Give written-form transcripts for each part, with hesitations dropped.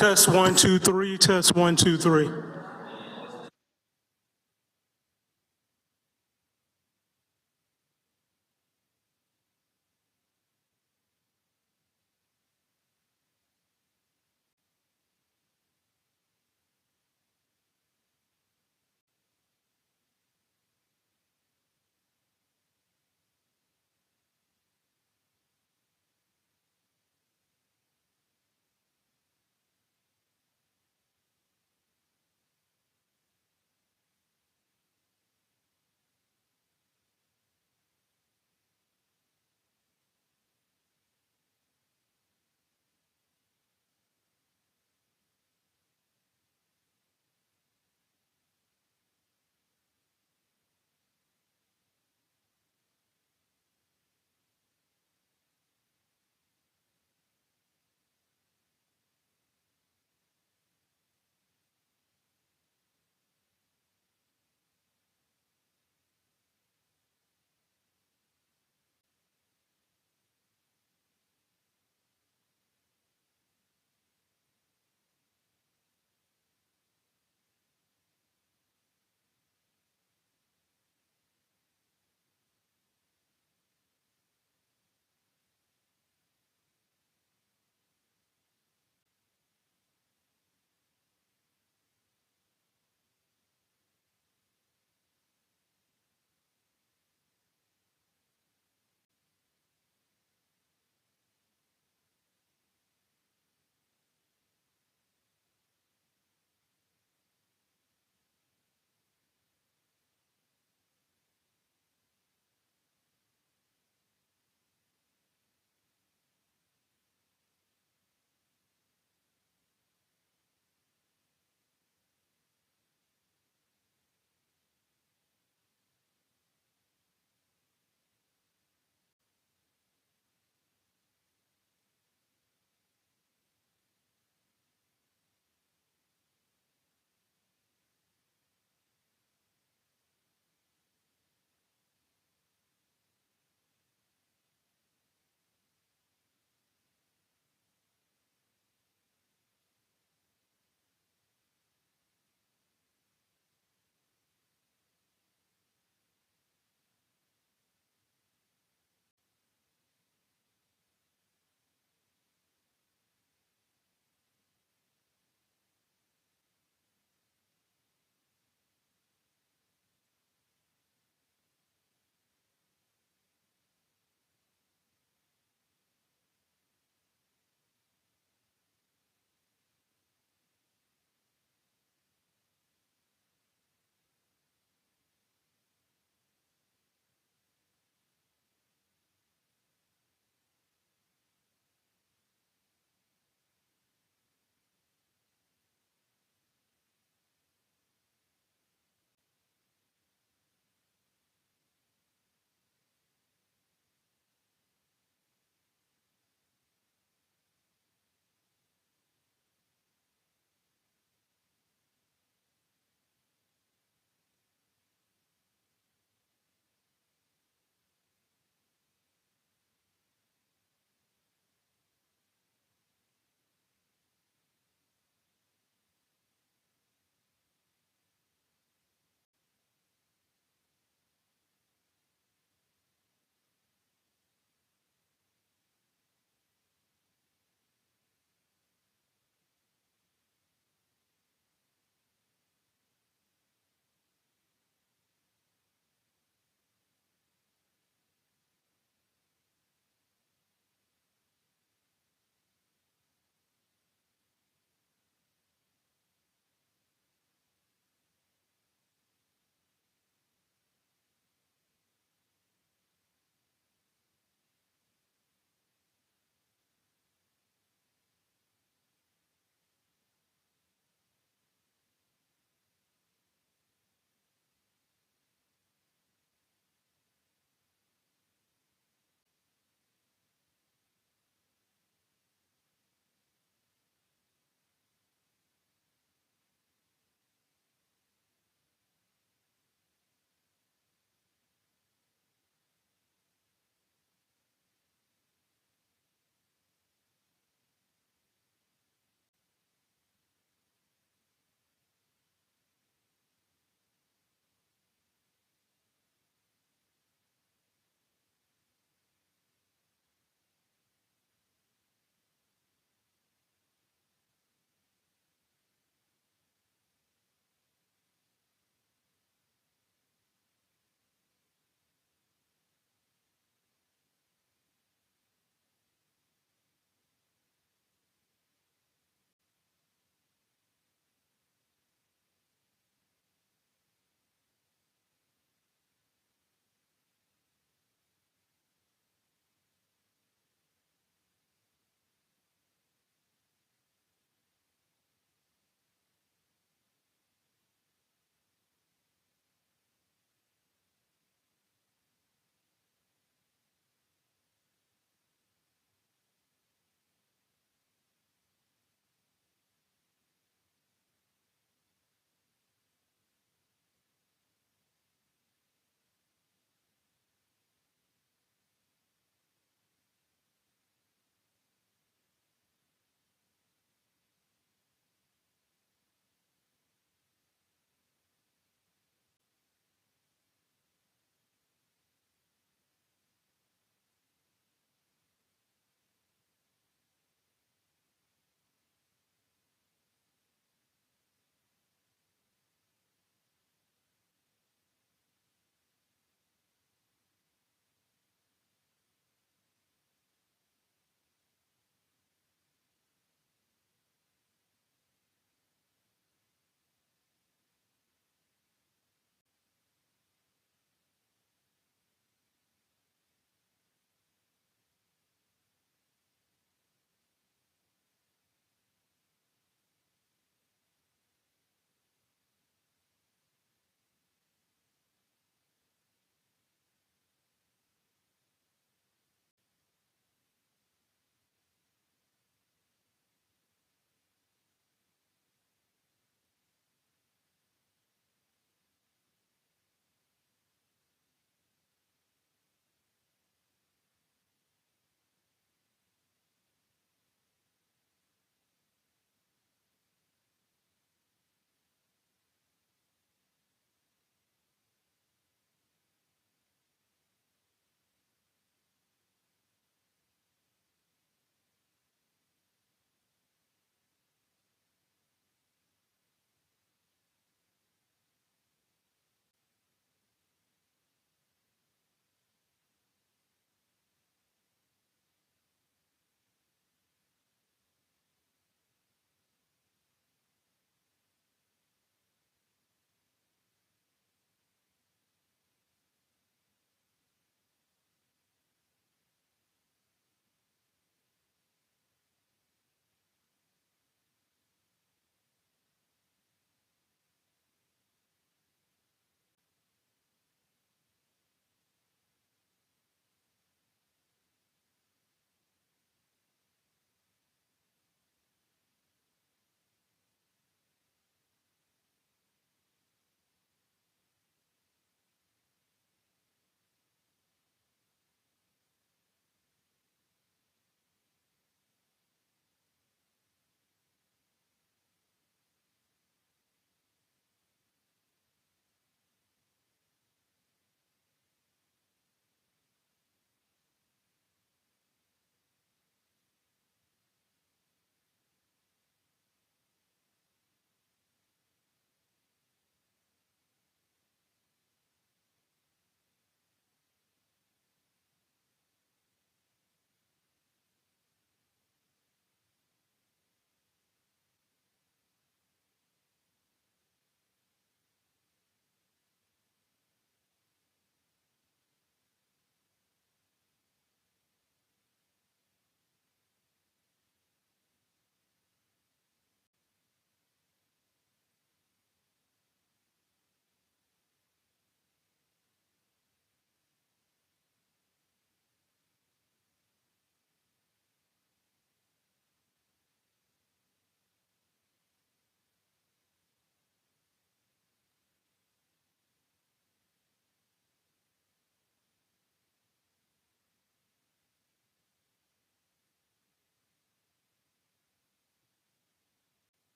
Test 1, 2, 3. Test 1, 2, 3.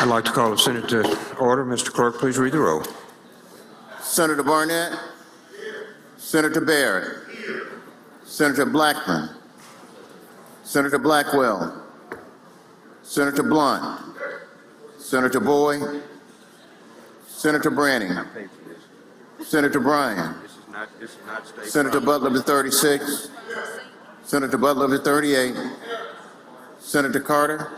I'd like to call the Senate to order. Mr. Clerk, please read the roll. Senator Barnett. Senator Barrett. Senator Blackman. Senator Blackwell. Senator Blunt. Senator Boyd. Senator Branning. Senator Bryan. Senator Butler to 36. Senator Butler to 38. Senator Carter.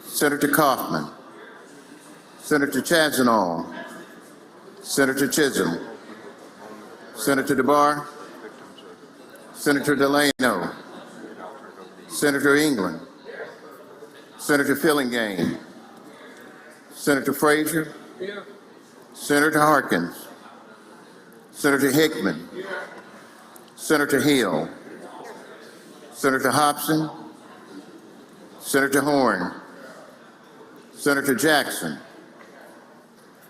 Senator Kaufman. Senator Chazanall. Senator Chisholm. Senator DeBar. Senator Delano. Senator England. Senator Fillingane. Senator Frazier. Senator Harkins. Senator Hickman. Senator Hill. Senator Hobson. Senator Horn. Senator Jackson.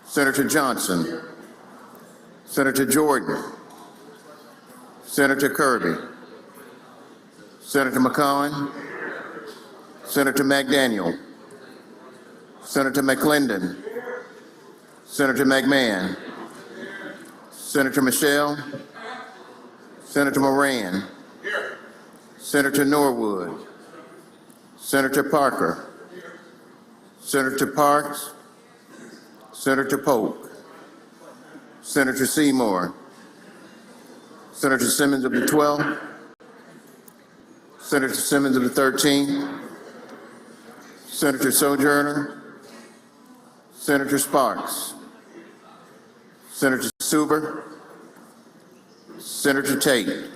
Senator Johnson. Senator Jordan. Senator Kirby. Senator McCollum. Senator McDaniel. Senator McClendon. Senator McMahon. Senator Michelle. Senator Moran. Senator Norwood. Senator Parker. Senator Parks. Senator Polk. Senator Seymour. Senator Simmons of the 12th. Senator Simmons of the 13th. Senator Sojourner. Senator Sparks. Senator Suber. Senator Tate.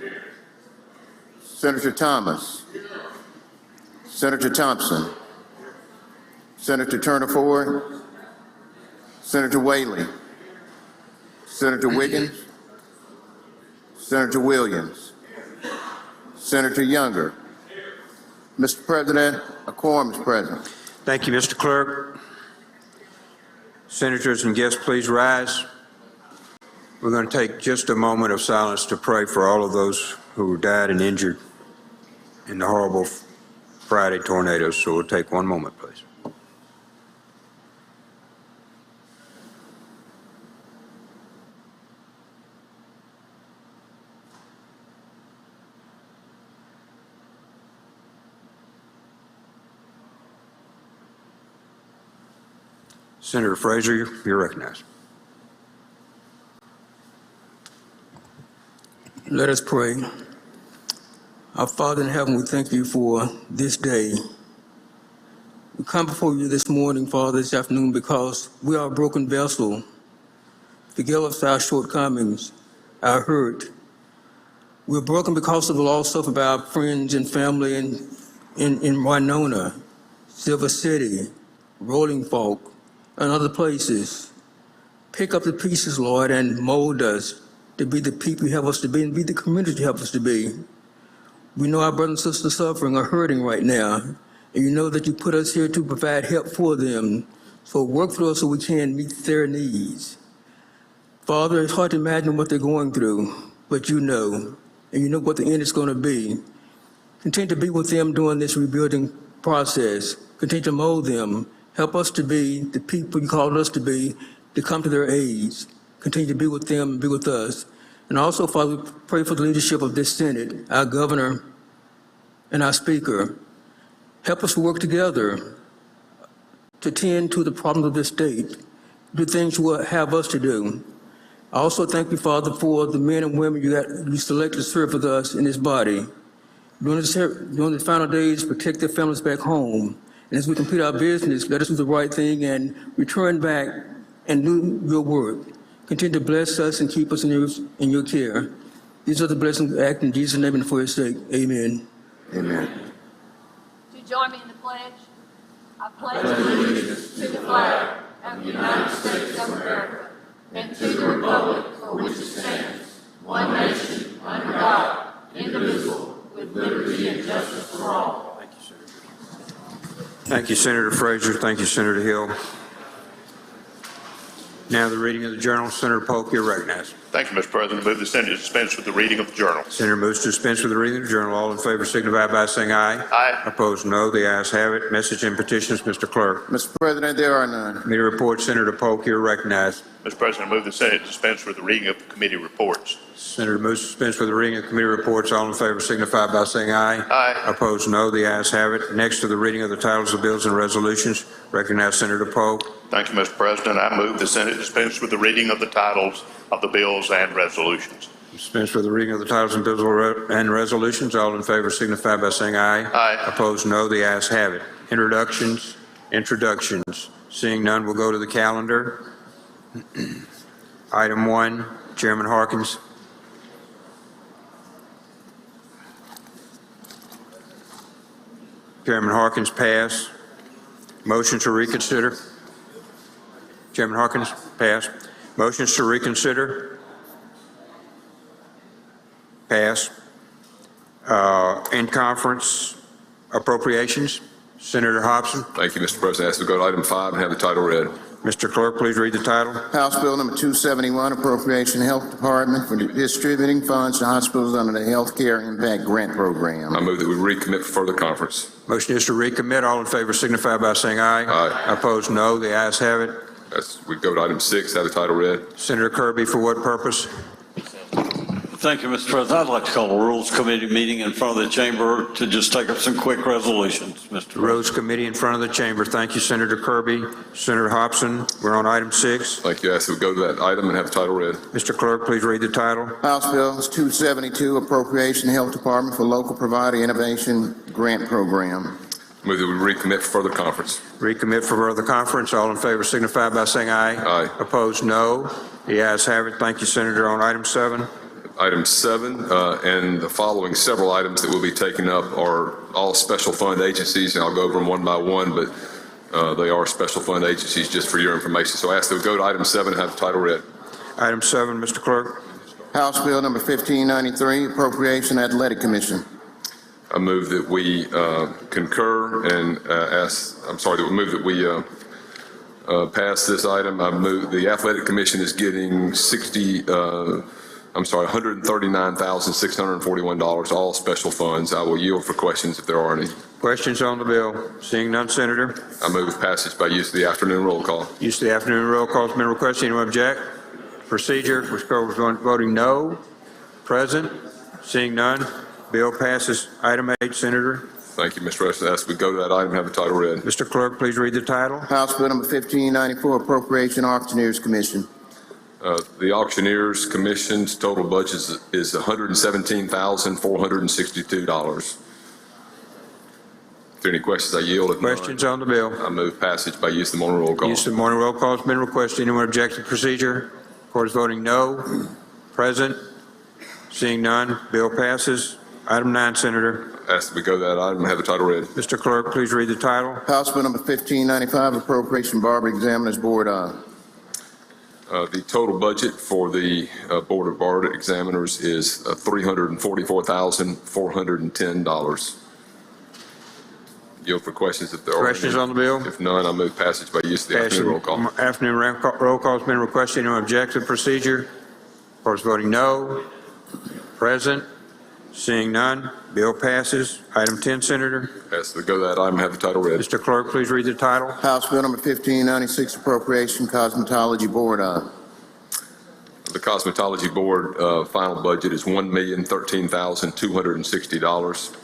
Senator Thomas. Senator Thompson. Senator Turner Ford. Senator Whaley. Senator Wiggins. Senator Williams. Senator Younger. Mr. President, a quorum is present. Thank you, Mr. Clerk. Senators and guests, please rise. We're going to take just a moment of silence to pray for all of those who died and injured in the horrible Friday tornadoes. So we'll take one moment, please. Senator Frazier, you're recognized. Let us pray. Our Father in heaven, we thank you for this day. We come before you this morning, Father, this afternoon, because we are a broken vessel. Forgive us our shortcomings, our hurt. We're broken because of the loss of our friends and family in Winona, Silver City, Rolling Fork, and other places. Pick up the pieces, Lord, and mold us to be the people you have us to be and be the community you have us to be. We know our brothers and sisters suffering are hurting right now, and you know that you put us here to provide help for them. So work for us so we can meet their needs. Father, it's hard to imagine what they're going through, but you know, and you know what the end is going to be. Continue to be with them during this rebuilding process. Continue to mold them. Help us to be the people you called us to be, to come to their aids. Continue to be with them and be with us. And also, Father, we pray for the leadership of this Senate, our governor and our speaker. Help us to work together to tend to the problems of this state, do things you will have us to do. I also thank you, Father, for the men and women you selected to serve with us in this body. During the final days, protect their families back home. And as we complete our business, let us do the right thing and return back and do your work. Continue to bless us and keep us in your care. These are the blessings we act in Jesus' name and for his sake. Amen. Amen. Do you join me in the pledge? I pledge allegiance to the flag of the United States of America and to the republic for which it stands, one nation, under God, indivisible, with liberty and justice for all. Thank you, Senator Frazier. Thank you, Senator Hill. Now the reading of the journal. Senator Polk, you're recognized. Thank you, Mr. President. Move the Senate dispense with the reading of the journal. Senator moves to dispense with the reading of the journal. All in favor signify by saying aye. Aye. Opposed, no. The ayes have it. Message and petitions, Mr. Clerk. Mr. President, there are none. Committee report, Senator Polk, you're recognized. Mr. President, move the Senate dispense with the reading of the committee reports. Senator moves to dispense with the reading of committee reports. All in favor signify by saying aye. Aye. Opposed, no. The ayes have it. Next to the reading of the titles of bills and resolutions, recognize Senator Polk. Thank you, Mr. President. I move the Senate dispense with the reading of the titles of the bills and resolutions. Dispense with the reading of the titles and bills and resolutions. All in favor signify by saying aye. Aye. Opposed, no. The ayes have it. Introductions. Seeing none, we'll go to the calendar. Item 1, Chairman Harkins. Chairman Harkins, pass. Motion to reconsider. Chairman Harkins, pass. Motions to reconsider. Pass. In conference appropriations. Senator Hobson. Thank you, Mr. President. I ask to go to item 5 and have the title read. Mr. Clerk, please read the title. House Bill number 271, appropriation Health Department for distributing funds to hospitals under the Health Care Impact Grant Program. I move that we recommit for further conference. Motion is to recommit. All in favor signify by saying aye. Aye. Opposed, no. The ayes have it. As we go to item 6, have the title read. Senator Kirby, for what purpose? Thank you, Mr. President. I'd like to call a Rules Committee meeting in front of the chamber to just take up some quick resolutions, Mr. President. Rules Committee in front of the chamber. Thank you, Senator Kirby. Senator Hobson, we're on item 6. Thank you. I ask that we go to that item and have the title read. Mr. Clerk, please read the title. House Bill 272, appropriation Health Department for Local Provider Innovation Grant Program. Move that we recommit for further conference. Recommit for further conference. All in favor signify by saying aye. Aye. Opposed, no. The ayes have it. Thank you, Senator. On item 7. Item 7 and the following several items that will be taken up are all special fund agencies, and I'll go over them one by one, but they are special fund agencies just for your information. So I ask that we go to item 7 and have the title read. Item 7, Mr. Clerk. House Bill number 1593, appropriation Athletic Commission. I move that we concur and move that we pass this item. I move the Athletic Commission is getting $139,641, all special funds. I will yield for questions if there are any. Questions on the bill? Seeing none, Senator. I move passage by use of the afternoon roll call. Use of the afternoon roll call has been requested. Anyone object? Procedure, which goes on voting no. Present. Seeing none. Bill passes. Item 8, Senator. Thank you, Mr. President. As we go to that item, have the title read. Mr. Clerk, please read the title. House Bill number 1594, appropriation Auctioneers Commission. The Auctioneers Commission's total budget is $117,462. If there are any questions, I yield. If none, Questions on the bill? I move passage by use of the morning roll call. Use of the morning roll call has been requested. Anyone object to the procedure? Court is voting no. Present. Seeing none. Bill passes. Item 9, Senator. Ask that we go to that item and have the title read. Mr. Clerk, please read the title. House Bill number 1595, appropriation Barber Examiners Board. The total budget for the Board of Bar Examiners is $344,410. Yield for questions if there are Questions any. on the bill? If none, I move passage by use of the afternoon roll call. Afternoon roll call has been requested. Anyone object to the procedure? Court is voting no. Present. Seeing none. Bill passes. Item 10, Senator. Ask that we go to that item and have the title read. Mr. Clerk, please read the title. House Bill number 1596, appropriation Cosmetology Board. The Cosmetology Board final budget is $1,013,260.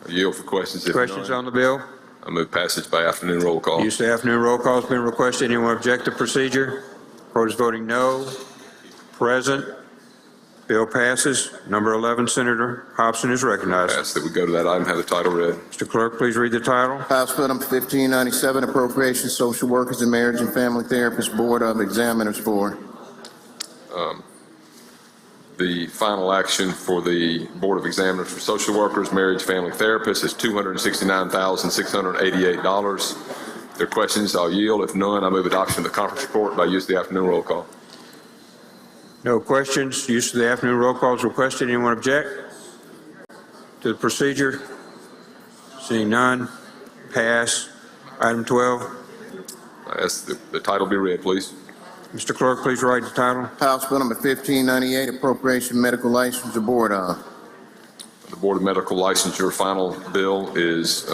I yield for questions if Questions none. on the bill? I move passage by afternoon roll call. Use of the afternoon roll call has been requested. Anyone object to procedure? Court is voting no. Present. Bill passes. Number 11, Senator Hobson is recognized. Ask that we go to that item and have the title read. Mr. Clerk, please read the title. House Bill number 1597, appropriation Social Workers and Marriage and Family Therapists Board of Examiners Board. The final action for the Board of Examiners for Social Workers, Marriage, Family Therapists is $269,688. If there are questions, I'll yield. If none, I move adoption of the conference report by use of the afternoon roll call. No questions. Use of the afternoon roll call is requested. Anyone object to the procedure? Seeing none. Pass. Item 12. I ask that the title be read, please. Mr. Clerk, please write the title. House Bill number 1598, appropriation medical license, the board of. The Board of Medical Licensure final bill is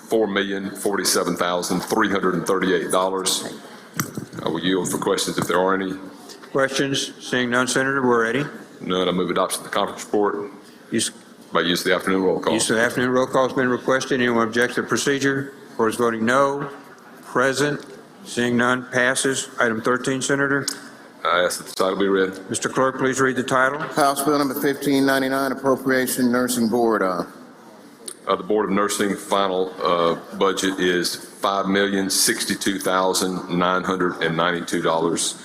$4,047,338. I will yield for questions if there are any. Questions? Seeing none, Senator, we're ready. None, I move adoption of the conference report Use by use of the afternoon roll call. of the afternoon roll call has been requested. Anyone object to the procedure? Board is voting no. Present. Seeing none, passes. Item 13, Senator. I ask that the title be read. Mr. Clerk, please read the title. House Bill number 1599, appropriation nursing board of. The Board of Nursing final budget is $5,062,992.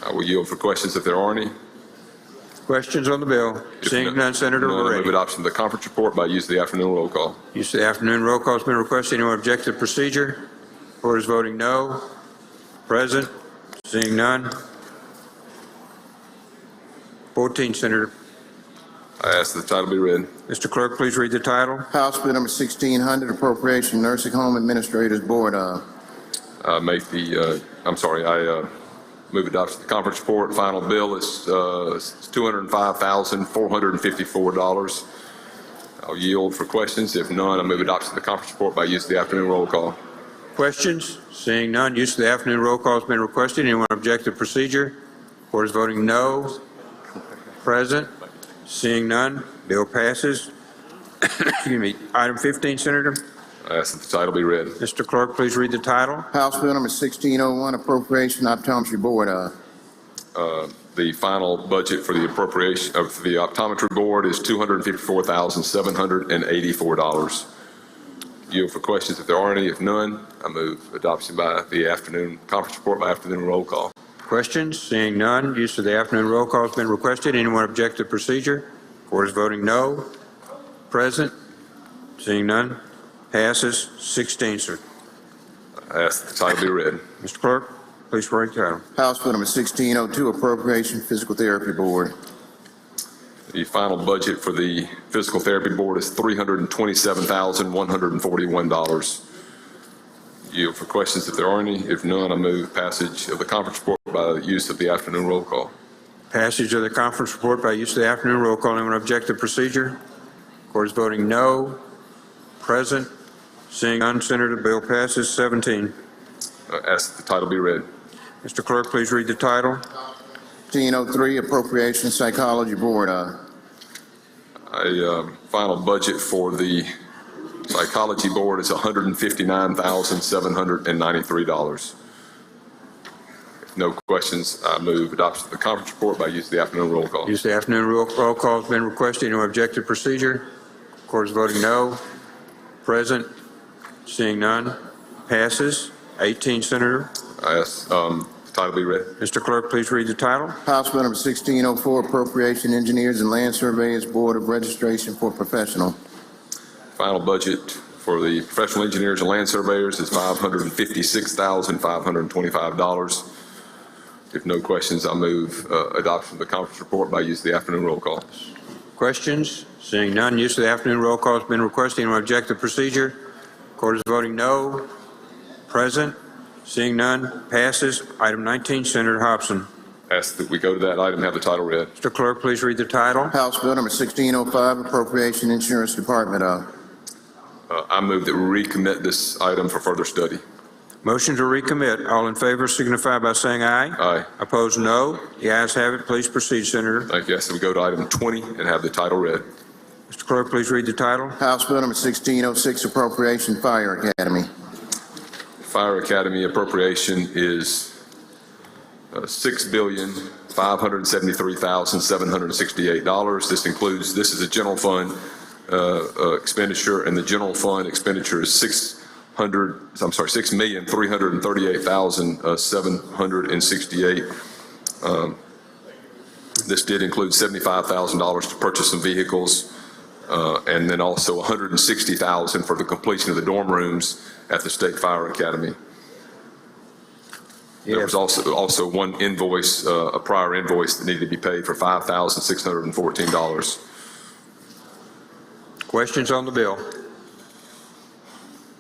I will yield for questions if there are any. Questions on the bill? Seeing none, Senator, None, we're I move ready. adoption of the conference report by use of the afternoon roll call. Use of the afternoon roll call has been requested. Anyone object to the procedure? Board is voting no. Present. Seeing none. 14, Senator. I ask that the title be read. Mr. Clerk, please read the title. House Bill number 1600, appropriation nursing home administrators board of. I move adoption of the conference report. Final bill is $205,454. I'll yield for questions. If none, I move adoption of the conference report by use of the afternoon roll call. Questions? Seeing none, use of the afternoon roll call has been requested. Anyone object to procedure? Board is voting no. Present. Seeing none, bill passes. Excuse me. Item 15, Senator. I ask that the title be read. Mr. Clerk, please read the title. House Bill number 1601, appropriation optometry board of. The final budget for the appropriation of the optometry board is $254,784. Yield for questions if there are any. If none, I move adoption by the afternoon conference report by afternoon roll call. Questions? Seeing none, use of the afternoon roll call has been requested. Anyone object to procedure? Board is voting no. Present. Seeing none, passes. 16, sir. I ask that the title be read. Mr. Clerk, please read the title. House Bill number 1602, appropriation physical therapy board. The final budget for the physical therapy board is $327,141. Yield for questions if there are any. If none, I move passage of the conference report by the use of the afternoon roll call. Passage of the conference report by use of the afternoon roll call. Anyone object to procedure? Court is voting no. Present. Seeing none, Senator, the bill passes. 17. Ask that the title be read. Mr. Clerk, please read the title. 1603, appropriation psychology board of. Final budget for the psychology board is $159,793. If no questions, I move adoption of the conference report by use of the afternoon roll call. Use of the afternoon roll call has been requested. Anyone object to procedure? Court is voting no. Present. Seeing none, passes. 18, Senator. I ask the title be read. Mr. Clerk, please read the title. House Bill number 1604, appropriation engineers and land surveyors board of registration for professional. Final budget for the professional engineers and land surveyors is $556,525. If no questions, I'll move adoption of the conference report by use of the afternoon roll call. Questions? Seeing none, use of the afternoon roll call has been requested. Anyone object to procedure? Court is voting no. Present. Seeing none, passes. Item 19, Senator Hobson. Ask that we go to that item, have the title read. Mr. Clerk, please read the title. House Bill number 1605, appropriation insurance department of. I move that we recommit this item for further study. Motion to recommit. All in favor signify by saying aye. Aye. Opposed, no. The ayes have it. Please proceed, Senator. Thank you. I ask that we go to item 20 and have the title read. Mr. Clerk, please read the title. House Bill number 1606, appropriation fire academy. Fire Academy appropriation is $6,573,768. This is a general fund expenditure, and the general fund expenditure is $6,338,768. This did include $75,000 to purchase some vehicles, and then also $160,000 for the completion of the dorm rooms at the State Fire Academy. There was also one invoice, a prior invoice that needed to be paid for $5,614. Questions on the bill?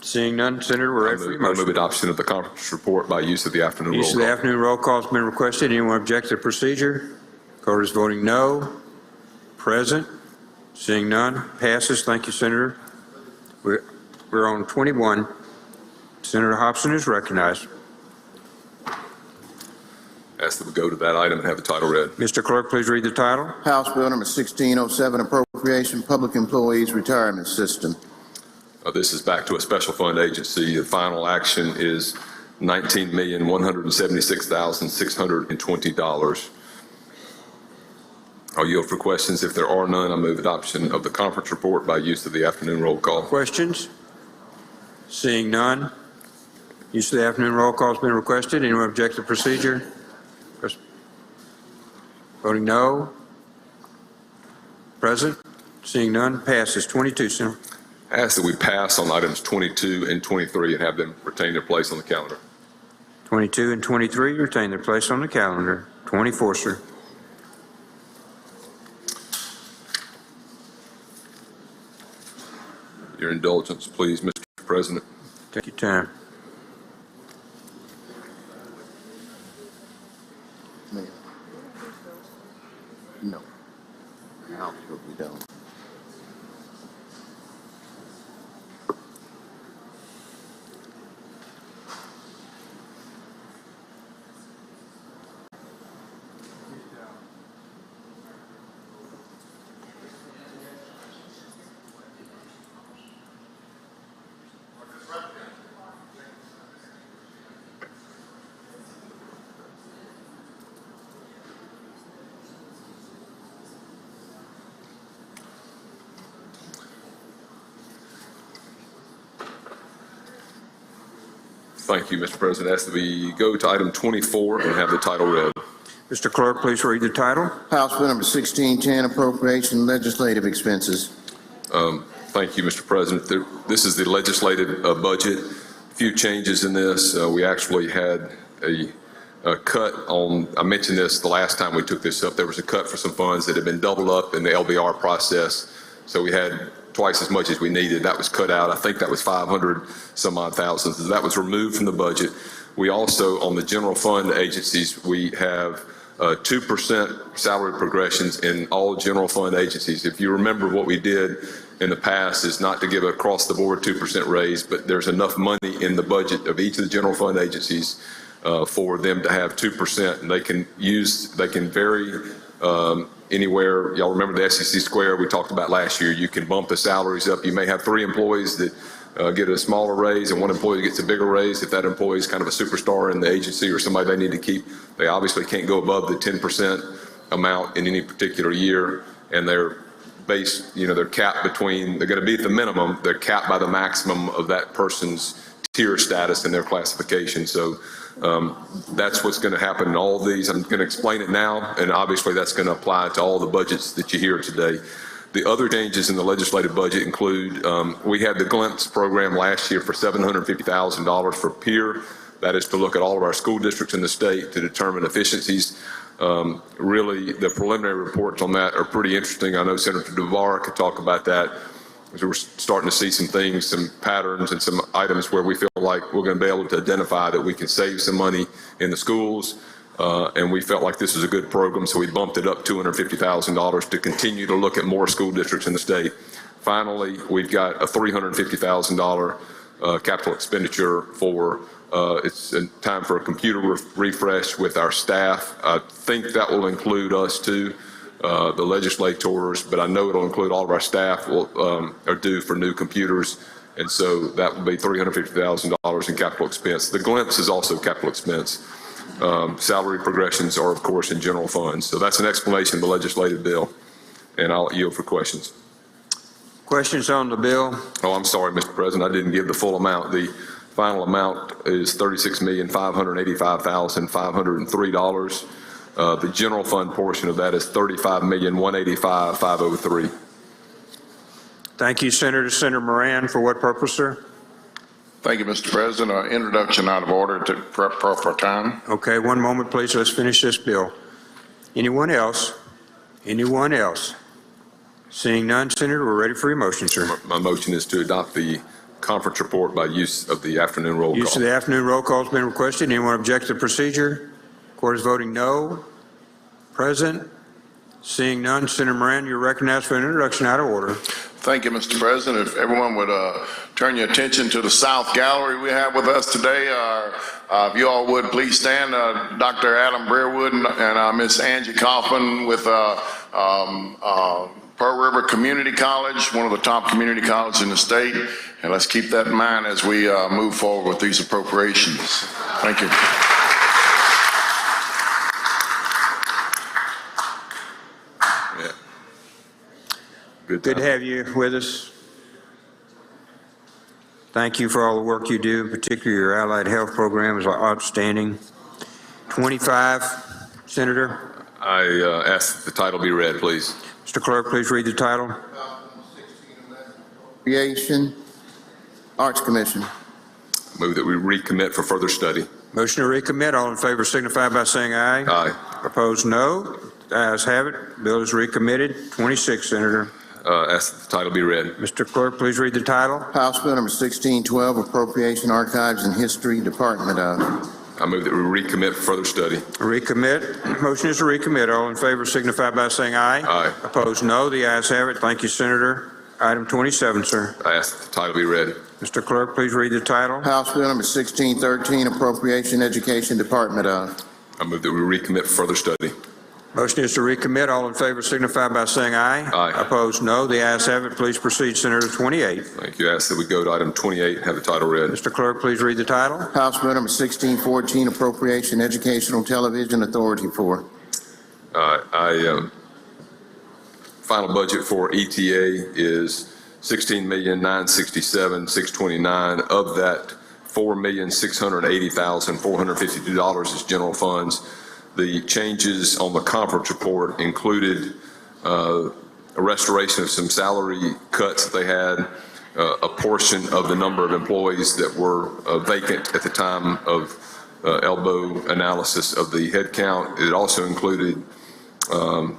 Seeing none, Senator, we're ready for your I move motion. adoption of the conference report by use of the afternoon roll Use of the call. afternoon roll call has been requested. Anyone object to the procedure? Recorder is voting no. Present. Seeing none, passes. Thank you, Senator. We're on 21. Senator Hobson is recognized. Ask that we go to that item and have the title read. Mr. Clerk, please read the title. House Bill number 1607, appropriation, Public Employees Retirement System. This is back to a special fund agency. The final action is $19,176,620. I'll yield for questions. If there are none, I move adoption of the conference report by use of the afternoon roll call. Questions? Seeing none, use of the afternoon roll call has been requested. Anyone object to the procedure? Voting no. Present. Seeing none, passes. 22, Senator. I ask that we pass on items 22 and 23 and have them retain their place on the calendar. 22 and 23 retain their place on the calendar. 24, sir. Your indulgence, please, Mr. President. Take your time. No. House will be done. Thank you, Mr. President. I ask that we go to item 24 and have the title read. Mr. Clerk, please read the title. House Bill number 1610, appropriation, legislative expenses. Thank you, Mr. President. This is the legislative budget. A few changes in this. We actually had a cut on, I mentioned this the last time we took this up, there was a cut for some funds that had been doubled up in the LBR process. So we had twice as much as we needed. That was cut out. I think that was 500 some odd thousand. So that was removed from the budget. We also, on the general fund agencies, we have 2% salary progressions in all general fund agencies. If you remember, what we did in the past is not to give across the board 2% raise, but there's enough money in the budget of each of the general fund agencies for them to have 2%, and they can vary anywhere. Y'all remember the SEC Square we talked about last year? You can bump the salaries up. You may have 3 employees that get a smaller raise and 1 employee gets a bigger raise. If that employee is kind of a superstar in the agency or somebody they need to keep, they obviously can't go above the 10% amount in any particular year, and they're based, they're capped between, they're going to be at the minimum, they're capped by the maximum of that person's tier status in their classification. So that's what's going to happen in all of these. I'm going to explain it now, and obviously that's going to apply to all the budgets that you hear today. The other changes in the legislative budget include, we had the Glimpse program last year for $750,000 for peer. That is to look at all of our school districts in the state to determine efficiencies. Really, the preliminary reports on that are pretty interesting. I know Senator DeVar could talk about that. We're starting to see some things, some patterns, and some items where we feel like we're going to be able to identify that we can save some money in the schools. And we felt like this was a good program, so we bumped it up $250,000 to continue to look at more school districts in the state. Finally, we've got a $350,000 capital expenditure for, it's time for a computer refresh with our staff. I think that will include us too, the legislators, but I know it'll include all of our staff are due for new computers. And so that will be $350,000 in capital expense. The Glimpse is also capital expense. Salary progressions are, of course, in general funds. So that's an explanation of the legislative bill, and I'll yield for questions. Questions on the bill? Oh, I'm sorry, Mr. President, I didn't give the full amount. The final amount is $36,585,503. The general fund portion of that is $35,185,503. Thank you, Senator. Senator Moran, for what purpose, sir? Thank you, Mr. President. Introduction out of order to proper time. Okay, one moment, please. Let's finish this bill. Anyone else? Anyone else? Seeing none, Senator, we're ready for your motion, sir. My motion is to adopt the conference report by use of the afternoon roll Use of call. the afternoon roll call has been requested. Anyone object to the procedure? Court is voting no. Present. Seeing none, Senator Moran, you're recognized for an introduction out of order. Thank you, Mr. President. If everyone would turn your attention to the South Gallery we have with us today. If you all would, please stand. Dr. Adam Brearwood and Miss Angie Kaufman with Pearl River Community College, one of the top community colleges in the state. And let's keep that in mind as we move forward with these appropriations. Thank you. Yeah. Good Good to time. have you with us. Thank you for all the work you do, particularly your allied health program is outstanding. 25, Senator. I ask that the title be read, please. Mr. Clerk, please read the title. Recreation, Arts Commission. Move that we recommit for further study. Motion to recommit. All in favor signify by saying aye. Aye. Opposed, no. The ayes have it. Bill is recommitted. 26, Senator. Ask that the title be read. Mr. Clerk, please read the title. House Bill number 1612, Appropriation, Archives, and History, Department of. I move that we recommit for further study. Recommit. Motion is to recommit. All in favor signify by saying aye. Aye. Opposed, no. The ayes have it. Thank you, Senator. Item 27, sir. I ask that the title be read. Mr. Clerk, please read the title. House Bill number 1613, Appropriation, Education, Department of. I move that we recommit for further study. Motion is to recommit. All in favor signify by saying aye. Aye. Opposed, no. The ayes have it. Please proceed, Senator. 28. Thank you. I ask that we go to item 28 and have the title read. Mr. Clerk, please read the title. House Bill number 1614, Appropriation, Educational Television Authority for. Final budget for ETA is $16,967,629. Of that, $4,680,452 is general funds. The changes on the conference report included a restoration of some salary cuts that they had, a portion of the number of employees that were vacant at the time of elbow analysis of the head count. It also included an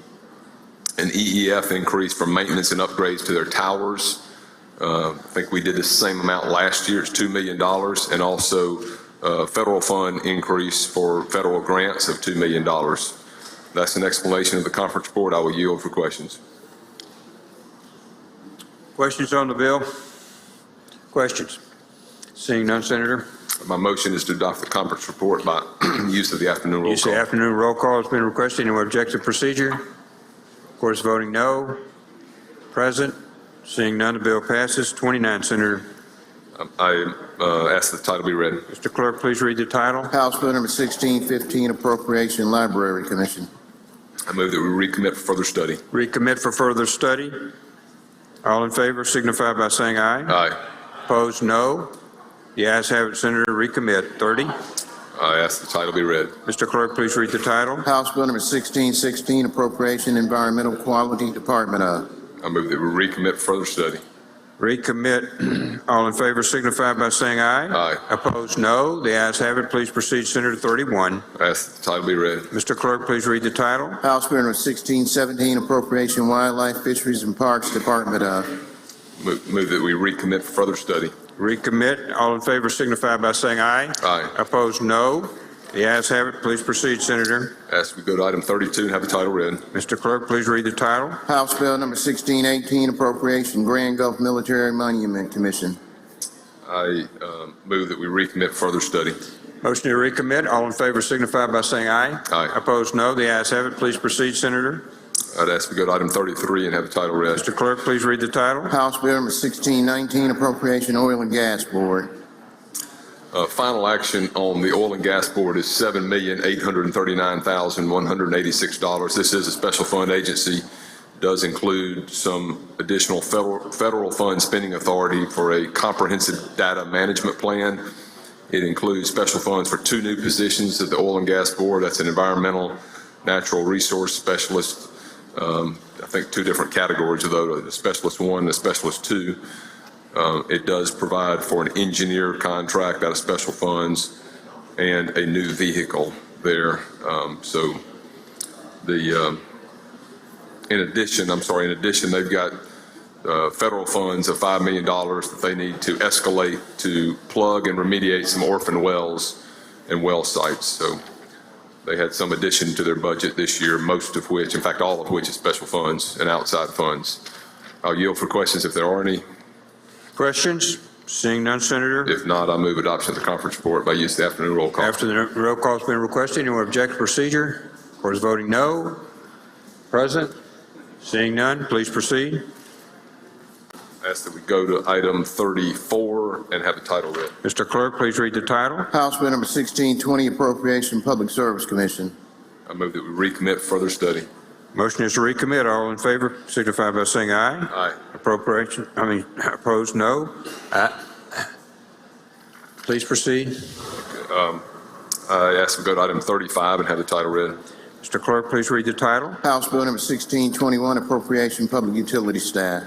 EEF increase for maintenance and upgrades to their towers. I think we did the same amount last year. It's $2 million, and also federal fund increase for federal grants of $2 million. That's an explanation of the conference report. I will yield for questions. Questions on the bill? Questions? Seeing none, Senator. My motion is to adopt the conference report by use of the afternoon roll Use of call. afternoon roll call has been requested. Anyone object to procedure? Court is voting no. Present. Seeing none, the bill passes. 29, Senator. I ask that the title be read. Mr. Clerk, please read the title. House Bill number 1615, Appropriation, Library Commission. I move that we recommit for further study. Recommit for further study. All in favor signify by saying aye. Aye. Opposed, no. The ayes have it, Senator. Recommit. 30. I ask the title be read. Mr. Clerk, please read the title. House Bill number 1616, Appropriation, Environmental Quality, Department of. I move that we recommit for further study. Recommit. All in favor signify by saying aye. Aye. Opposed, no. The ayes have it. Please proceed, Senator. 31. I ask that the title be read. Mr. Clerk, please read the title. House Bill number 1617, Appropriation, Wildlife, Fisheries, and Parks, Department of. Move that we recommit for further study. Recommit. All in favor signify by saying aye. Aye. Opposed, no. The ayes have it. Please proceed, Senator. Ask we go to item 32 and have the title read. Mr. Clerk, please read the title. House Bill number 1618, Appropriation, Grand Gulf Military Monument Commission. I move that we recommit for further study. Motion to recommit. All in favor signify by saying aye. Aye. Opposed, no. The ayes have it. Please proceed, Senator. I'd ask we go to item 33 and have the title read. Mr. Clerk, please read the title. House Bill number 1619, Appropriation, Oil and Gas Board. Final action on the Oil and Gas Board is $7,839,186. This is a special fund agency. Does include some additional federal fund spending authority for a comprehensive data management plan. It includes special funds for 2 new positions at the Oil and Gas Board. That's an environmental natural resource specialist. I think 2 different categories of those, the specialist 1 and the specialist 2. It does provide for an engineer contract out of special funds and a new vehicle there. In addition, they've got federal funds of $5 million that they need to escalate to plug and remediate some orphan wells and well sites. So they had some addition to their budget this year, most of which, in fact, all of which is special funds and outside funds. I'll yield for questions if there are any. Questions? Seeing none, Senator. If not, I move adoption of the conference report by use of the afternoon roll call. After the roll call has been requested, anyone object to procedure? Court is voting no. Present? Seeing none, please proceed. Ask that we go to item 34 and have the title read. Mr. Clerk, please read the title. House Bill number 1620, Appropriation Public Service Commission. I move that we recommit for further study. Motion is to recommit. All in favor signify by saying aye. Aye. Opposed, no. Please proceed. I ask that we go to item 35 and have the title read. Mr. Clerk, please read the title. House Bill number 1621, Appropriation Public Utility Staff.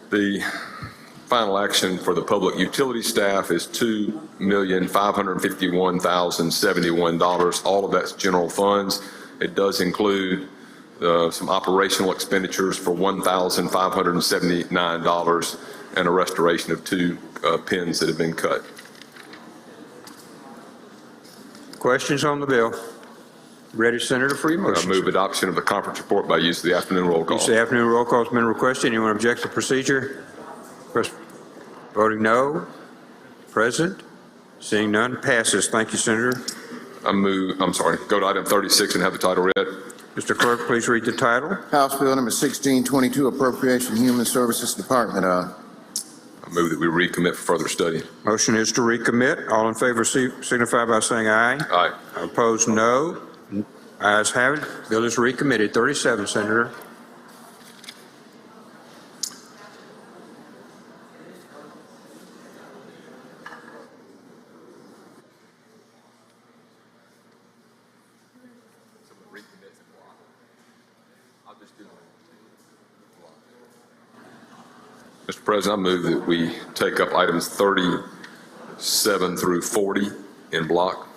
The final action for the public utility staff is $2,551,071. All of that's general funds. It does include some operational expenditures for $1,579 and a restoration of 2 pins that have been cut. Questions on the bill? Ready, Senator, for your I motion. move adoption of the conference report by use of the afternoon roll call. Use of the afternoon roll call has been requested. Anyone object to procedure? Voting no. Present? Seeing none, passes. Thank you, Senator. Go to item 36 and have the title read. Mr. Clerk, please read the title. House Bill number 1622, Appropriation Human Services Department. I move that we recommit for further study. Motion is to recommit. All in favor signify by saying aye. Aye. Opposed, no. Ayes have it. Bill is recommitted. 37, Senator. Mr. President, I move that we take up items 37 through 40 in block.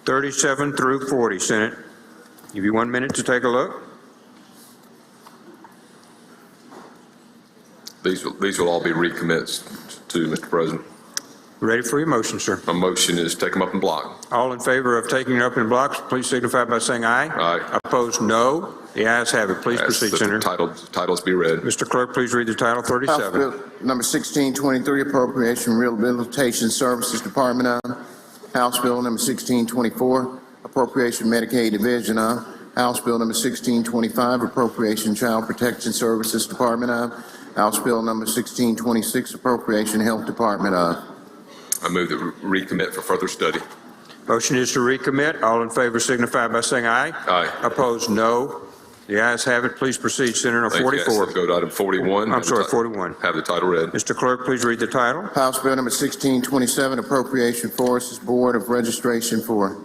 37 through 40, Senate. Give you 1 minute to take a look. These will all be recommits to Mr. President. Ready for your motion, sir. My motion is take them up in block. All in favor of taking it up in blocks, please signify by saying aye. Aye. Opposed, no. The ayes have it. Please Ask proceed, that Senator. the titles be read. Mr. Clerk, please read the title. House 37. Bill number 1623, Appropriation Rehabilitation Services Department. House Bill number 1624, Appropriation Medicaid Division. House Bill number 1625, Appropriation Child Protection Services Department. House Bill number 1626, Appropriation Health Department. I move that we recommit for further study. Motion is to recommit. All in favor signify by saying aye. Aye. Opposed, no. The ayes have it. Please proceed, Senator. Thank you. 44. Go to item 41. I'm sorry, 41. Have the title read. Mr. Clerk, please read the title. House Bill number 1627, Appropriation Forces Board of Registration for.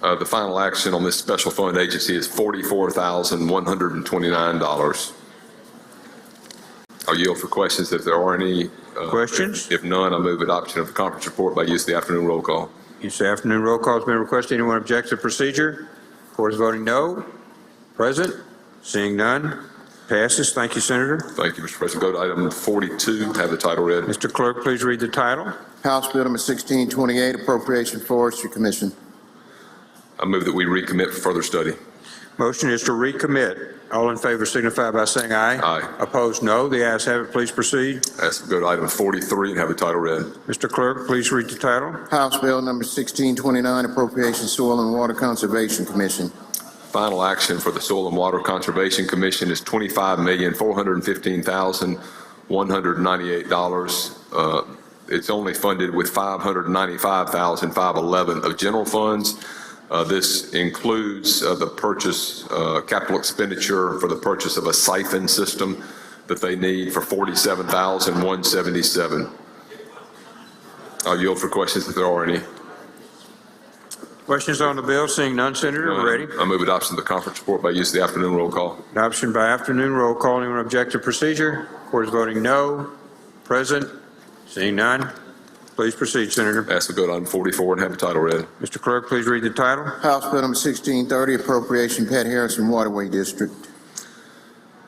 The final action on this special fund agency is $44,129. I'll yield for questions if there are any. Questions? If none, I move adoption of the conference report by use of the afternoon roll call. Use of afternoon roll call has been requested. Anyone object to procedure? Court is voting no. Present? Seeing none. Passes. Thank you, Senator. Thank you, Mr. President. Go to item 42. Have the title read. Mr. Clerk, please read the title. House Bill number 1628, Appropriation Forestry Commission. I move that we recommit for further study. Motion is to recommit. All in favor signify by saying aye. Aye. Opposed, no. The ayes have it. Please proceed. Ask to go to item 43 and have the title read. Mr. Clerk, please read the title. House Bill number 1629, Appropriation Soil and Water Conservation Commission. Final action for the Soil and Water Conservation Commission is $25,415,198. It's only funded with $595,511 of general funds. This includes the purchase, capital expenditure for the purchase of a siphon system that they need for $47,177. I'll yield for questions if there are any. Questions on the bill? Seeing none, Senator. Ready? I move adoption of the conference report by use of the afternoon roll call. Adoption by afternoon roll call. Anyone object to procedure? Court is voting no. Present? Seeing none. Please proceed, Senator. Ask to go to item 44 and have the title read. Mr. Clerk, please read the title. House Bill number 1630, Appropriation Pat Harrison Waterway District.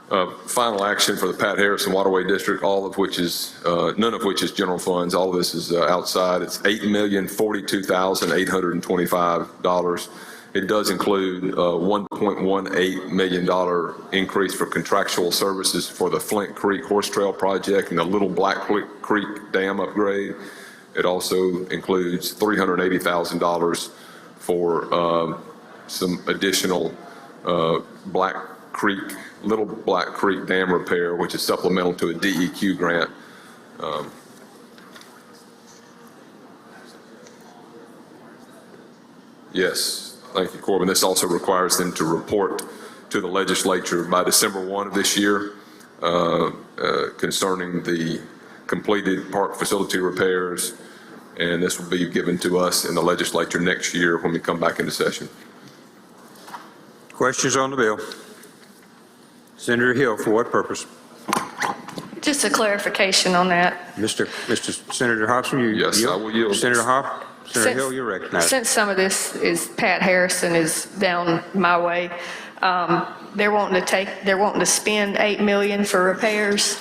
Final action for the Pat Harrison Waterway District, all of which is, none of which is general funds. All of this is outside. It's $8,042,825. It does include $1.18 million increase for contractual services for the Flint Creek Horse Trail Project and the Little Black Creek Dam upgrade. It also includes $380,000 for some additional Little Black Creek Dam repair, which is supplemental to a DEQ grant. Yes, thank you, Corbin. This also requires them to report to the legislature by December 1 of this year concerning the completed park facility repairs, and this will be given to us in the legislature next year when we come back into session. Questions on the bill? Senator Hill, for what purpose? Just a clarification on that. Mr. Senator Hobson, you Yes, yield? I will yield. Senator Hill, you're recognized. Since some of this is Pat Harrison is down my way, they're wanting to spend $8 million for repairs.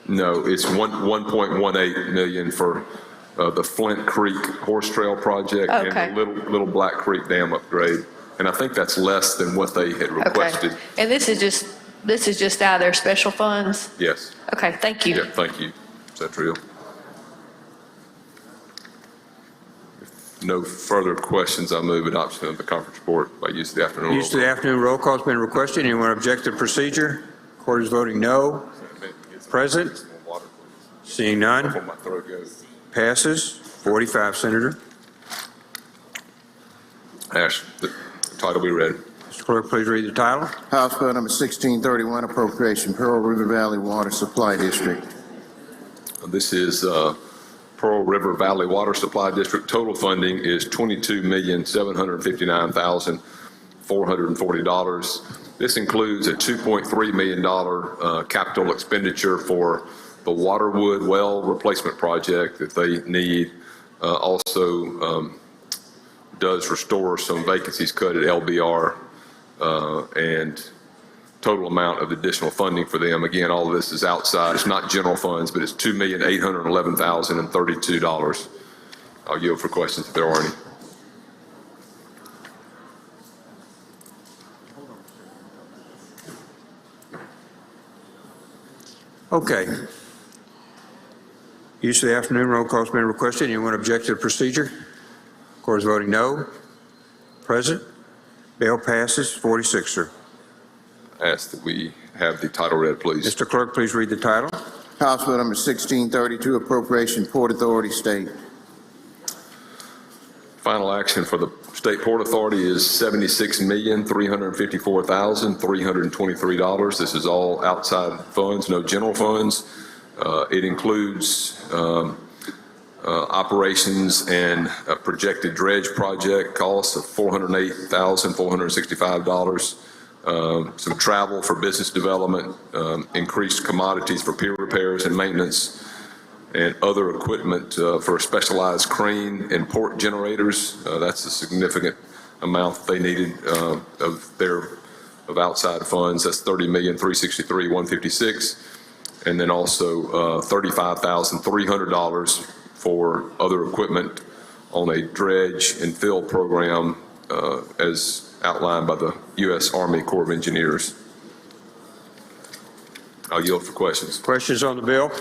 No, it's 1.18 million for the Flint Creek Horse Trail Project Okay. and the Little Black Creek Dam upgrade. And I think that's less than what they had requested. Okay. And this is just out of their special funds? Yes. Okay, thank you. Yeah, thank you, Senator Hill. If no further questions, I move adoption of the conference report by use of the afternoon roll Use of the afternoon roll call has been requested. Anyone object to procedure? Court is voting no. Present? Seeing none, Before my throat goes. passes. 45, Senator. Ash, the title be read. Mr. Clerk, please read the title. House Bill number 1631, appropriation Pearl River Valley Water Supply District. This is Pearl River Valley Water Supply District. Total funding is $22,759,440. This includes a $2.3 million capital expenditure for the Waterwood well replacement project that they need. Also does restore some vacancies cut at LBR and total amount of additional funding for them. Again, all of this is outside. It's not general funds, but it's $2,811,032. I'll yield for questions if there are any. Okay. Use of the afternoon roll call has been requested. Anyone object to the procedure? Court is voting no. Present? Bill passes. 46, sir. Ask that we have the title read, please. Mr. Clerk, please read the title. House Bill number 1632, appropriation Port Authority State. Final action for the State Port Authority is $76,354,323. This is all outside funds, no general funds. It includes operations and a projected dredge project costs of $408,465. Some travel for business development, increased commodities for pier repairs and maintenance, and other equipment for a specialized crane and port generators. That's a significant amount that they needed of outside funds. That's $30,363,156, and then also $35,300 for other equipment on a dredge and fill program as outlined by the U.S. Army Corps of Engineers. I'll yield for questions. Questions on the bill?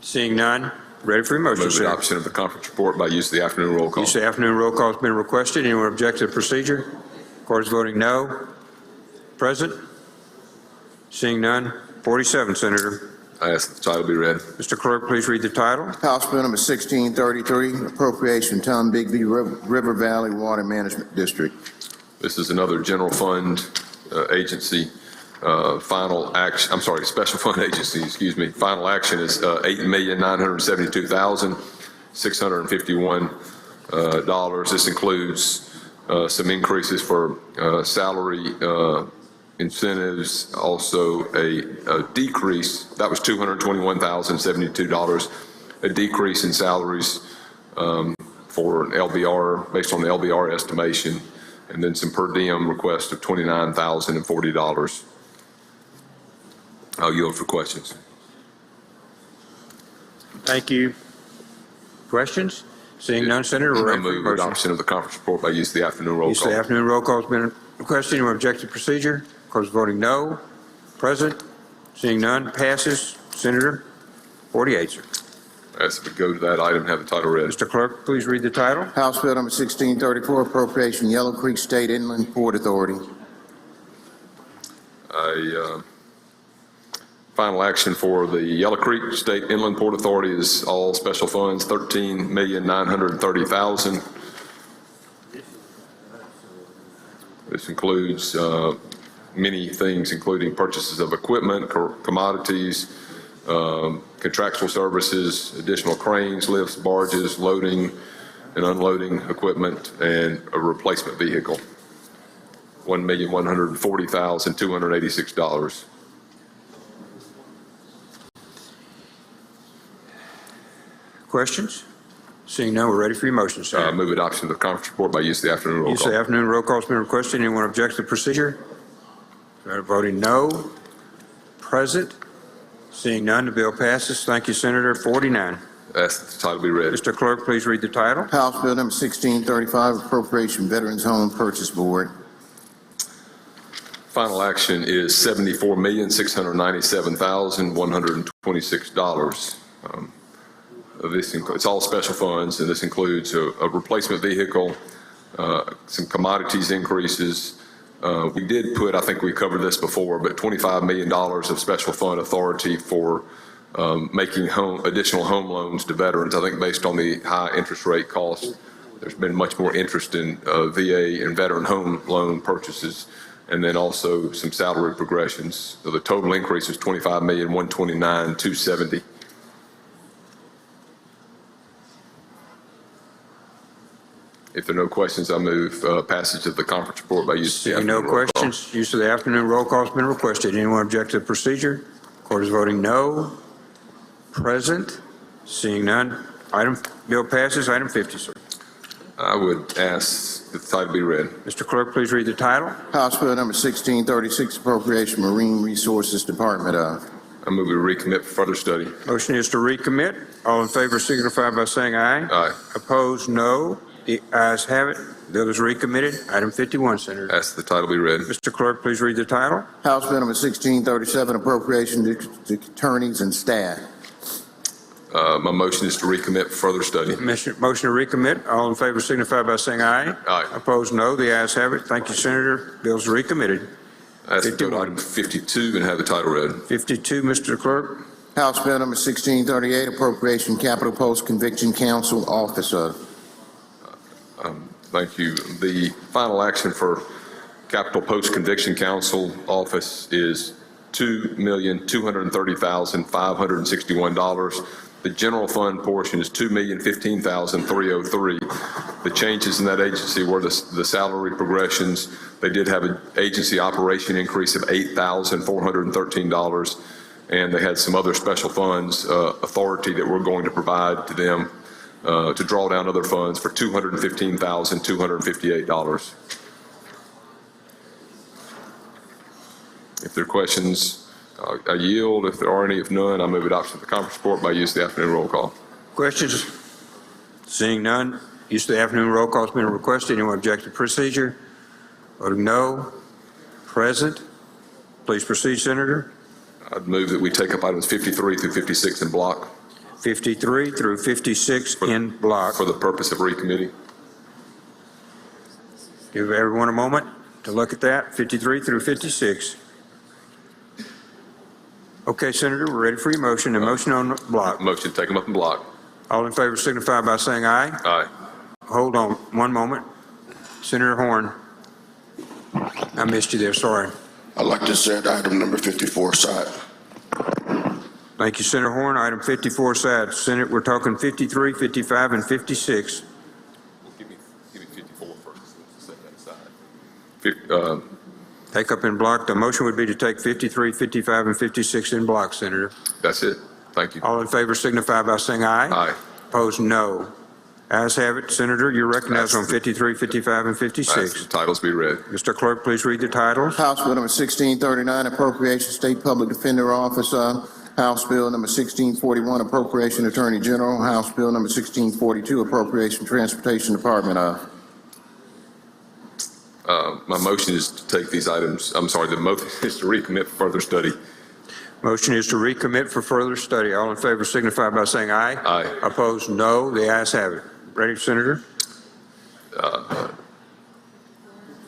Seeing none, ready for your motion, Move sir. adoption of the conference report by use of the afternoon roll call. Use of the afternoon roll call has been requested. Anyone object to the procedure? Court is voting no. Present? Seeing none, 47, Senator. I ask that the title be read. Mr. Clerk, please read the title. House Bill number 1633, appropriation Tom Bigby River Valley Water Management District. This is another general fund agency. Final action, I'm sorry, special fund agency, excuse me. Final action is $8,972,651. This includes some increases for salary incentives, also a decrease, that was $221,072, a decrease in salaries for an LBR, based on the LBR estimation, and then some per diem request of $29,040. I'll yield for questions. Thank you. Questions? Seeing none, Senator, we're I ready for move motion. adoption of the conference report by use of the afternoon roll Use of call. the afternoon roll call has been requested. Anyone object to procedure? Cause voting no. Present? Seeing none, passes. Senator, 48, sir. As we go to that item, have the title read. Mr. Clerk, please read the title. House Bill number 1634, appropriation Yellow Creek State Inland Port Authority. Final action for the Yellow Creek State Inland Port Authority is all special funds, $13,930,000. This includes many things, including purchases of equipment, commodities, contractual services, additional cranes, lifts, barges, loading and unloading equipment, and a replacement vehicle. $1,140,286. Questions? Seeing none, we're ready for your motion, sir. Move adoption of the conference report by use of the afternoon roll Use of the call. afternoon roll call has been requested. Anyone object to the procedure? Voting no. Present? Seeing none, the bill passes. Thank you, Senator. 49. Ask that the title be read. Mr. Clerk, please read the title. House Bill number 1635, appropriation Veterans Home Purchase Board. Final action is $74,697,126. It's all special funds, and this includes a replacement vehicle, some commodities increases. We did put, I think we covered this before, but $25 million of special fund authority for making additional home loans to veterans. I think based on the high interest rate costs, there's been much more interest in VA and veteran home loan purchases, and then also some salary progressions. So the total increase is $25,129,270. If there are no questions, I move passage of the conference report by use of the Seeing no afternoon roll call. questions, use of the afternoon roll call has been requested. Anyone object to the procedure? Court is voting no. Present? Seeing none, bill passes. Item 50, sir. I would ask that the title be read. Mr. Clerk, please read the title. House Bill number 1636, appropriation Marine Resources Department of. I move we recommit for further study. Motion is to recommit. All in favor signify by saying aye. Aye. Opposed, no. The ayes have it. Bill is recommitted. Item 51, Senator. Ask that the title be read. Mr. Clerk, please read the title. House Bill number 1637, appropriation to attorneys and staff. My motion is to recommit for further study. Motion to recommit. All in favor signify by saying aye. Aye. Opposed, no. The ayes have it. Thank you, Senator. Bill's recommitted. Ask to go to 51. item 52 and have the title read. 52, Mr. Clerk. House Bill number 1638, appropriation Capital Post Conviction Council Office of. Thank you. The final action for Capital Post Conviction Council Office is $2,230,561. The general fund portion is $2,015,303. The changes in that agency were the salary progressions. They did have an agency operation increase of $8,413, and they had some other special funds authority that we're going to provide to them to draw down other funds for $215,258. If there are questions, I yield. If there are any, if none, I move adoption of the conference report by use of the afternoon roll call. Questions? Seeing none, use of the afternoon roll call has been requested. Anyone object to procedure? Voting no. Present. Please proceed, Senator. I'd move that we take up items 53 through 56 in block 53 through 56 in block. for the purpose of recommitting. Give everyone a moment to look at that, 53 through 56. Okay, Senator, we're ready for your motion. A motion on the block. Motion to take them up in block. All in favor signify by saying aye. Aye. Hold on one moment. Senator Horn, I missed you there, sorry. I'd like to set item number 54 aside. Thank you, Senator Horn. Item 54 aside. Senate, we're talking 53, 55, and 56. Give me 54 first. Set that aside. Take up in block. The motion would be to take 53, 55, and 56 in block, Senator. That's it. Thank you. All in favor signify by saying aye. Aye. Opposed, no. Ayes have it. Senator, you're recognized on 53, 55, and Ask the 56. titles be read. Mr. Clerk, please read the titles. House Bill number 1639, appropriation State Public Defender Office. House Bill number 1641, appropriation Attorney General. House Bill number 1642, appropriation Transportation Department. My motion is to take these items, I'm sorry, the motion is to recommit for further study. Motion is to recommit for further study. All in favor signify by saying aye. Aye. Opposed, no. The ayes have it. Ready, Senator?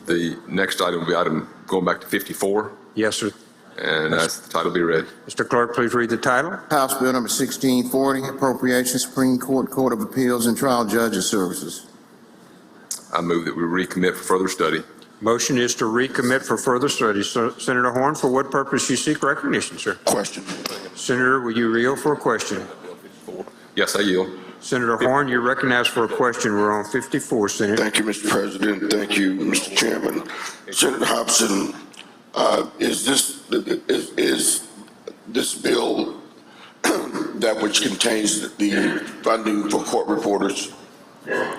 The next item will be item going back to 54, Yes, sir. and ask the title be read. Mr. Clerk, please read the title. House Bill number 1640, appropriation Supreme Court Court of Appeals and Trial Judges Services. I move that we recommit for further study. Motion is to recommit for further study. Senator Horn, for what purpose you seek recognition, sir? Question. Senator, will you yield for a question? Yes, I yield. Senator Horn, you're recognized for a question. We're on 54, Senator. Thank you, Mr. President. Thank you, Mr. Chairman. Senator Hobson, is this bill that which contains the funding for court reporters?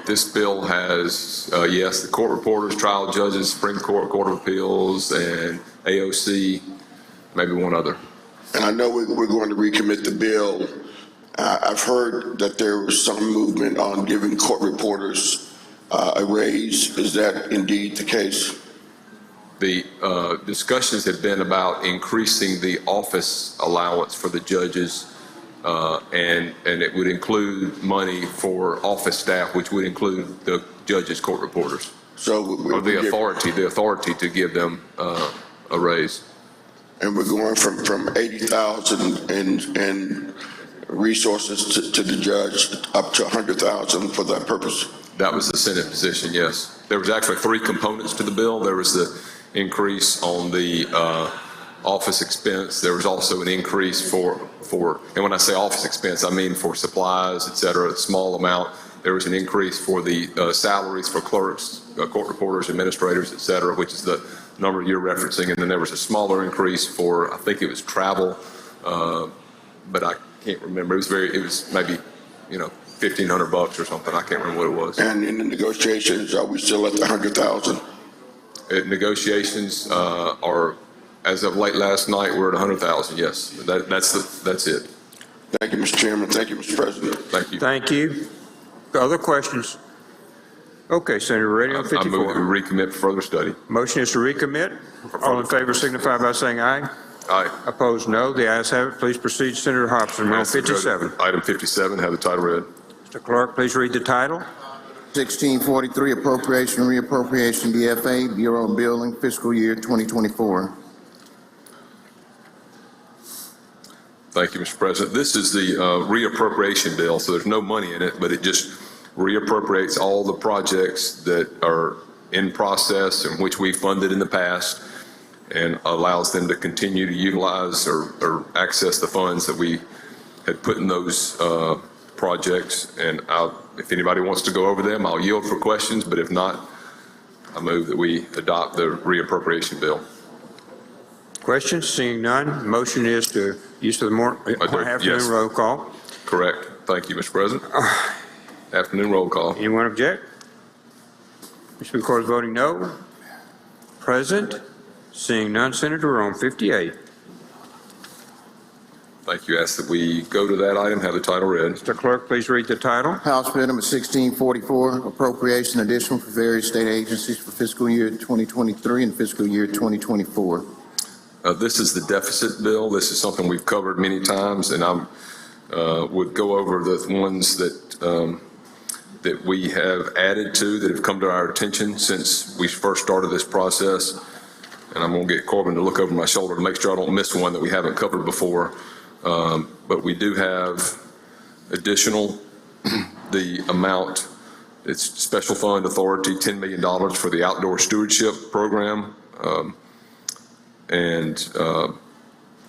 This bill has, yes, the court reporters, trial judges, Supreme Court, Court of Appeals, and AOC, maybe one other. And I know we're going to recommit the bill. I've heard that there was some movement on giving court reporters a raise. Is that indeed the case? The discussions have been about increasing the office allowance for the judges, and it would include money for office staff, which would include the judges' court reporters, or the authority to give them a raise. And we're going from 80,000 and resources to the judge up to 100,000 for that purpose. That was the Senate position, yes. There was actually three components to the bill. There was the increase on the office expense. There was also an increase for, and when I say office expense, I mean for supplies, et cetera, a small amount. There was an increase for the salaries for clerks, court reporters, administrators, et cetera, which is the number you're referencing. And then there was a smaller increase for, I think it was travel, but I can't remember. It was maybe, $1,500 or something. I can't remember what it was. And in the negotiations, are we still at the 100,000? Negotiations are, as of late last night, we're at 100,000. Yes, that's it. Thank you, Mr. Chairman. Thank you, Mr. President. Thank you. Thank you. Other questions? Okay, Senator, ready on I move that 54. we recommit for further study. Motion is to recommit. All in favor signify by saying aye. Aye. Opposed, no. The ayes have it. Please proceed, Senator Hobson. We're on 57. Item 57, have the title read. Mr. Clerk, please read the title. 1643, appropriation and reappropriation DFA, Bureau of Building, fiscal year 2024. Thank you, Mr. President. This is the reappropriation bill, so there's no money in it, but it just reappropriates all the projects that are in process and which we funded in the past, and allows them to continue to utilize or access the funds that we had put in those projects. And if anybody wants to go over them, I'll yield for questions, but if not, I move that we adopt the reappropriation bill. Questions? Seeing none, motion is to use of the afternoon roll call. Correct. Thank you, Mr. President. Afternoon roll call. Anyone object? Mr. Recorder's voting no. Present? Seeing none, Senator, we're on 58. Thank you. Ask that we go to that item, have the title read. Mr. Clerk, please read the title. House Bill number 1644, appropriation additional for various state agencies for fiscal year 2023 and fiscal year 2024. This is the deficit bill. This is something we've covered many times, and I would go over the ones that we have added to that have come to our attention since we first started this process. And I'm going to get Corbin to look over my shoulder to make sure I don't miss one that we haven't covered before. But we do have additional, the amount, it's special fund authority, $10 million for the outdoor stewardship program.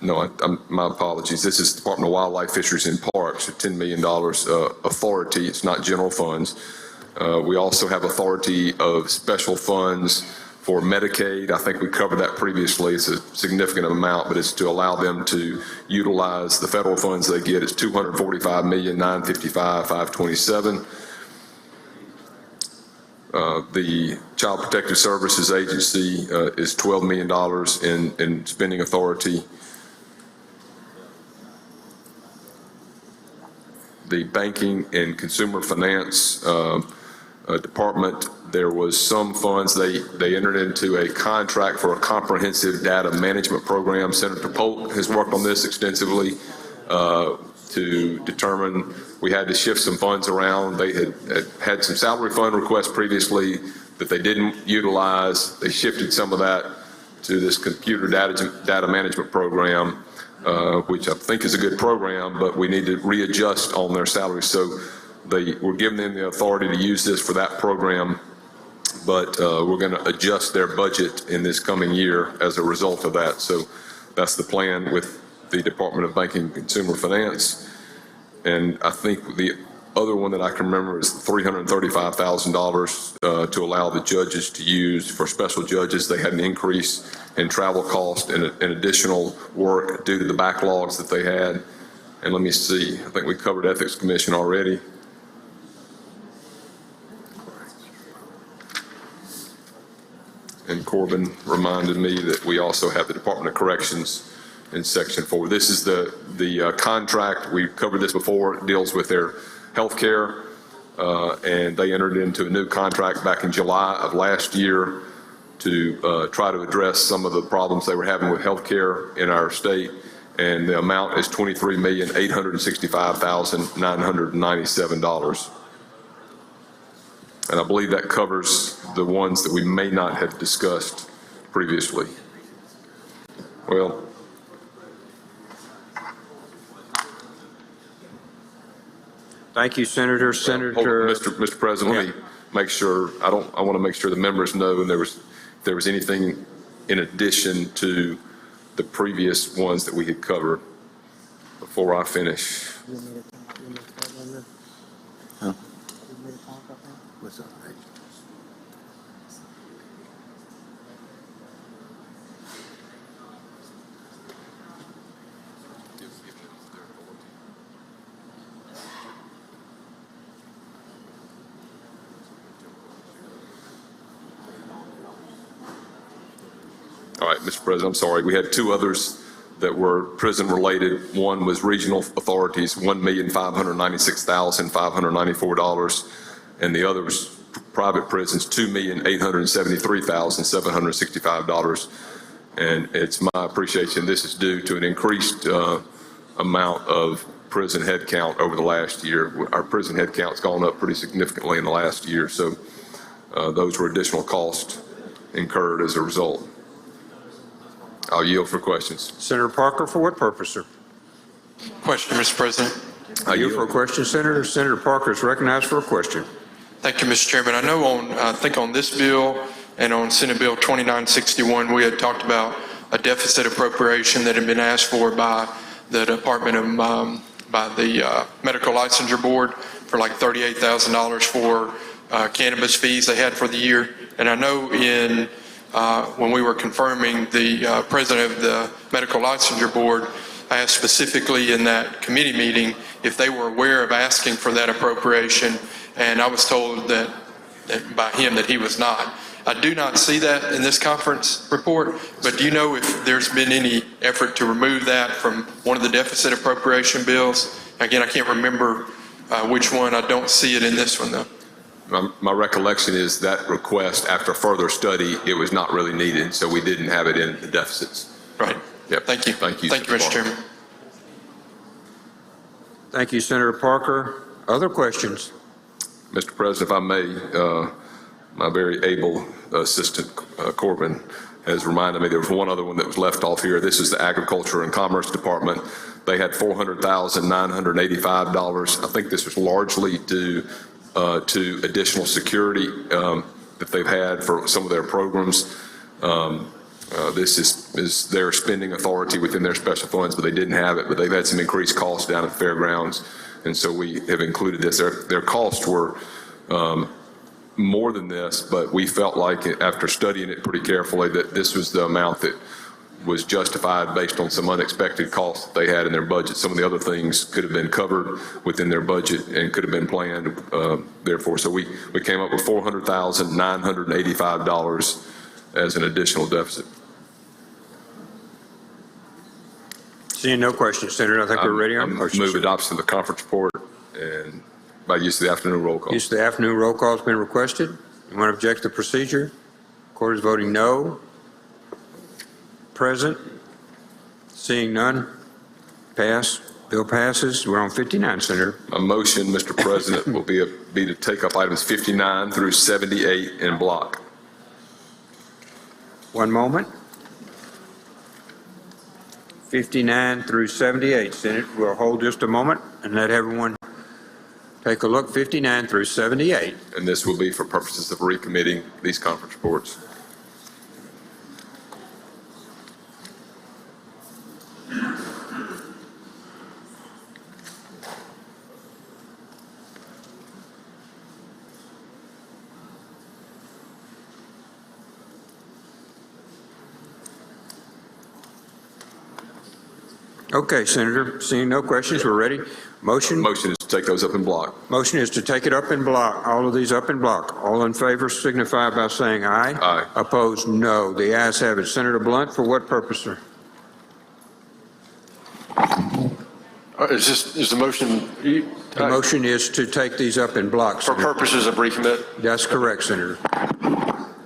My apologies. This is Department of Wildlife, Fisheries and Parks, $10 million authority. It's not general funds. We also have authority of special funds for Medicaid. I think we covered that previously. It's a significant amount, but it's to allow them to utilize the federal funds they get. It's $245,955,527. The Child Protective Services Agency is $12 million in spending authority. The Banking and Consumer Finance Department, there was some funds, they entered into a contract for a comprehensive data management program. Senator Polk has worked on this extensively to determine, we had to shift some funds around. They had some salary fund requests previously that they didn't utilize. They shifted some of that to this computer data management program, which I think is a good program, but we need to readjust on their salaries. So we're giving them the authority to use this for that program, but we're going to adjust their budget in this coming year as a result of that. So that's the plan with the Department of Banking and Consumer Finance. And I think the other one that I can remember is $335,000 to allow the judges to use for special judges. They had an increase in travel cost and additional work due to the backlogs that they had. And let me see, I think we covered Ethics Commission already. And Corbin reminded me that we also have the Department of Corrections in Section 4. This is the contract. We've covered this before. It deals with their health care, and they entered into a new contract back in July of last year to try to address some of the problems they were having with health care in our state. And the amount is $23,865,997. And I believe that covers the ones that we may not have discussed previously. Well, Thank you, Senator. Mr. President, let me make sure, I want to make sure the members know, and if there was anything in addition to the previous ones that we had covered before I finish. What's up, Rich? All right, Mr. President, I'm sorry. We had two others that were prison-related. One was regional authorities, $1,596,594, and the other was private prisons, $2,873,765. And it's my appreciation this is due to an increased amount of prison headcount over the last year. Our prison headcount's gone up pretty significantly in the last year, so those were additional costs incurred as a result. I'll yield for questions. Senator Parker, for what purpose, sir? Question, Mr. President. I yield for a question, Senator. Senator Parker is recognized for a question. Thank you, Mr. Chairman. I know I think on this bill and on Senate Bill 2961, we had talked about a deficit appropriation that had been asked for by the Department of, by the Medical Licensure Board for like $38,000 for cannabis fees they had for the year. And I know when we were confirming the president of the Medical Licensure Board, I asked specifically in that committee meeting if they were aware of asking for that appropriation, and I was told that by him that he was not. I do not see that in this conference report, but do you know if there's been any effort to remove that from one of the deficit appropriation bills? Again, I can't remember which one. I don't see it in this one, though. My recollection is that request, after further study, it was not really needed, so we didn't have it in the deficits. Right. Yep. Thank you. Thank you. Thank you, Mr. Chairman. Thank you, Senator Parker. Other questions? Mr. President, if I may, my very able assistant, Corbin, has reminded me there was one other one that was left off here. This is the Agriculture and Commerce Department. They had $400,985. I think this was largely due to additional security that they've had for some of their programs. This is their spending authority within their special funds, but they didn't have it, but they've had some increased costs down at the fairgrounds, and so we have included this. Their costs were more than this, but we felt like after studying it pretty carefully that this was the amount that was justified based on some unexpected costs that they had in their budget. Some of the other things could have been covered within their budget and could have been planned, therefore. So we came up with $400,985 as an additional deficit. Seeing no questions, Senator, I think we're ready on motions. Move adoption of the conference report and by use of the afternoon roll call. Use of the afternoon roll call has been requested. Anyone object to the procedure? Court is voting no. Present. Seeing none. Pass. Bill passes. We're on 59, Senator. A motion, Mr. President, will be to take up items 59 through 78 in block. One moment. 59 through 78, Senator. We'll hold just a moment and let everyone take a look. 59 through 78. And this will be for purposes of recommitting these conference reports. Okay, Senator. Seeing no questions, we're ready. Motion. Motion is to take those up in block. Motion is to take it up in block, all of these up in block. All in favor signify by saying aye. Aye. Opposed, no. The ayes have it. Senator Blunt, for what purpose, sir? Is the motion? The motion is to take these up in block, For Senator. purposes of recommit? That's correct, Senator.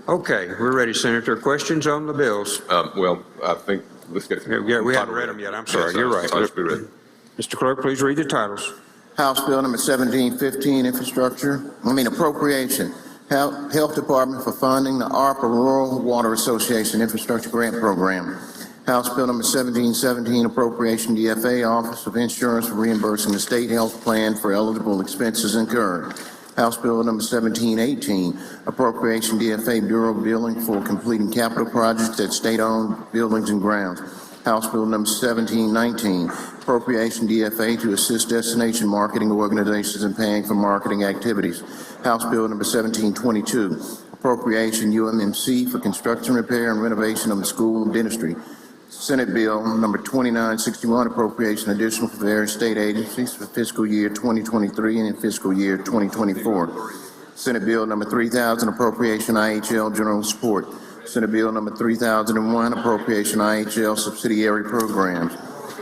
Okay, we're ready, Senator. Questions on the bills? Well, I think, let's get through. Yeah, we haven't read them yet. I'm sorry. You're right. Titles be read. Mr. Clerk, please read the titles. House Bill number 1715, appropriation. Health Department for funding the ARPA Rural Water Association Infrastructure Grant Program. House Bill number 1717, appropriation DFA Office of Insurance for reimbursing the state health plan for eligible expenses incurred. House Bill number 1718, appropriation DFA Bureau billing for completing capital projects at state-owned buildings and grounds. House Bill number 1719, appropriation DFA to assist destination marketing organizations in paying for marketing activities. House Bill number 1722, appropriation UMMC for construction, repair, and renovation of the School of Dentistry. Senate Bill number 2961, appropriation additional for various state agencies for fiscal year 2023 and in fiscal year 2024. Senate Bill number 3000, appropriation IHL general support. Senate Bill number 3001, appropriation IHL subsidiary programs.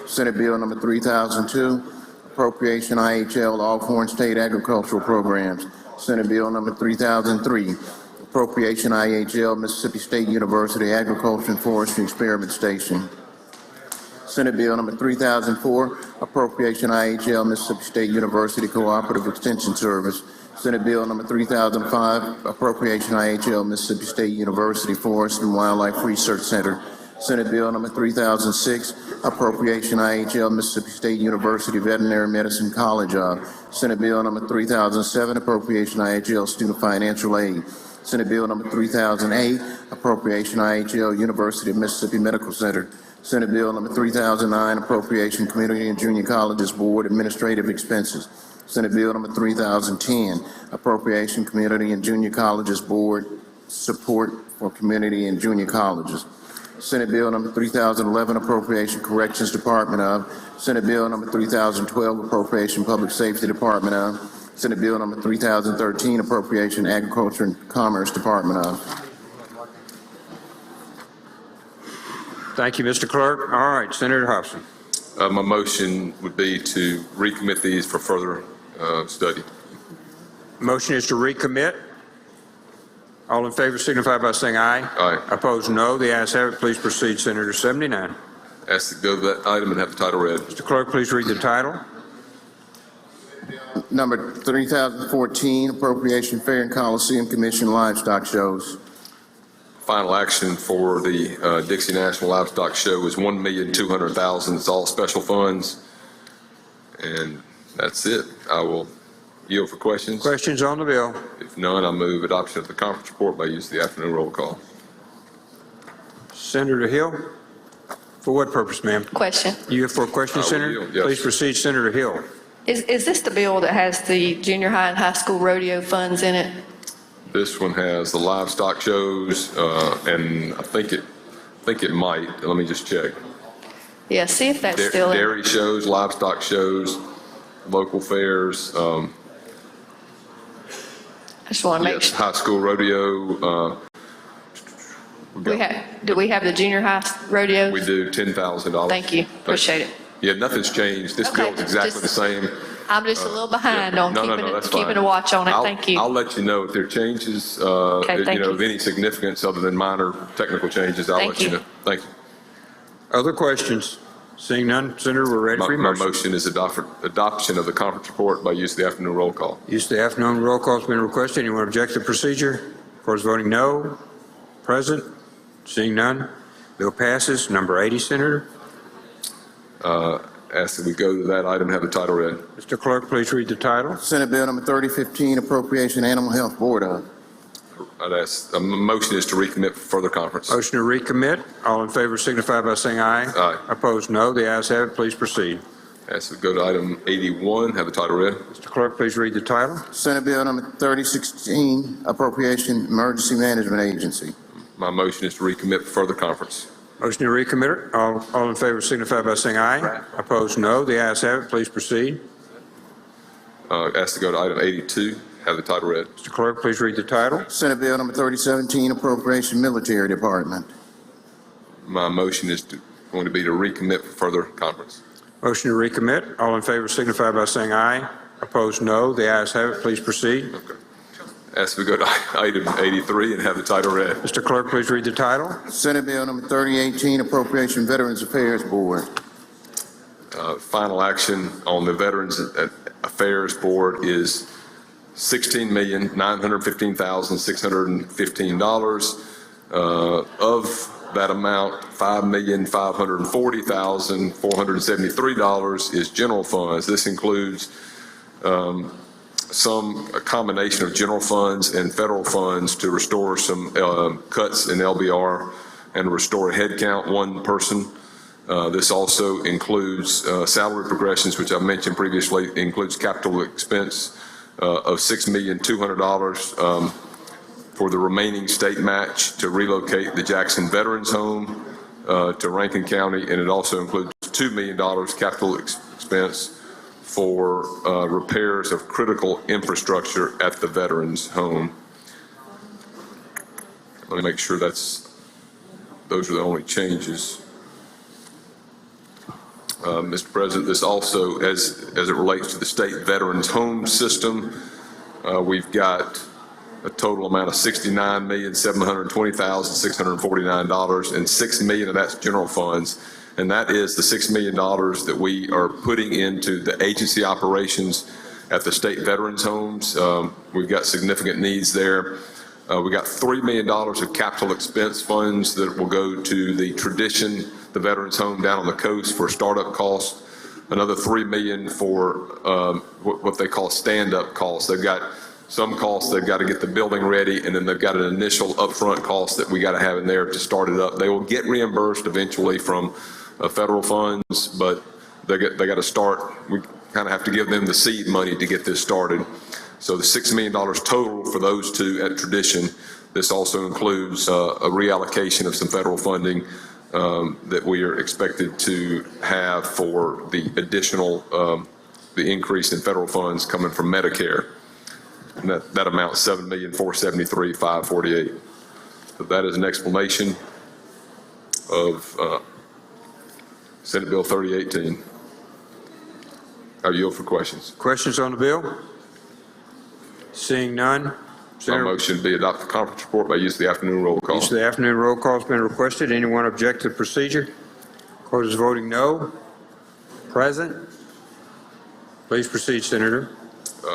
Senate Bill number 3002, appropriation IHL all foreign state agricultural programs. Senate Bill number 3003, appropriation IHL Mississippi State University Agriculture and Forestry Experiment Station. Senate Bill number 3004, appropriation IHL Mississippi State University Cooperative Extension Service. Senate Bill number 3005, appropriation IHL Mississippi State University Forest and Wildlife Research Center. Senate Bill number 3006, appropriation IHL Mississippi State University Veterinary Medicine College of. Senate Bill number 3007, appropriation IHL Student Financial Aid. Senate Bill number 3008, appropriation IHL University of Mississippi Medical Center. Senate Bill number 3009, appropriation Community and Junior Colleges Board Administrative Expenses. Senate Bill number 3010, appropriation Community and Junior Colleges Board Support for Community and Junior Colleges. Senate Bill number 3011, appropriation Corrections Department of. Senate Bill number 3012, appropriation Public Safety Department of. Senate Bill number 3013, appropriation Agriculture and Commerce Department of. Thank you, Mr. Clerk. All right, Senator Hobson. My motion would be to recommit these for further study. Motion is to recommit. All in favor signify by saying aye. Aye. Opposed, no. The ayes have it. Please proceed, Senator. 79. Ask to go to that item and have the title read. Mr. Clerk, please read the title. Number 3014, appropriation Fair and Coliseum Commission livestock shows. Final action for the Dixie National Livestock Show is $1,200,000. It's all special funds. And that's it. I will yield for questions. Questions on the bill? If none, I move adoption of the conference report by use of the afternoon roll call. Senator Hill? For what purpose, ma'am? Question. You have for a question, I will Senator? yield, yes. Please proceed, Senator Hill. Is this the bill that has the junior high and high school rodeo funds in it? This one has the livestock shows, and I think think it might. Let me just check. Yeah, see if that's still in. Dairy shows, livestock shows, local fairs, I just want to make yes, sure. high school rodeo. Do we have the junior high rodeo? We do $10,000. Thank you. Appreciate it. Yeah, nothing's changed. This Okay, bill is exactly just- the same. I'm just a little behind on No, keeping that's keeping fine. a watch on it. I'll- Thank you. I'll let you know if there are changes, thank of you. any significance other than minor technical changes. I'll Thank let you you. know. Thank you. Other questions? Seeing none, Senator, we're ready for your My motion. motion is adoption of the conference report by use of the afternoon roll call. Use of the afternoon roll call has been requested. Anyone object to the procedure? Court is voting no. Present? Seeing none, bill passes. Number 80, Senator. Ask that we go to that item, have the title read. Mr. Clerk, please read the title. Senate Bill number 3015, appropriation Animal Health Board of. I'd ask, a motion is to recommit for further conference. Motion to recommit. All in favor signify by saying aye. Aye. Opposed, no. The ayes have it. Please proceed. Ask that we go to item 81, have the title read. Mr. Clerk, please read the title. Senate Bill number 3016, appropriation Emergency Management Agency. My motion is to recommit for further conference. Motion to recommit. All in favor signify by saying aye. Opposed, no. The ayes have it. Please proceed. Ask to go to item 82, have the title read. Mr. Clerk, please read the title. Senate Bill number 3017, appropriation Military Department. My motion is going to be to recommit for further conference. Motion to recommit. All in favor signify by saying aye. Opposed, no. The ayes have it. Please proceed. Okay. Ask we go to item 83 and have the title read. Mr. Clerk, please read the title. Senate Bill number 3018, appropriation Veterans Affairs Board. Final action on the Veterans Affairs Board is $16,915,615. Of that amount, $5,540,473 is general funds. This includes a combination of general funds and federal funds to restore some cuts in LBR and restore headcount, one person. This also includes salary progressions, which I mentioned previously. It includes capital expense of $6,200,000 for the remaining state match to relocate the Jackson Veterans Home to Rankin County, and it also includes $2 million capital expense for repairs of critical infrastructure at the Veterans Home. Let me make sure those are the only changes. Mr. President, this also, as it relates to the state Veterans Home system, we've got a total amount of $69,720,649, and $6 million of that's general funds. And that is the $6 million that we are putting into the agency operations at the state veterans homes. We've got significant needs there. We got $3 million of capital expense funds that will go to the Tradition, the veterans home down on the coast for startup costs. Another $3 million for what they call stand-up costs. They've got some costs they've got to get the building ready, and then they've got an initial upfront cost that we got to have in there to start it up. They will get reimbursed eventually from federal funds, but they got to start. We kind of have to give them the seed money to get this started. So the $6 million total for those two at Tradition. This also includes a reallocation of some federal funding that we are expected to have for the additional, the increase in federal funds coming from Medicare. And that amount is $7,473,548. So that is an explanation of Senate Bill 3018. I yield for questions. Questions on the bill? Seeing none. My Senator, motion be adopt the conference report by use of the afternoon roll call. use of the afternoon roll call has been requested. Anyone object to the procedure? Court is voting no. Present. Please proceed, Senator.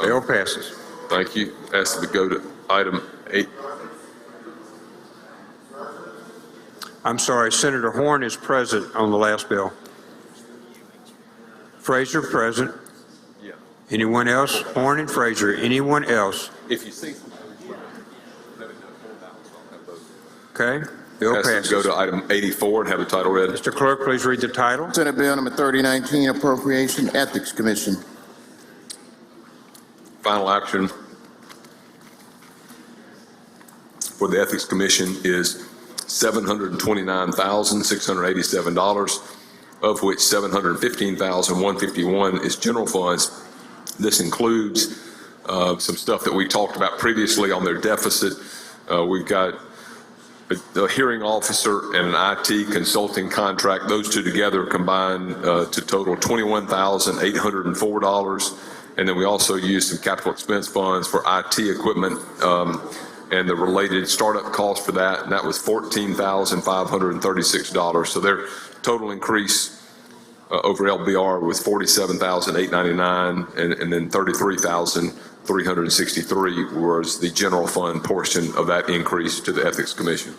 Bill passes. Thank you. Ask that we go to item 8. I'm sorry, Senator Horn is present on the last bill. Frazier present. Yeah. Anyone else? Horn and Frazier. Anyone else? If you see. Okay. Bill Ask that passes. we go to item 84 and have the title read. Mr. Clerk, please read the title. Senate Bill number 3019, appropriation Ethics Commission. Final action for the Ethics Commission is $729,687, of which $715,151 is general funds. This includes some stuff that we talked about previously on their deficit. We've got a hearing officer and an IT consulting contract. Those two together combine to total $21,804. And then we also use some capital expense funds for IT equipment and the related startup cost for that, and that was $14,536. So their total increase over LBR was $47,899, and then $33,363 was the general fund portion of that increase to the Ethics Commission.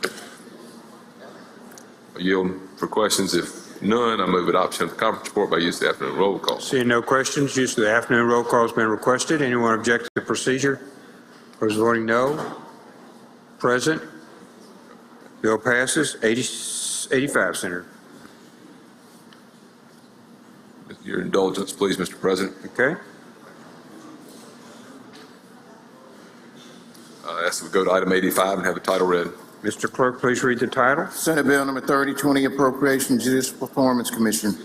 I yield for questions. If none, I move adoption of the conference report by use of the afternoon roll call. Seeing no questions, use of the afternoon roll call has been requested. Anyone object to the procedure? Those voting no? Present? Bill passes. 85, Senator. Your indulgence, please, Mr. President. Okay. I ask that we go to item 85 and have the title read. Mr. Clerk, please read the title. Senate Bill number 3020, Appropriation Judicial Performance Commission.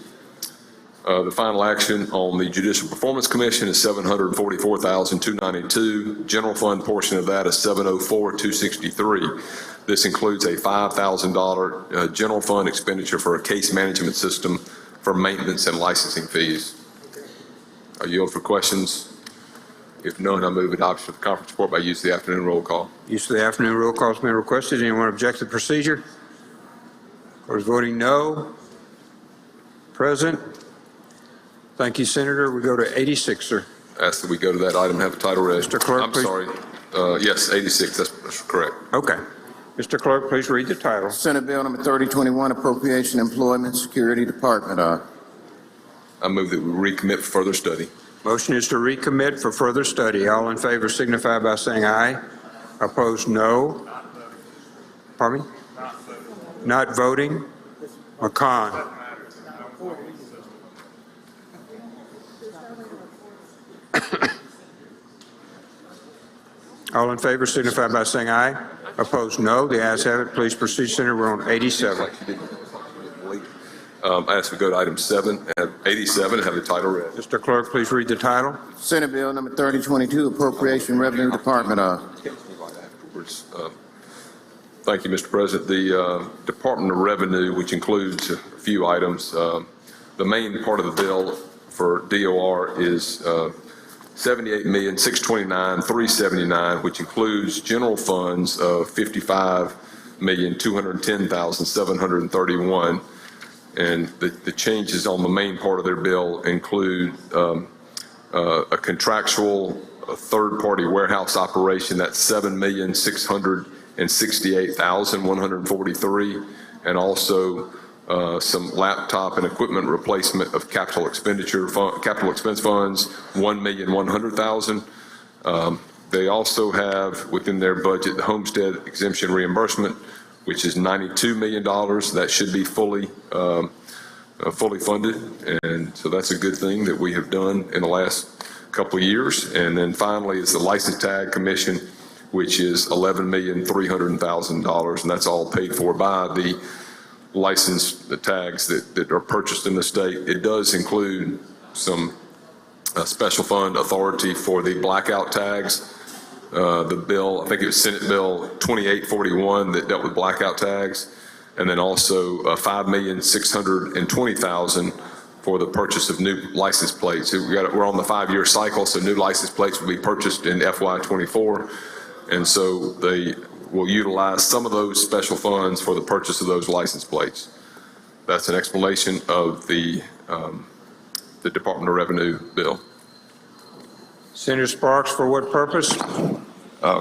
The final action on the Judicial Performance Commission is $744,292. General fund portion of that is $704,263. This includes a $5,000 general fund expenditure for a case management system for maintenance and licensing fees. I yield for questions. If none, I move adoption of the conference report by use of the afternoon roll call. Use of the afternoon roll call has been requested. Anyone object to the procedure? Those voting no? Present? Thank you, Senator. We go to 86, sir. Ask that we go to that item and have the title read. Mr. Clerk, I'm please. sorry. Yes, 86. That's correct. Okay. Mr. Clerk, please read the title. Senate Bill number 3021, Appropriation Employment Security Department. I move that we recommit for further study. Motion is to recommit for further study. All in favor signify by saying aye. Opposed, no. Pardon me? Not voting. McCon. All in favor signify by saying aye. Opposed, no. The ayes have it. Please proceed, Senator. We're on 87. I ask we go to item 87 and have the title read. Mr. Clerk, please read the title. Senate Bill number 3022, Appropriation Revenue Department. Thank you, Mr. President. The Department of Revenue, which includes a few items, the main part of the bill for DOR is $78,629,379, which includes general funds of $55,210,731. And the changes on the main part of their bill include a contractual third-party warehouse operation that's $7,668,143, and also some laptop and equipment replacement of capital expense funds, $1,100,000. They also have within their budget the homestead exemption reimbursement, which is $92 million. That should be fully funded, and so that's a good thing that we have done in the last couple of years. And then finally is the license tag commission, which is $11,300,000, and that's all paid for by the the tags that are purchased in the state. It does include some special fund authority for the blackout tags. The bill, I think it was Senate Bill 2841 that dealt with blackout tags, and then also $5,620,000 for the purchase of new license plates. We're on the 5-year cycle, so new license plates will be purchased in FY24, and so they will utilize some of those special funds for the purchase of those license plates. That's an explanation of the Department of Revenue bill. Senator Sparks, for what purpose?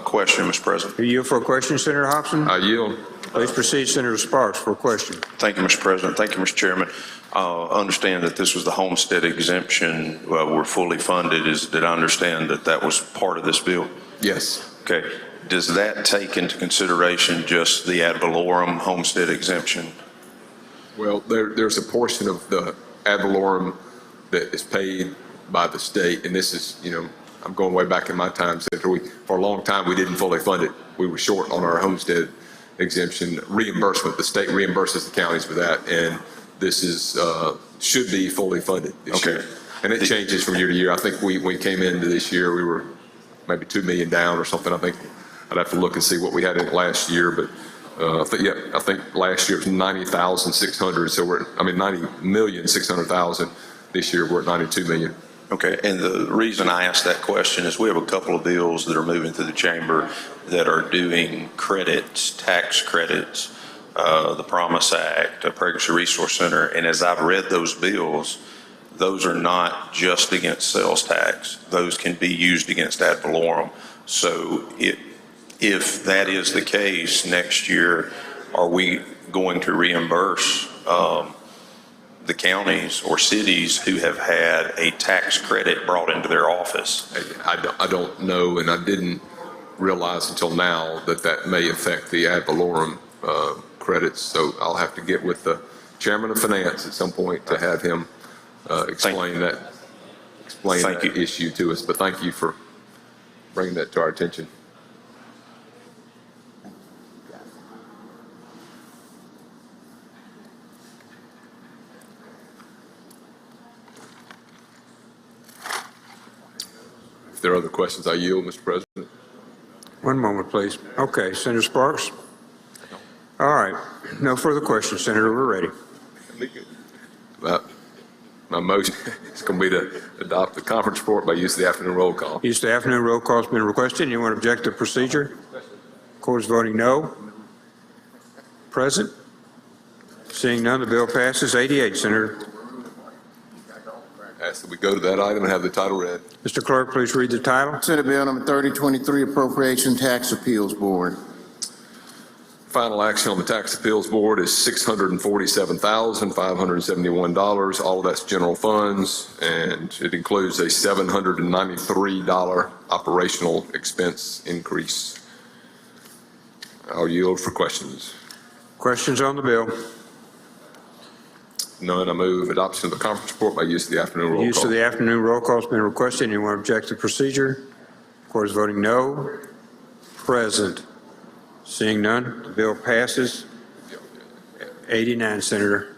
Question, Mr. President. Do you yield for a question, Senator Hobson? I yield. Please proceed, Senator Sparks, for a question. Thank you, Mr. President. Thank you, Mr. Chairman. I understand that this was the homestead exemption. We're fully funded. Did I understand that that was part of this bill? Yes. Okay. Does that take into consideration just the ad valorem homestead exemption? Well, there's a portion of the ad valorem that is paid by the state, and this is, I'm going way back in my time, Senator. For a long time, we didn't fully fund it. We were short on our homestead exemption reimbursement. The state reimburses the counties for that, and this is, should be fully funded this year. Okay. And it changes from year to year. I think we came into this year, we were maybe 2 million down or something. I think I'd have to look and see what we had in it last year, but I think last year it was 90,600. So 90,600,000. This year we're at 92 million. Okay, and the reason I asked that question is we have a couple of bills that are moving through the chamber that are doing credits, tax credits, the Promise Act, Pregnancy Resource Center, and as I've read those bills, those are not just against sales tax. Those can be used against ad valorem. So if that is the case next year, are we going to reimburse the counties or cities who have had a tax credit brought into their office? I don't know, and I didn't realize until now that may affect the ad valorem credits. So I'll have to get with the chairman of finance at some point to have him explain that issue to us. But thank you for bringing that to our attention. If there are other questions, I yield, Mr. President. One moment, please. Okay, Senator Sparks? All right, no further questions, Senator, we're ready. My motion is going to be to adopt the conference report by use of the afternoon roll call. Use of the afternoon roll call has been requested. Anyone object to procedure? Court is voting no. Present? Seeing none, the bill passes. 88, Senator. Ask that we go to that item and have the title read. Mr. Clerk, please read the title. Senate Bill number 3023, Appropriation Tax Appeals Board. Final action on the Tax Appeals Board is $647,571. All of that's general funds, and it includes a $793 operational expense increase. I'll yield for questions. Questions on the bill? None. I move adoption of the conference report by use of the afternoon roll call. Use of the afternoon roll call has been requested. Anyone object to procedure? Court is voting no. Present? Seeing none, the bill passes. 89, Senator.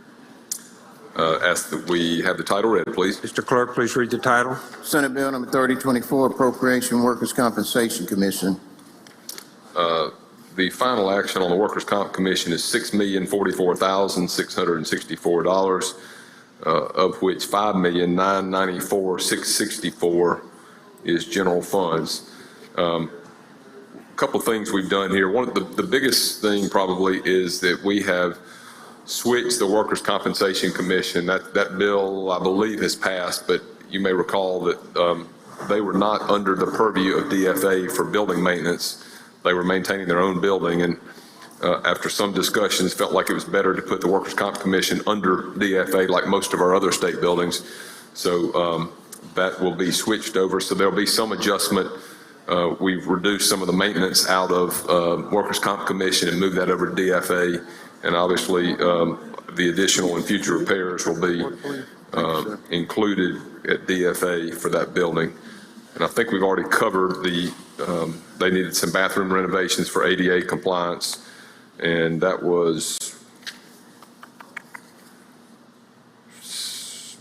Ask that we have the title read, please. Mr. Clerk, please read the title. Senate Bill number 3024, Appropriation Workers' Compensation Commission. The final action on the Workers' Comp Commission is $6,044,664, of which $5,994,664 is general funds. A couple of things we've done here. One of the biggest thing probably is that we have switched the Workers' Compensation Commission. That bill, I believe, has passed, but you may recall that they were not under the purview of DFA for building maintenance. They were maintaining their own building, and after some discussions, felt like it was better to put the Workers' Comp Commission under DFA like most of our other state buildings. So that will be switched over. So there'll be some adjustment. We've reduced some of the maintenance out of Workers' Comp Commission and moved that over to DFA. And obviously, the additional and future repairs will be included at DFA for that building. And I think we've already covered they needed some bathroom renovations for ADA compliance. And that was,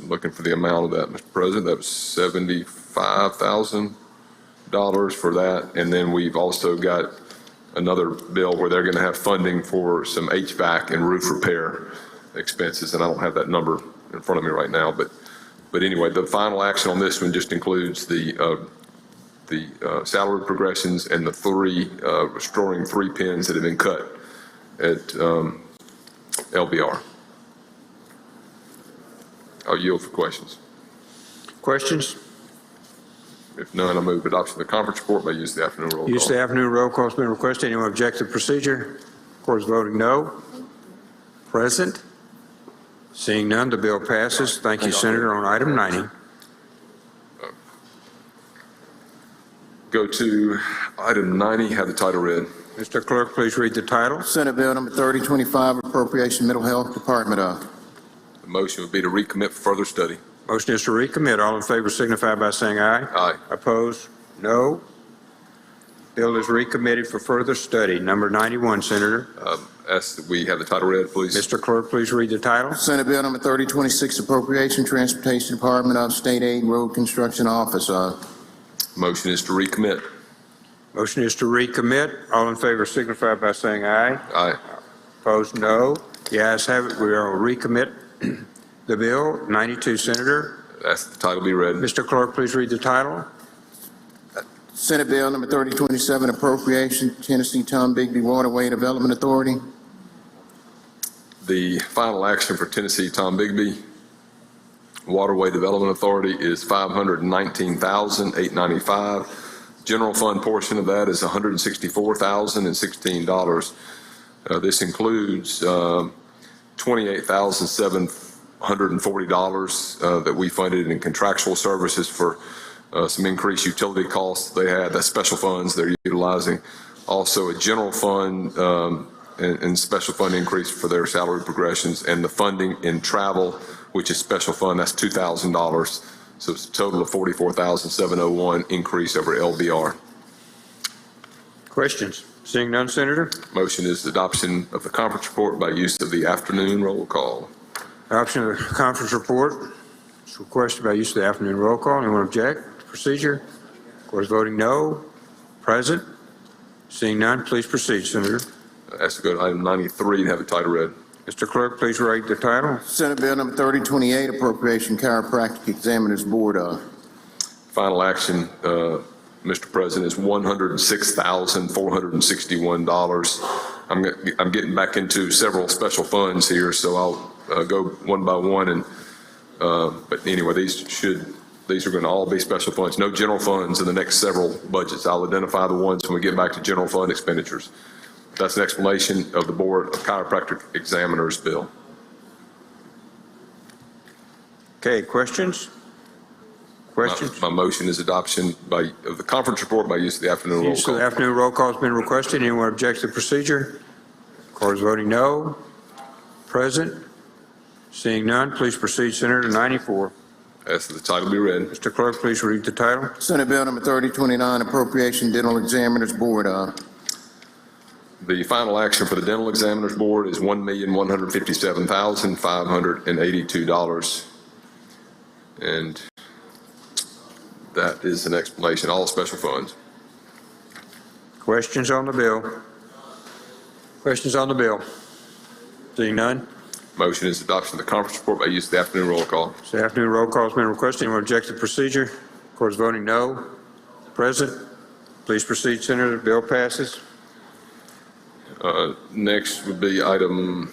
I'm looking for the amount of that, Mr. President, that was $75,000 for that. And then we've also got another bill where they're going to have funding for some HVAC and roof repair expenses. And I don't have that number in front of me right now, but anyway, the final action on this one just includes the salary progressions and the restoring 3 pins that have been cut at LBR. I'll yield for questions. Questions? If none, I move adoption of the conference report by use of the afternoon roll call. Use of the afternoon roll call has been requested. Anyone object to procedure? Court is voting no. Present? Seeing none, the bill passes. Thank you, Senator. On item 90. Go to item 90, have the title read. Mr. Clerk, please read the title. Senate Bill number 3025, Appropriation Mental Health Department of. The motion would be to recommit for further study. Motion is to recommit. All in favor signify by saying aye. Aye. Opposed? No. Bill is recommitted for further study. Number 91, Senator. Ask that we have the title read, please. Mr. Clerk, please read the title. Senate Bill number 3026, appropriation, Transportation Department of State Aid Road Construction Office. Motion is to recommit. Motion is to recommit. All in favor signify by saying aye. Aye. Opposed, no. The ayes have it. We are recommit the bill. 92, Senator. Ask that the title be read. Mr. Clerk, please read the title. Senate Bill number 3027, appropriation, Tennessee Tom Bigby Waterway Development Authority. The final action for Tennessee Tom Bigby Waterway Development Authority is $519,895. General fund portion of that is $164,016. This includes $28,740 that we funded in contractual services for some increased utility costs they had. That's special funds they're utilizing. Also a general fund and special fund increase for their salary progressions, and the funding in travel, which is special fund, that's $2,000. So it's a total of $44,701 increase over LBR. Questions? Seeing none, Senator. Motion is adoption of the conference report by use of the afternoon roll call. Adoption of the conference report is requested by use of the afternoon roll call. Anyone object to procedure? Of course, voting no. Present. Seeing none, please proceed, Senator. Ask to go to item 93 and have the title read. Mr. Clerk, please read the title. Senate Bill number 3028, appropriation, Chiropractic Examiners Board. Final action, Mr. President, is $106,461. I'm getting back into several special funds here, so I'll go one by one. But anyway, these are going to all be special funds. No general funds in the next several budgets. I'll identify the ones when we get back to general fund expenditures. That's an explanation of the Board of Chiropractic Examiners bill. Okay, questions? Questions? My motion is adoption of the conference report by use of the afternoon roll Use of call. the afternoon roll call has been requested. Anyone object to the procedure? Of course, voting no. Present. Seeing none, please proceed, Senator. 94. Ask that the title be read. Mr. Clerk, please read the title. Senate Bill number 3029, appropriation, Dental Examiners Board. The final action for the Dental Examiners Board is $1,157,582. And that is an explanation, all special funds. Questions on the bill? Questions on the bill? Seeing none? Motion is adoption of the conference report by use of the afternoon roll call. So the afternoon roll call has been requested. Anyone object to the procedure? Of course, voting no. Present. Please proceed, Senator. The bill passes. Next would be item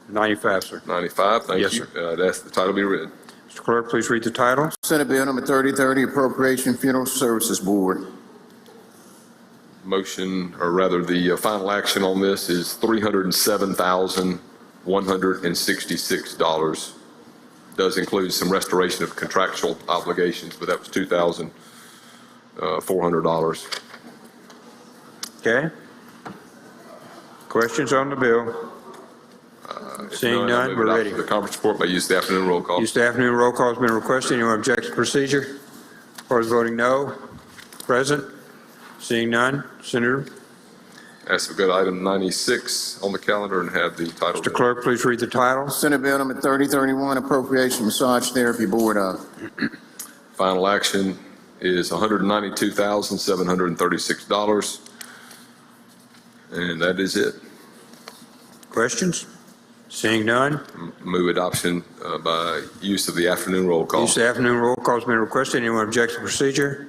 95, sir. 95. Thank Yes, you. I'd ask the title be read. Mr. Clerk, please read the title. Senate Bill number 3030, appropriation, Funeral Services Board. Motion, or rather the final action on this is $307,166. Does include some restoration of contractual obligations, but that was $2,400. Okay. Questions on the bill? If Seeing I none, move we're adoption ready. of the conference report by use of the afternoon roll call. Use of the afternoon roll call has been requested. Anyone object to the procedure? Of course, voting no. Present. Seeing none, Senator. Ask to go to item 96 on the calendar and have the title. Mr. Clerk, please read the title. Senate Bill number 3031, appropriation, Massage Therapy Board. Final action is $192,736. And that is it. Questions? Seeing none. Move adoption by use of the afternoon roll call. Use of the afternoon roll call has been requested. Anyone object to the procedure?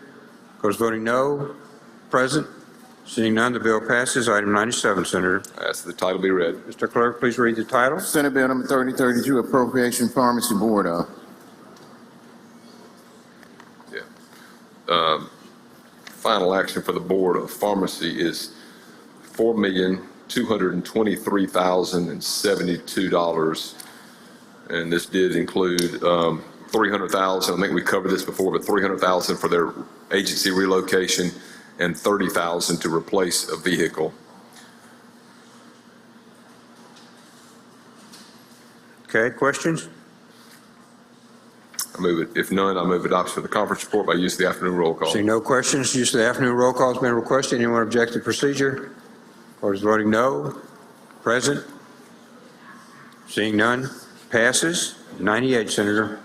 Of course, voting no. Present. Seeing none, the bill passes. Item 97, Senator. Ask that the title be read. Mr. Clerk, please read the title. Senate Bill number 3032, appropriation, Pharmacy Board. Final action for the Board of Pharmacy is $4,223,072. And this did include $300,000. I think we covered this before, but $300,000 for their agency relocation and $30,000 to replace a vehicle. Okay, questions? I move it. If none, I move adoption of the conference report by use of the afternoon roll call. Seeing no questions, use of the afternoon roll call has been requested. Anyone object to the procedure? Court is voting no. Present? Seeing none, passes. 98, Senator.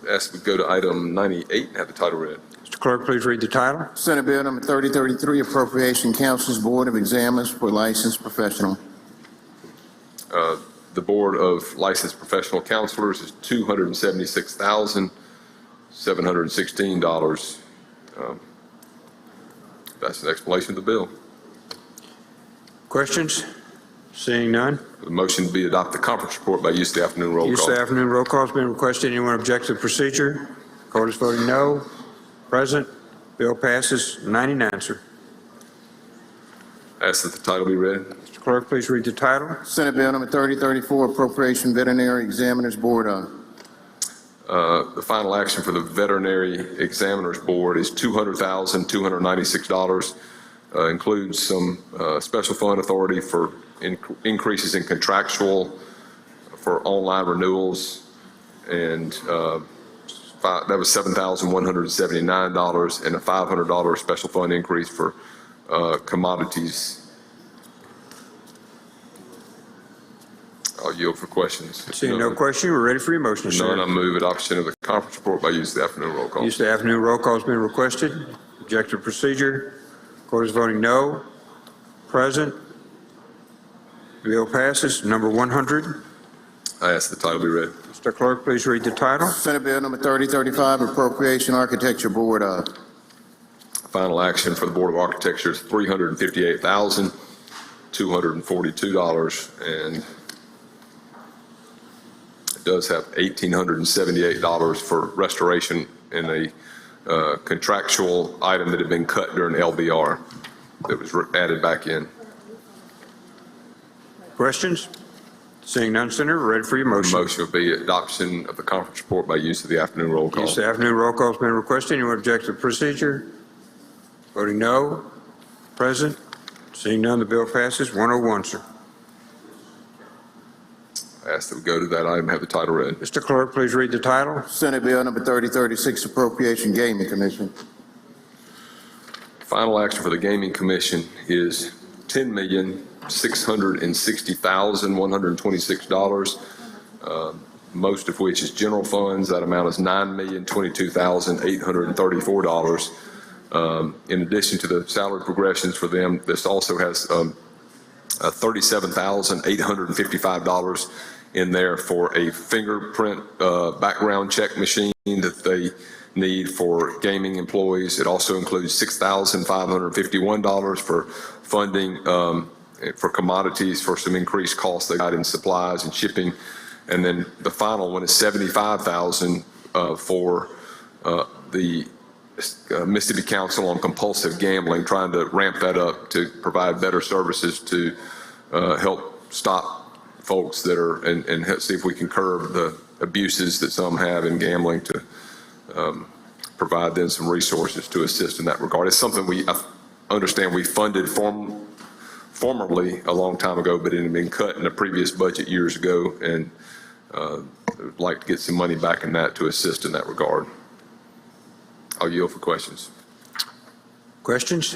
As we go to item 98 and have the title read. Mr. Clerk, please read the title. Senate Bill number 3033, Appropriation Council's Board of Examiners for Licensed Professional. The Board of Licensed Professional Counselors is $276,716. That's an explanation of the bill. Questions? Seeing none, The motion to be adopt the conference report by use of the afternoon roll use of call. the afternoon roll call has been requested. Anyone object to the procedure? Court is voting no. Present? Bill passes. 99, sir. Ask that the title be read. Mr. Clerk, please read the title. Senate Bill number 3034, Appropriation Veterinary Examiners Board of. The final action for the Veterinary Examiners Board is $200,296. Includes some special fund authority for increases in contractual for online renewals, and that was $7,179, and a $500 special fund increase for commodities. I'll yield for questions. Seeing no question, we're ready for your motion, None, I sir. move adoption of the conference report by use of the afternoon roll call. Use of the afternoon roll call has been requested. Object to procedure. Court is voting no. Present. Bill passes. Number 100. I ask the title be read. Mr. Clerk, please read the title. Senate Bill number 3035, Appropriation Architecture Board of. Final action for the Board of Architecture is $358,242, and it does have $1,878 for restoration in a contractual item that had been cut during LBR that was added back in. Questions? Seeing none, Senator, we're ready for your motion. Motion will be adoption of the conference report by use of the afternoon roll call. Use of the afternoon roll call has been requested. Anyone object to the procedure? Voting no. Present. Seeing none, the bill passes. 101, sir. I ask that we go to that item, have the title read. Mr. Clerk, please read the title. Senate Bill number 3036, Appropriation Gaming Commission. Final action for the Gaming Commission is $10,660,126, most of which is general funds. That amount is $9,022,834. In addition to the salary progressions for them, this also has $37,855 in there for a fingerprint background check machine that they need for gaming employees. It also includes $6,551 for funding for commodities for some increased costs they got in supplies and shipping. And then the final one is $75,000 for the Mississippi Council on Compulsive Gambling, trying to ramp that up to provide better services to help stop folks that are, and see if we can curb the abuses that some have in gambling, to provide them some resources to assist in that regard. It's something I understand we funded formerly a long time ago, but it had been cut in a previous budget years ago, and would like to get some money back in that to assist in that regard. I'll yield for questions. Questions?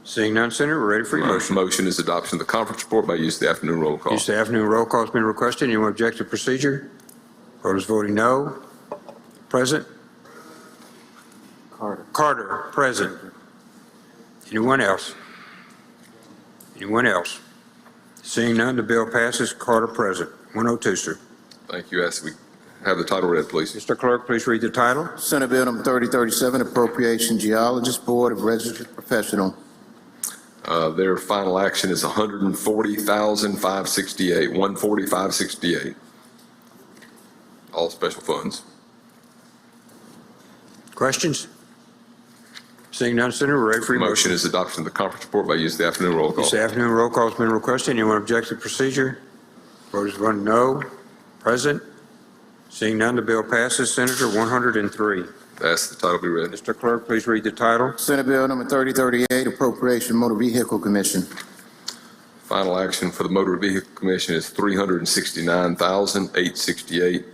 Seeing none, Senator, we're ready for your motion. Motion is adoption of the conference report by use of the afternoon roll call. Use of the afternoon roll call has been requested. Anyone object to procedure? Vote is voting no. Present? Carter, present. Anyone else? Anyone else? Seeing none, the bill passes. Carter, present. 102, sir. Thank you. Ask we have the title read, please. Mr. Clerk, please read the title. Senate Bill number 3037, Appropriation Geologist Board of Registered Professional. Their final action is $140,568, $140,568. All special funds. Questions? Seeing none, Senator, we're ready for your Motion is adoption of the conference report by use of the afternoon roll call. Use of the afternoon roll call has been requested. Anyone object to procedure? Vote is voting no. Present? Seeing none, the bill passes. Senator, 103. Ask the title be read. Mr. Clerk, please read the title. Senate Bill number 3038, Appropriation Motor Vehicle Commission. Final action for the Motor Vehicle Commission is $369,868.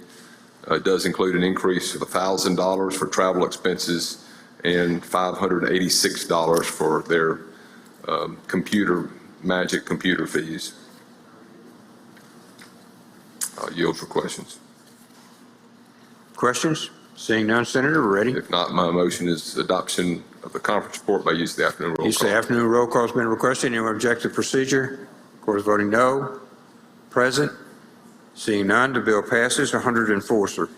It does include an increase of $1,000 for travel expenses and $586 for their Magic computer fees. I'll yield for questions. Questions? Seeing none, Senator, we're ready. If not, my motion is adoption of the conference report by use of the afternoon roll Use of call. the afternoon roll call has been requested. Anyone object to procedure? Court is voting no. Present? Seeing none, the bill passes. 104, sir.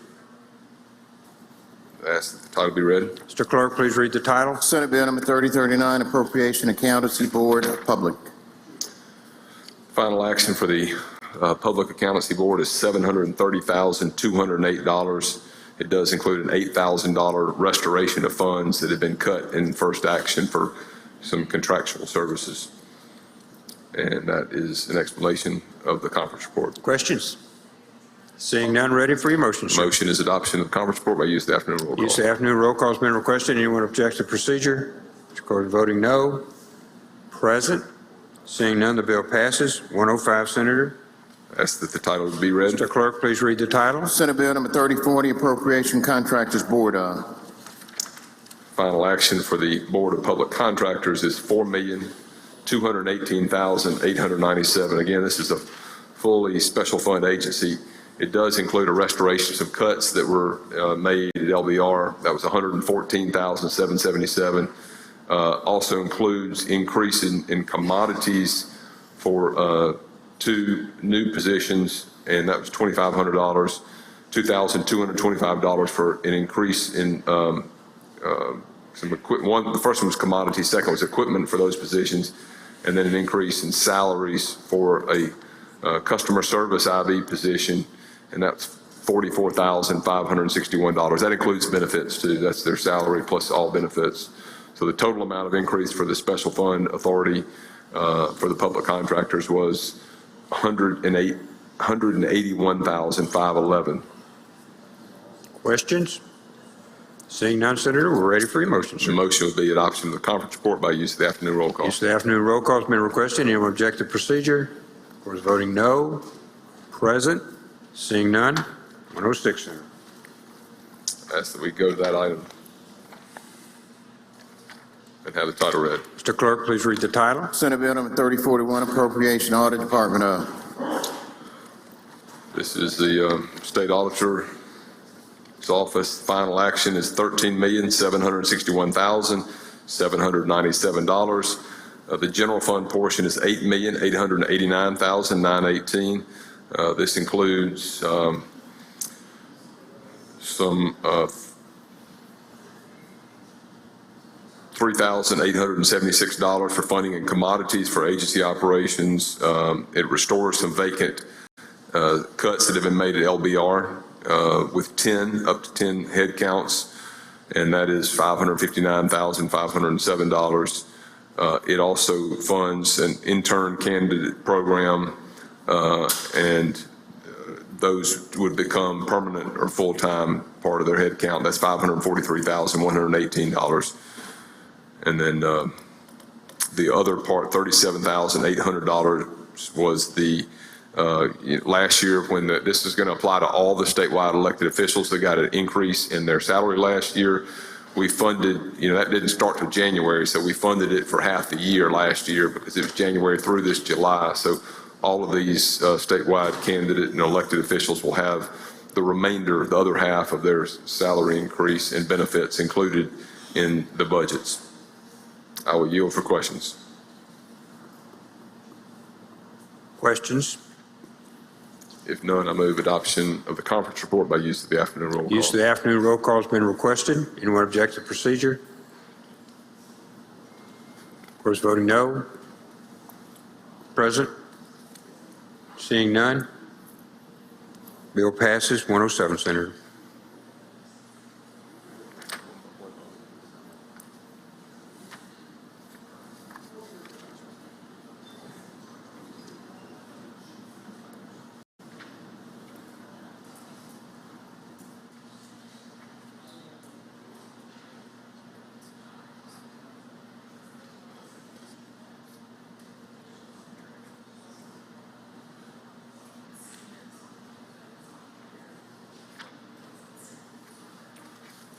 Ask that the title be read. Mr. Clerk, please read the title. Senate Bill number 3039, Appropriation Accountancy Board, Public. Final action for the Public Accountancy Board is $730,208. It does include an $8,000 restoration of funds that have been cut in first action for some contractual services. And that is an explanation of the conference report. Questions? Seeing none, ready for your motion, sir. Motion is adoption of the conference report by use of the afternoon roll call. Use of the afternoon roll call has been requested. Anyone object to procedure? Mr. Court is voting no. Present? Seeing none, the bill passes. 105, Senator. Ask that the title be read. Mr. Clerk, please read the title. Senate Bill number 3040, Appropriation Contractors Board. Final action for the Board of Public Contractors is $4,218,897. Again, this is a fully special fund agency. It does include a restoration of some cuts that were made at LBR. That was $114,777. Also includes increase in commodities for two new positions, and that was $2,500, $2,225 for an increase in some equipment. The first one was commodity, second was equipment for those positions, and then an increase in salaries for a customer service IB position, and that's $44,561. That includes benefits too. That's their salary plus all benefits. So the total amount of increase for the special fund authority for the public contractors was $181,511. Questions? Seeing none, Senator, we're ready for your motion, The sir. motion would be adoption of the conference report by use of the afternoon roll call. Use of the afternoon roll call has been requested. Anyone object to procedure? Court is voting no. Present? Seeing none. 106, Senator. Ask that we go to that item and have the title read. Mr. Clerk, please read the title. Senate Bill number 3041, Appropriation Audit Department. This is the State Auditor's Office. Final action is $13,761,797. The general fund portion is $8,889,918. This includes some $3,876 for funding and commodities for agency operations. It restores some vacant cuts that have been made at LBR with up to 10 head counts, and that is $559,507. It also funds an intern candidate program, and those would become permanent or full-time part of their head count. That's $543,118. And then the other part, $37,800, was the last year when this is going to apply to all the statewide elected officials that got an increase in their salary last year. We funded, that didn't start till January, so we funded it for half the year last year because it was January through this July. So all of these statewide candidate and elected officials will have the remainder, the other half of their salary increase and benefits included in the budgets. I will yield for questions. Questions? If none, I move adoption of the conference report by use of the afternoon roll call. Use of the afternoon roll call has been requested. Anyone object to procedure? Court is voting no. Present? Seeing none. Bill passes. 107, Senator.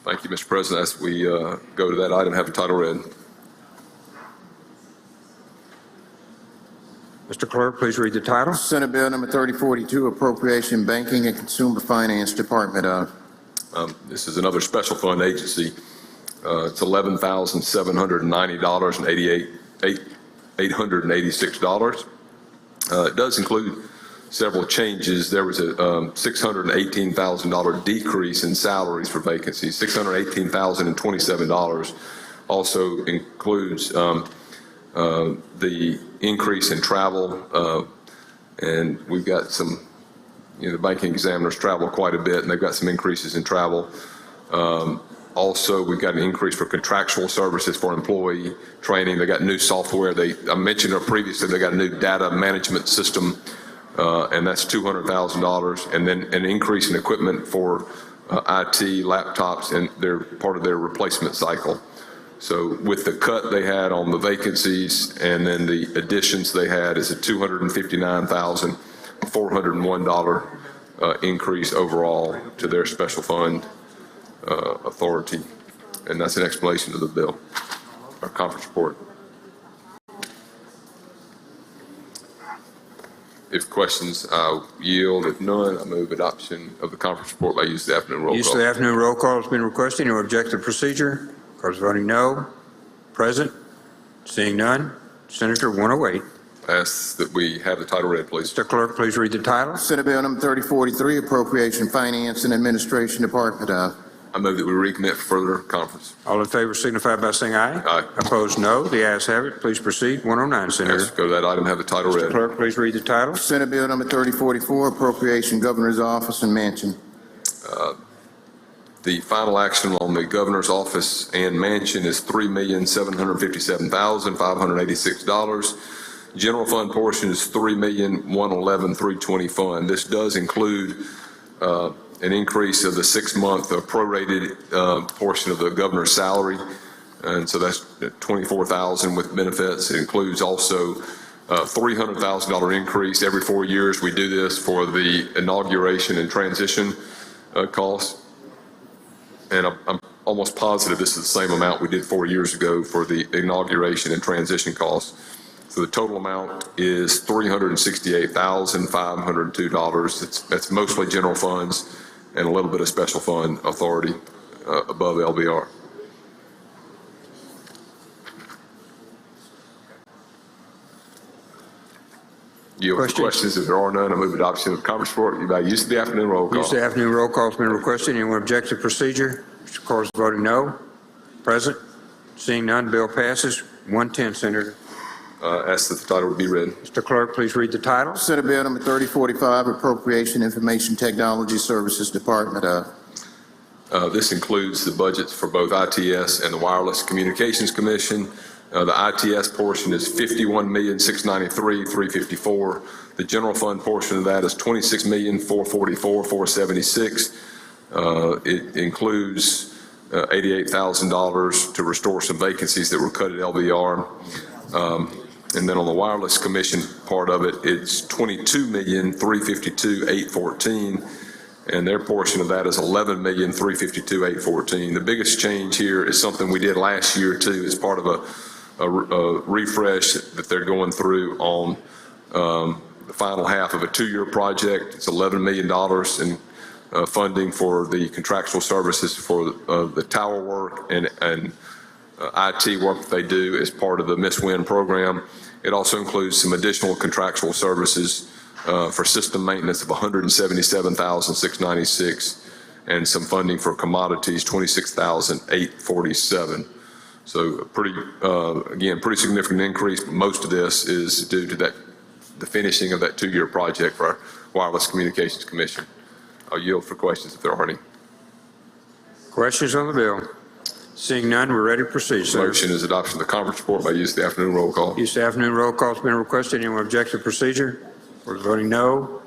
Thank you, Mr. President. As we go to that item, have the title read. Mr. Clerk, please read the title. Senate Bill number 3042, appropriation banking and consumer finance department. This is another special fund agency. It's $11,790.886. It does include several changes. There was a $618,000 decrease in salaries for vacancies, $618,027. Also includes the increase in travel, and we've got some, the banking examiners travel quite a bit, and they've got some increases in travel. Also, we've got an increase for contractual services for employee training. They got new software. I mentioned it previously, they got a new data management system, and that's $200,000. And then an increase in equipment for IT, laptops, and they're part of their replacement cycle. So with the cut they had on the vacancies and then the additions they had is a $259,401 increase overall to their special fund authority. And that's an explanation of the bill, our conference report. If questions, I'll yield. If none, I move adoption of the conference report by use of the afternoon roll call. Use of the afternoon roll call has been requested. Anyone object to the procedure? Cards voting no. Present? Seeing none. Senator 108. Ask that we have the title read, please. Mr. Clerk, please read the title. Senate Bill number 3043, appropriation finance and administration department. I move that we recommit for further conference. All in favor signify by saying aye. Aye. Opposed, no. The ayes have it. Please proceed. 109, Senator. Let's go to that item, have the title Mr. read. Clerk, please read the title. Senate Bill number 3044, appropriation governor's office and mansion. The final action on the governor's office and mansion is $3,757,586. General fund portion is $3,111,320 fund. This does include an increase of the 6-month prorated portion of the governor's salary, and so that's $24,000 with benefits. It includes also $300,000 increase every 4 years. We do this for the inauguration and transition costs. And I'm almost positive this is the same amount we did 4 years ago for the inauguration and transition costs. So the total amount is $368,502. That's mostly general funds and a little bit of special fund authority above LBR. Yield for questions. If there are none, I move adoption of the conference report. You by use of the afternoon roll call. Use of the afternoon roll call has been requested. Anyone object to procedure? Mr. Carr's voting no. Present? Seeing none, bill passes. 110, Senator. Ask that the title be read. Mr. Clerk, please read the title. Senate Bill number 3045, appropriation information technology services department. This includes the budgets for both ITS and the Wireless Communications Commission. The ITS portion is $51,693,354. The general fund portion of that is $26,444,476. It includes $88,000 to restore some vacancies that were cut at LBR. And then on the Wireless Commission part of it, it's $22,352,814. And their portion of that is $11,352,814. The biggest change here is something we did last year too, as part of a refresh that they're going through on the final half of a 2-year project. It's $11 million in funding for the contractual services for the tower work and IT work that they do as part of the Miss Win program. It also includes some additional contractual services for system maintenance of $177,696 and some funding for commodities, $26,847. So again, pretty significant increase, but most of this is due to the finishing of that 2-year project for our Wireless Communications Commission. I'll yield for questions if there are any. Questions on the bill? Seeing none, we're ready to proceed, sir. Motion is adoption of the conference report by use of the afternoon roll call. Use of the afternoon roll call has been requested. Anyone object to procedure? We're voting no.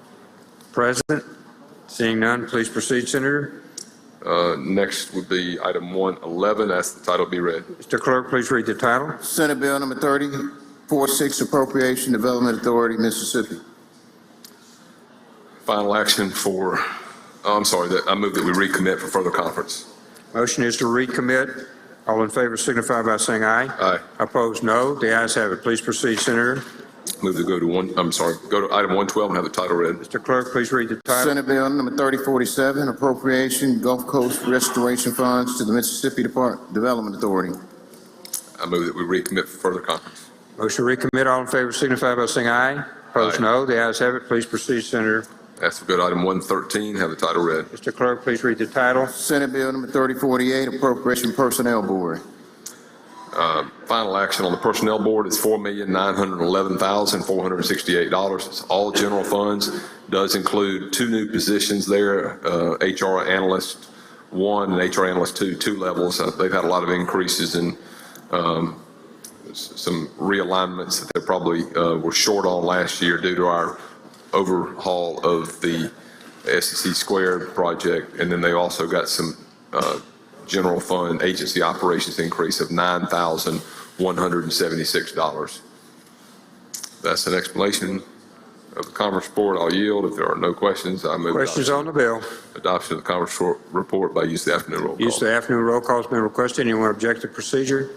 Present? Seeing none, please proceed, Senator. Next would be item 111. Ask the title be read. Mr. Clerk, please read the title. Senate Bill number 3046, appropriation development authority, Mississippi. Final action for, I move that we recommit for further conference. Motion is to recommit. All in favor signify by saying aye. Aye. Opposed, no. The ayes have it. Please proceed, Senator. Move to go to go to item 112 and have the title read. Mr. Clerk, please read the title. Senate Bill number 3047, appropriation Gulf Coast Restoration Funds to the Mississippi Development Authority. I move that we recommit for further conference. Motion to recommit. All in favor signify by saying aye. Opposed, Aye. no. The ayes have it. Please proceed, Senator. Ask to go to item 113, have the title read. Mr. Clerk, please read the title. Senate Bill number 3048, appropriation Personnel Board. Final action on the Personnel Board is $4,911,468. It's all general funds. Does include 2 new positions there, HR Analyst 1 and HR Analyst 2, 2 levels. They've had a lot of increases in some realignments that they probably were short on last year due to our overhaul of the SEC Squared project. And then they also got some general fund agency operations increase of $9,176. That's an explanation of the conference report. I'll yield. If there are no questions, I move Questions on the bill? adoption of the conference report by use of the afternoon roll call. Use of the afternoon roll call has been requested. Anyone object to procedure?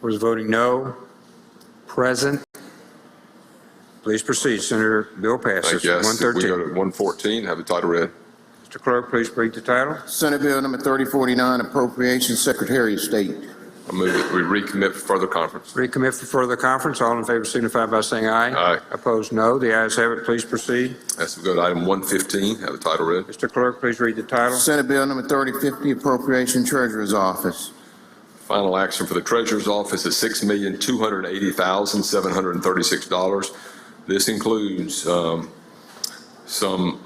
Those voting no. Present. Please proceed, Senator. Bill passes. Thank you. Yes. We 113. go to 114, have the title read. Mr. Clerk, please read the title. Senate Bill number 3049, appropriation Secretary of State. I move that we recommit for further conference. Recommit for further conference. All in favor signify by saying aye. Aye. Opposed, no. The ayes have it. Please proceed. As we go to item 115, have the title read. Mr. Clerk, please read the title. Senate Bill number 3050, appropriation Treasurer's Office. Final action for the Treasurer's Office is $6,280,736. This includes some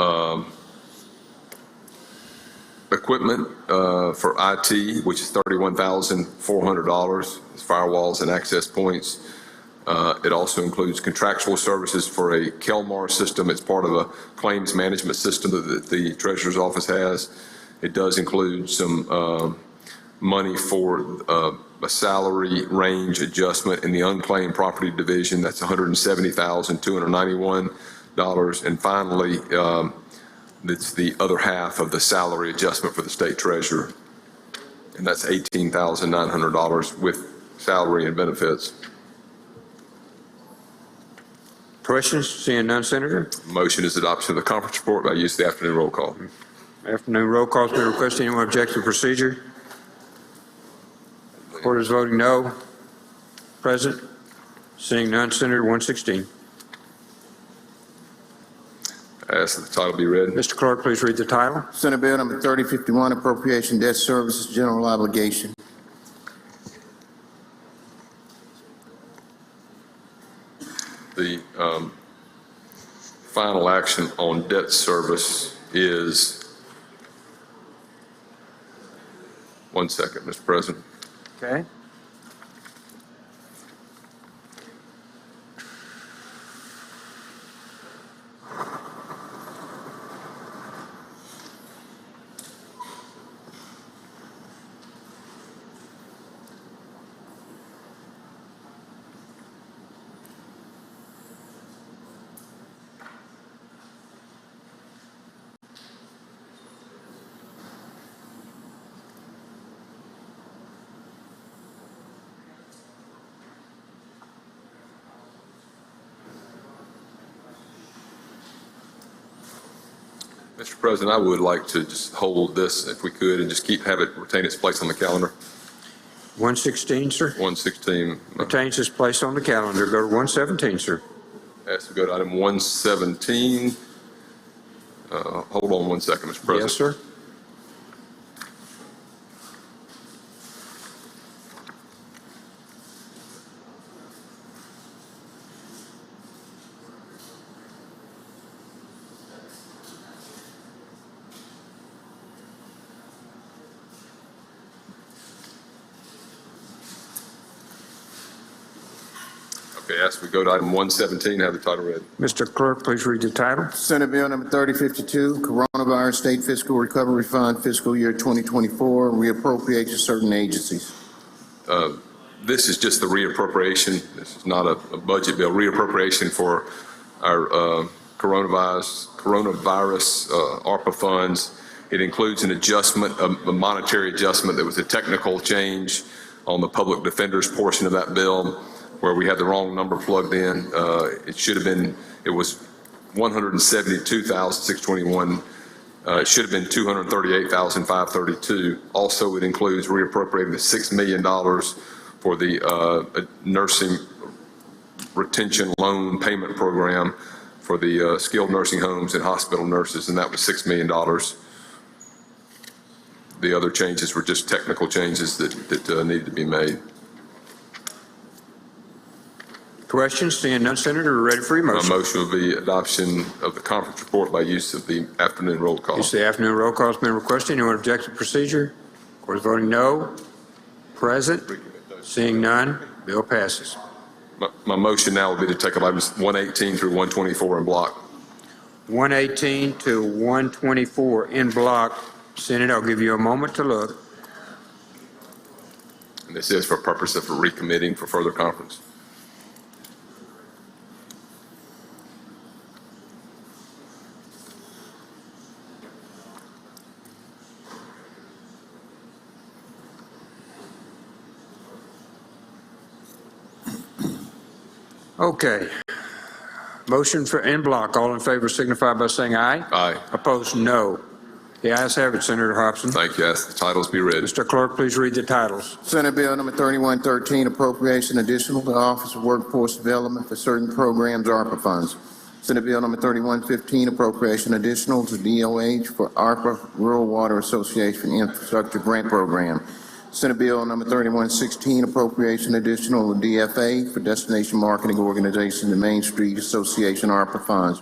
equipment for IT, which is $31,400, firewalls and access points. It also includes contractual services for a Kelmar system. It's part of a claims management system that the Treasurer's Office has. It does include some money for a salary range adjustment in the unclaimed property division. That's $170,291. And finally, it's the other half of the salary adjustment for the state treasurer. And that's $18,900 with salary and benefits. Questions? Seeing none, Senator. Motion is adoption of the conference report by use of the afternoon roll call. Afternoon roll call has been requested. Anyone object to procedure? Court is voting no. Present. Seeing none, Senator. 116. I ask that the title be read. Mr. Clerk, please read the title. Senate Bill number 3051, appropriation debt services general obligation. The final action on debt service is, one second, Mr. President. Okay. Mr. President, I would like to just hold this if we could and just have it retain its place on the calendar. 116, sir. 116. Retains its place on the calendar. Go to 117, sir. Ask to go to item 117. Hold on one second, Mr. President. Yes, sir. Okay, ask we go to item 117, have the title read. Mr. Clerk, please read the title. Senate Bill number 3052, Coronavirus State Fiscal Recovery Fund fiscal year 2024, reappropriation certain agencies. This is just the reappropriation. This is not a budget bill. Reappropriation for our coronavirus ARPA funds. It includes an adjustment, a monetary adjustment that was a technical change on the public defender's portion of that bill where we had the wrong number plugged in. It should have been, it was 172,621. It should have been 238,532. Also, it includes reappropriating the $6 million for the nursing retention loan payment program for the skilled nursing homes and hospital nurses, and that was $6 million. The other changes were just technical changes that needed to be made. Questions? Seeing none, Senator, we're ready for your My motion. motion will be adoption of the conference report by use of the afternoon roll call. Use the afternoon roll call has been requested. Anyone object to the procedure? Court is voting no. Present. Seeing none, bill passes. My motion now will be to take up items 118 through 124 in block. 118 to 124 in block. Senate, I'll give you a moment to look. And this is for purpose of recommitting for further conference. Okay. Motion for en bloc. All in favor signify by saying aye. Aye. Opposed, no. The ayes have it, Senator Hobson. Thank you. Ask the titles be read. Mr. Clerk, please read the titles. Senate Bill number 3113, appropriation additional to the Office of Workforce Development for certain programs, ARPA funds. Senate Bill number 3115, appropriation additional to DOH for ARPA Rural Water Association Infrastructure Grant Program. Senate Bill number 3116, appropriation additional to DFA for Destination Marketing Organization and Main Street Association ARPA funds.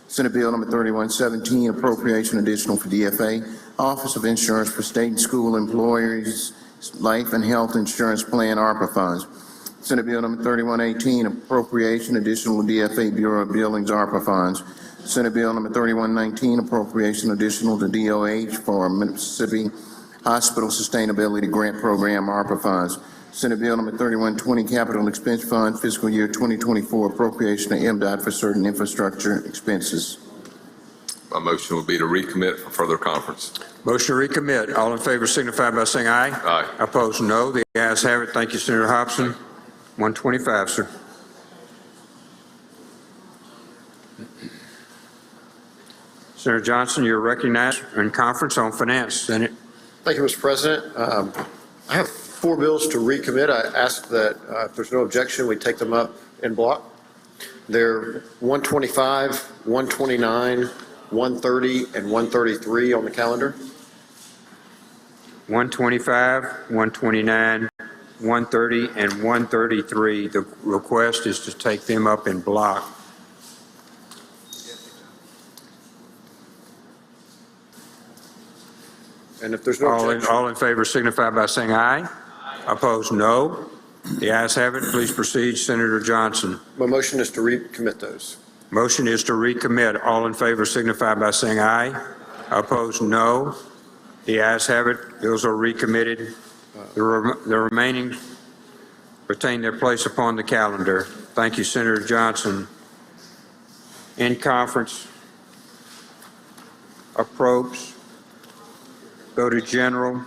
Senate Bill number 3117, appropriation additional for DFA, Office of Insurance for State and School Employees Life and Health Insurance Plan ARPA funds. Senate Bill number 3118, appropriation additional to DFA Bureau of Billings ARPA funds. Senate Bill number 3119, appropriation additional to DOH for Mississippi Hospital Sustainability Grant Program ARPA funds. Senate Bill number 3120, Capital Expense Fund, fiscal year 2024 appropriation to MDOT for certain infrastructure expenses. My motion will be to recommit for further conference. Motion to recommit. All in favor signify by saying aye. Aye. Opposed, no. The ayes have it. Thank you, Senator Hobson. 125, sir. Senator Johnson, you're recognized in conference on finance. Senate. Thank you, Mr. President. I have 4 bills to recommit. I ask that if there's no objection, we take them up in block. They're 125, 129, 130, and 133 on the calendar. 125, 129, 130, and 133. The request is to take them up in block. And if there's no objection. All in favor signify by saying aye. Opposed, no. The ayes have it. Please proceed, Senator Johnson. My motion is to recommit those. Motion is to recommit. All in favor signify by saying aye. Opposed, no. The ayes have it. Bills are recommitted. The remaining retain their place upon the calendar. Thank you, Senator Johnson. In conference, approach. Go to general.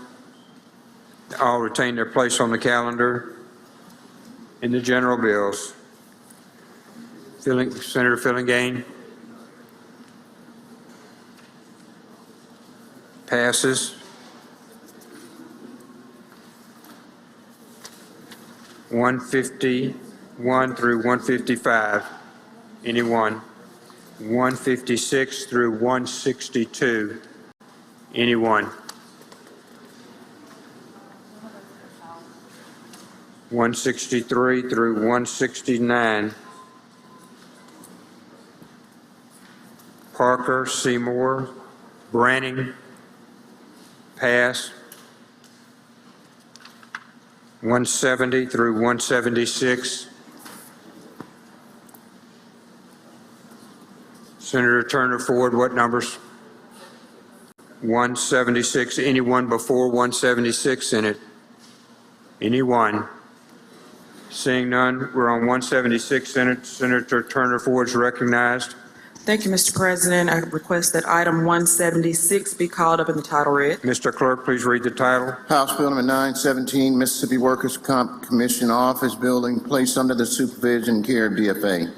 All retain their place on the calendar. In the general bills. Senator Fillingane. Passes. 151 through 155. Anyone? 156 through 162. Anyone? 163 through 169. Parker, Seymour, Branning, pass. 170 through 176. Senator Turner Ford, what numbers? 176. Anyone before 176 in it? Anyone? Seeing none, we're on 176. Senator Turner Ford is recognized. Thank you, Mr. President. I request that item 176 be called up in the title read. Mr. Clerk, please read the title. House Bill number 917, Mississippi Workers' Comp Commission Office Building, placed under the supervision and care of DFA.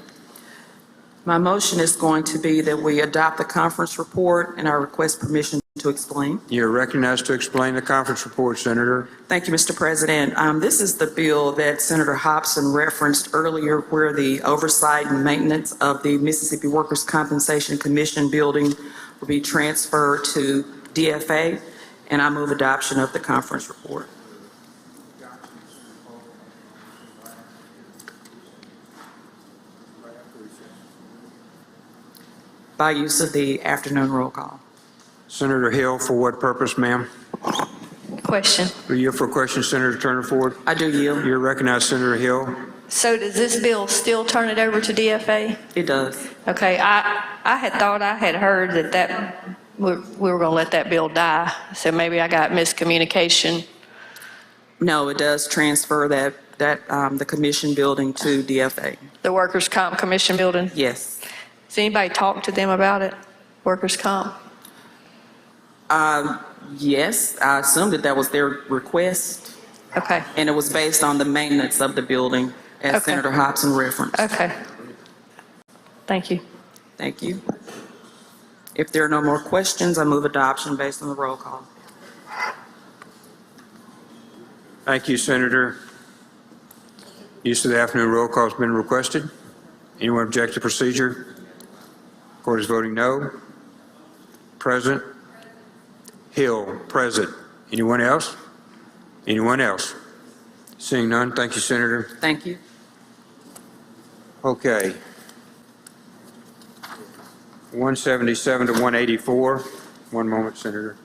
My motion is going to be that we adopt the conference report, and I request permission to explain. You're recognized to explain the conference report, Senator. Thank you, Mr. President. This is the bill that Senator Hobson referenced earlier, where the oversight and maintenance of the Mississippi Workers' Compensation Commission building will be transferred to DFA, and I move adoption of the conference report. By use of the afternoon roll call. Senator Hill, for what purpose, ma'am? Question. Are you for a question, Senator Turner Ford? I do yield. You're recognized, Senator Hill. So does this bill still turn it over to DFA? It does. Okay, I had thought I had heard that we were going to let that bill die, so maybe I got miscommunication. No, it does transfer the commission building to DFA. The Workers' Comp Commission building? Yes. Has anybody talked to them about it? Workers' Comp? Yes, I assumed that was their request, Okay, and it was based on the maintenance of the building, as Okay. Senator Hobson referenced. okay. Thank you. Thank you. If there are no more questions, I move adoption based on the roll call. Thank you, Senator. Use of the afternoon roll call has been requested. Anyone object to procedure? Court is voting no. Present. Hill, present. Anyone else? Anyone else? Seeing none, thank you, Senator. Thank you. Okay. 177 to 184. One moment, Senator.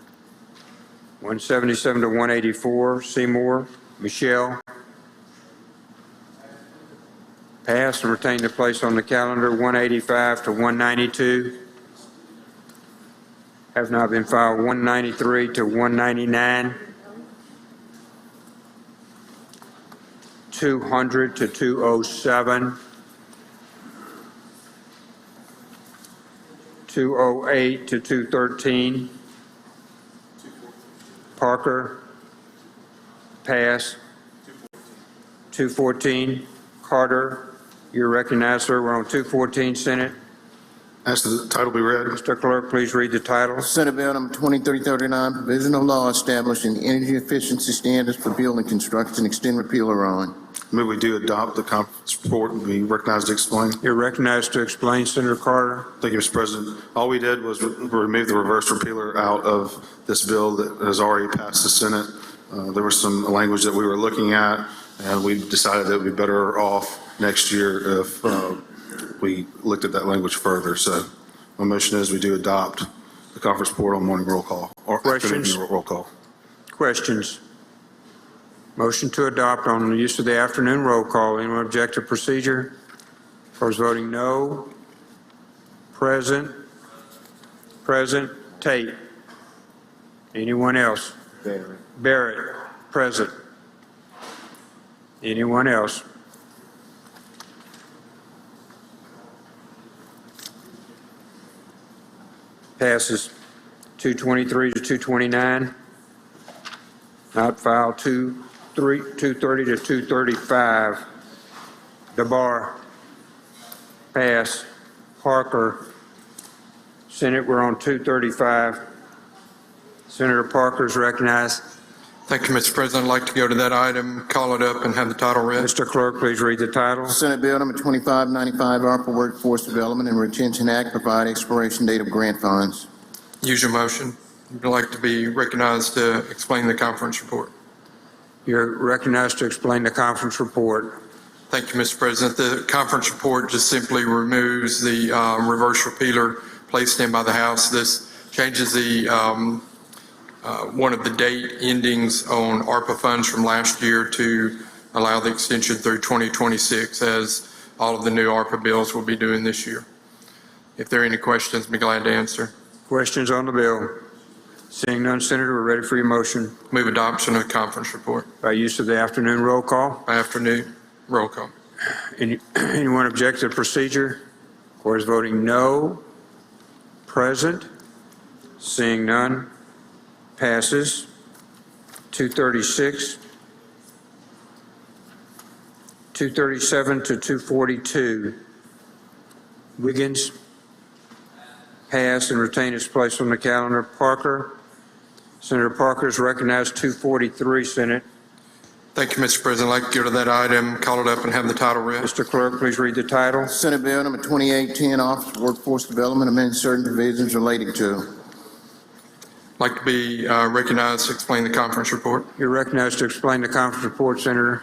177 to 184. Seymour, Michelle. Pass and retain the place on the calendar. 185 to 192. Have not been filed. 193 to 199. 200 to 207. 208 to 213. Parker. Pass. 214. Carter. You're recognized, sir. We're on 214, Senate. Ask the title be read. Mr. Clerk, please read the title. Senate Bill number 2339, provisional law establishing energy efficiency standards for building construction, extend, repeal, or on. Move we do adopt the conference report and be recognized to explain. You're recognized to explain, Senator Carter. Thank you, Mr. President. All we did was remove the reverse repealer out of this bill that has already passed the Senate. There was some language that we were looking at, and we decided that it would be better off next year if we looked at that language further. So my motion is we do adopt the conference report on morning roll call or Questions? afternoon roll call. Questions? Motion to adopt on the use of the afternoon roll call. Anyone object to procedure? Opposed voting no. Present. Present. Tate. Anyone else? Barrett. Present. Anyone else? Passes 223 to 229. Not filed 230 to 235. DeBar. Pass. Parker. Senate, we're on 235. Senator Parker is recognized. Thank you, Mr. President. I'd like to go to that item, call it up, and have the title read. Mr. Clerk, please read the title. Senate Bill number 2595, ARPA Workforce Development and Retention Act, provide expiration date of grant funds. Use your motion. I'd like to be recognized to explain the conference report. You're recognized to explain the conference report. Thank you, Mr. President. The conference report just simply removes the reverse repealer placed in by the House. This changes the one of the date endings on ARPA funds from last year to allow the extension through 2026, as all of the new ARPA bills will be doing this year. If there are any questions, I'd be glad to answer. Questions on the bill? Seeing none, Senator, we're ready for your motion. Move adoption of the conference report. By use of the afternoon roll call. Afternoon roll call. Anyone object to the procedure? Court is voting no. present? Seeing none, passes. 236, 237 to 242. Wiggins, pass and retain its place on the calendar. Parker, Senator Parker is recognized. 243, Senate. Thank you, Mr. President. I'd like to go to that item, call it up, and have the title read. Mr. Clerk, please read the title. Senate Bill number 2810, Office of Workforce Development, amend certain provisions relating to. I'd like to be recognized to explain the conference report. You're recognized to explain the conference report, Senator.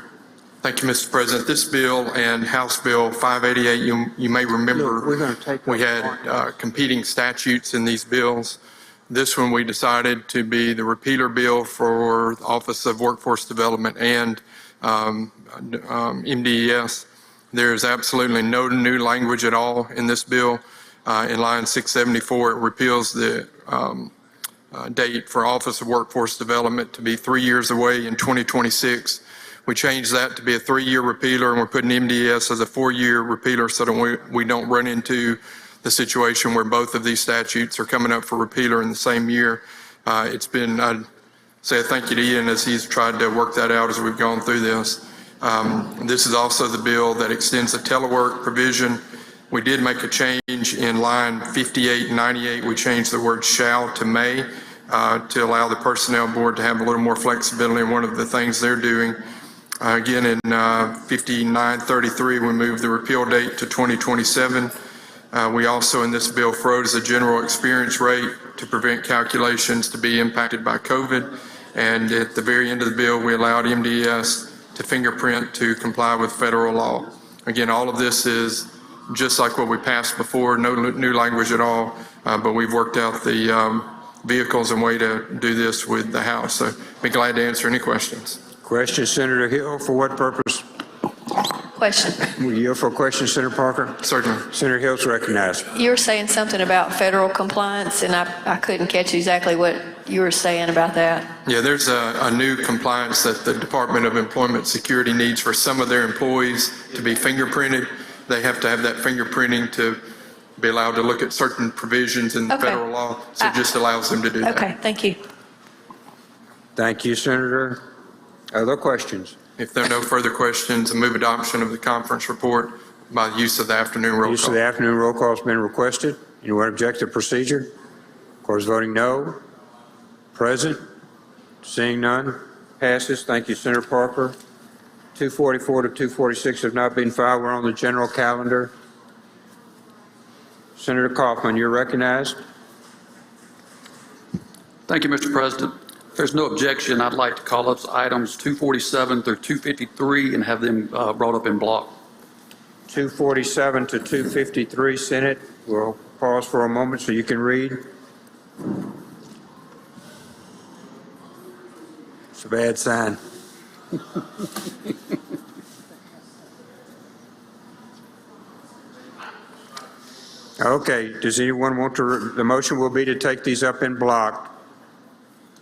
Thank you, Mr. President. This bill and House Bill 588, you may remember Look, we're going to take we had competing statutes in these bills. This one, we decided to be the repealer bill for the Office of Workforce Development and MDES. There's absolutely no new language at all in this bill. In line 674, it repeals the date for Office of Workforce Development to be 3 years away in 2026. We changed that to be a 3-year repealer, and we're putting MDES as a 4-year repealer so that we don't run into the situation where both of these statutes are coming up for repealer in the same year. It's been, I'd say a thank you to Ian as he's tried to work that out as we've gone through this. This is also the bill that extends the telework provision. We did make a change in line 58 and 98. We changed the word shall to may to allow the Personnel Board to have a little more flexibility in one of the things they're doing. Again, in 5933, we moved the repeal date to 2027. We also, in this bill, froze the general experience rate to prevent calculations to be impacted by COVID. And at the very end of the bill, we allowed MDES to fingerprint to comply with federal law. Again, all of this is just like what we passed before, no new language at all, but we've worked out the vehicles and way to do this with the House. So be glad to answer any questions. Question, Senator Hill. For what purpose? Question. Will you yield for a question, Senator Parker? Certainly. Senator Hill's recognized. You were saying something about federal compliance, and I couldn't catch exactly what you were saying about that. Yeah, there's a new compliance that the Department of Employment Security needs for some of their employees to be fingerprinted. They have to have that fingerprinting to be allowed to look at certain provisions in the Okay. federal law. So it just allows them to do that. Okay, thank you. Thank you, Senator. Other questions? If there are no further questions, I move adoption of the conference report by use of the afternoon roll Use of call. the afternoon roll call has been requested. Anyone object to procedure? Of course, voting no. Present? Seeing none? Passes. Thank you, Senator Parker. 244 to 246 have not been filed. We're on the general calendar. Senator Kaufman, you're recognized. Thank you, Mr. President. If there's no objection, I'd like to call up items 247 through 253 and have them brought up in block. 247 to 253, Senate. We'll pause for a moment so you can read. It's a bad sign. Okay, does anyone want to, the motion will be to take these up in block.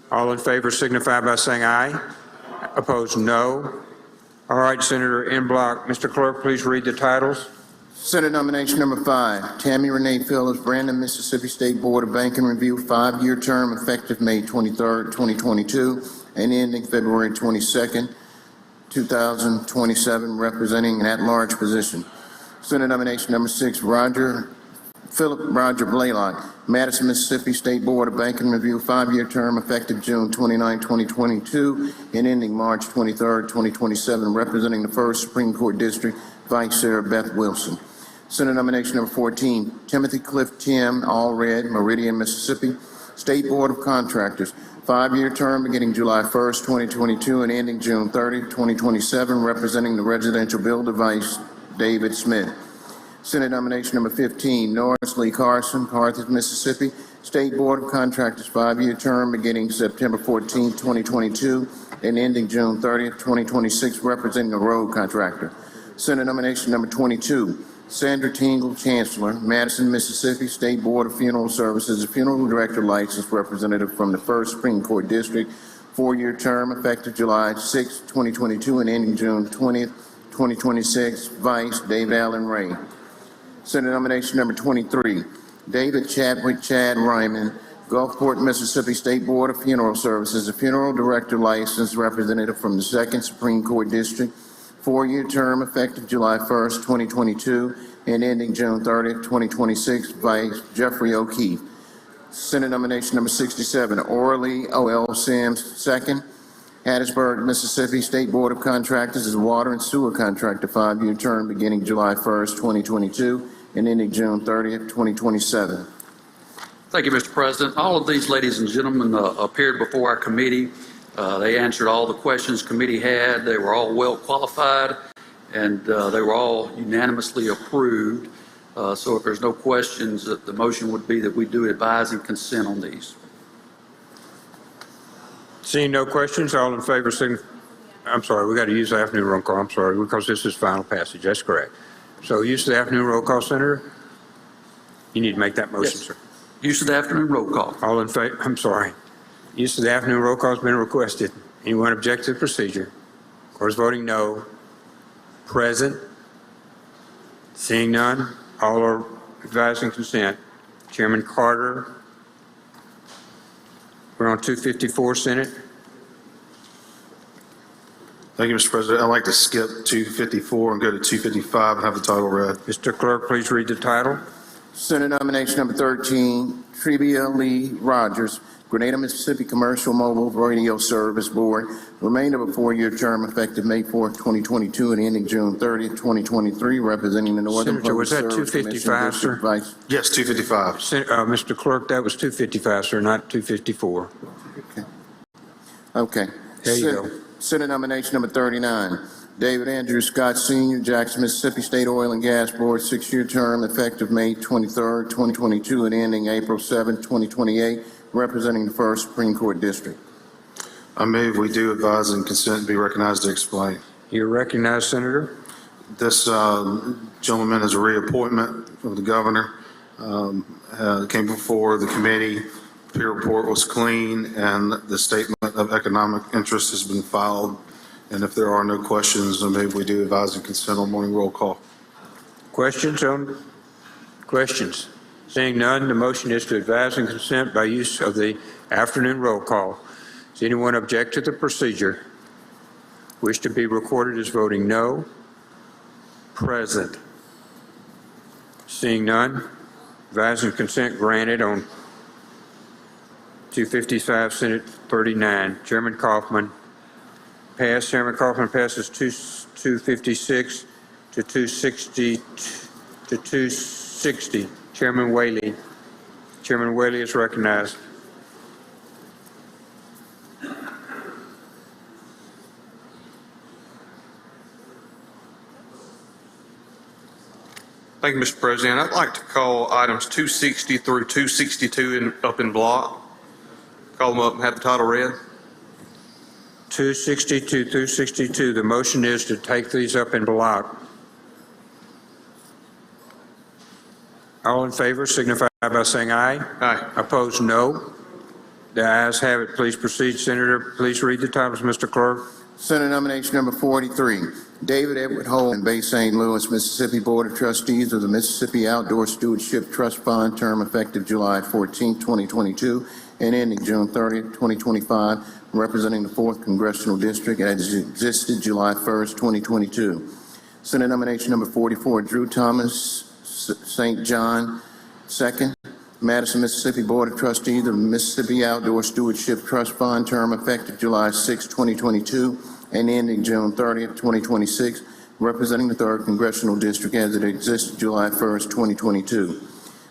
All in favor signify by saying aye. Opposed, no. All right, Senator, in block. Mr. Clerk, please read the titles. Senate nomination number 5, Tammy Renee Phillips, Brandon, Mississippi State Board of Banking Review, 5-year term effective May 23rd, 2022, and ending February 22nd, 2027, representing an at-large position. Senate nomination number 6, Philip Roger Blaylock, Madison, Mississippi State Board of Banking Review, 5-year term effective June 29, 2022, and ending March 23, 2027, representing the 1st Supreme Court District, Vice Chair Beth Wilson. Senate nomination number 14, Timothy Cliff Tim, all red, Meridian, Mississippi, State Board of Contractors, 5-year term beginning July 1st, 2022, and ending June 30, 2027, representing the residential builder, Vice David Smith. Senate nomination number 15, Norris Lee Carson, Carthage, Mississippi, State Board of Contractors, 5-year term beginning September 14, 2022, and ending June 30, 2026, representing a road contractor. Senate nomination number 22, Sandra Tingle, Chancellor, Madison, Mississippi, State Board of Funeral Services, a funeral director licensed representative from the 1st Supreme Court District, 4-year term effective July 6, 2022, and ending June 20, 2026, Vice Dave Allen Ray. Senate nomination number 23, David Chadwick Chad Ryman, Gulfport, Mississippi State Board of Funeral Services, a funeral director licensed representative from the 2nd Supreme Court District, 4-year term effective July 1st, 2022, and ending June 30th, 2026, Vice Jeffrey O'Keefe. Senate nomination number 67, Orally O.L. Sims, 2nd. Hattiesburg, Mississippi State Board of Contractors as a water and sewer contractor, 5-year term beginning July 1st, 2022, and ending June 30th, 2027. Thank you, Mr. President. All of these ladies and gentlemen appeared before our committee. They answered all the questions committee had. They were all well qualified, and they were all unanimously approved. So if there's no questions, the motion would be that we do advise and consent on these. Seeing no questions, all in favor, I'm sorry, we got to use the afternoon roll call. I'm sorry, because this is final passage. That's correct. So use the afternoon roll call, Senator. You need to make that motion, Yes. sir. Use of the afternoon roll call. All in favor, I'm sorry. Use of the afternoon roll call has been requested. Anyone object to the procedure? Of course, voting no. Present. Seeing none, all are advising consent. Chairman Carter. We're on 254, Senate. Thank you, Mr. President. I'd like to skip 254 and go to 255 and have the title read. Mr. Clerk, please read the title. Senate nomination number 13, Trebia Lee Rogers, Grenada, Mississippi Commercial Mobile Radio Service Board, remainder of a 4-year term effective May 4th, 2022 and ending June 30th, 2023, representing the Northern Senator, was that Public Service 255, Commission, sir? District Vice. Yes, 255. Mr. Clerk, that was 255, sir, not 254. Okay. There you go. Senate nomination number 39, David Andrew Scott Sr., Jackson, Mississippi State Oil and Gas Board, 6-year term effective May 23rd, 2022 and ending April 7th, 2028, representing the 1st Supreme Court District. I move we do advise and consent and be recognized to explain. You're recognized, Senator. This gentleman is a reappointment of the governor. Came before the committee. Peer report was clean, and the statement of economic interest has been filed. And if there are no questions, then maybe we do advise and consent on morning roll call. Questions on questions? Seeing none, the motion is to advise and consent by use of the afternoon roll call. Does anyone object to the procedure? Wish to be recorded as voting no? Present. Seeing none, advise and consent granted on 255, Senate 39. Chairman Kaufman. Pass. Chairman Kaufman passes 256 to 260 to 260. Chairman Whaley. Chairman Whaley is recognized. Thank you, Mr. President. I'd like to call items 260 through 262 up in block. Call them up and have the title read. 260 to 262. The motion is to take these up in block. All in favor signify by saying aye. Aye. Opposed, no. The ayes have it. Please proceed, Senator. Please read the titles, Mr. Clerk. Senate nomination number 43, David Edward Holden, Bay St. Louis, Mississippi Board of Trustees of the Mississippi Outdoor Stewardship Trust Fund, term effective July 14, 2022, and ending June 30, 2025, representing the 4th Congressional District as existed July 1st, 2022. Senate nomination number 44, Drew Thomas St. John, 2nd, Madison, Mississippi Board of Trustees of the Mississippi Outdoor Stewardship Trust Fund, term effective July 6, 2022, and ending June 30, 2026, representing the 3rd Congressional District as it existed July 1st, 2022.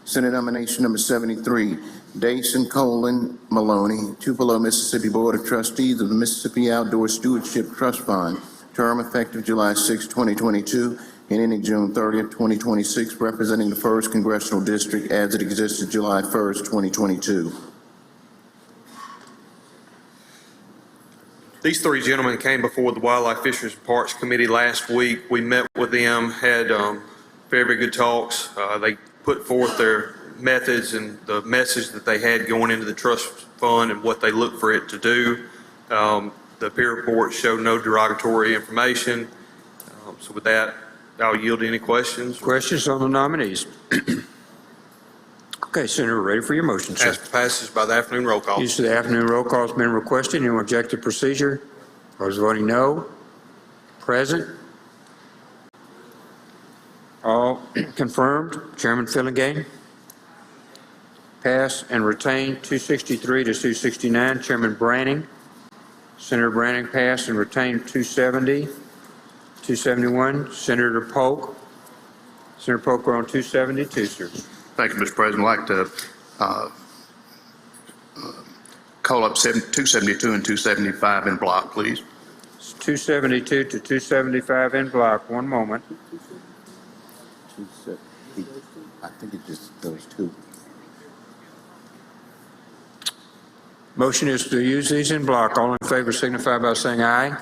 Senate nomination number 73, Dason Colin Maloney, Tupelo, Mississippi Board of Trustees of the Mississippi Outdoor Stewardship Trust Fund, term effective July 6, 2022, and ending June 30th, 2026, representing the 1st Congressional District as it existed July 1st, 2022. These three gentlemen came before the Wildlife, Fisheries, and Parks Committee last week. We met with them, had very, very good talks. They put forth their methods and the message that they had going into the trust fund and what they look for it to do. The peer report showed no derogatory information. So with that, I'll yield to any questions. Questions on the nominees? Okay, Senator, ready for your motion, sir. Ask for passage by the afternoon roll call. Use of the afternoon roll call has been requested. Anyone object to procedure? Those voting no. Present. All confirmed. Chairman Fillingham. Pass and retain 263 to 269. Chairman Branning. Senator Branning pass and retain 270, 271. Senator Polk. Senator Polk, we're on 272, sir. Thank you, Mr. President. I'd like to call up 272 and 275 in block, please. It's 272 to 275 in block. One moment. I think it's just those two. Motion is to use these in block. All in favor signify by saying aye.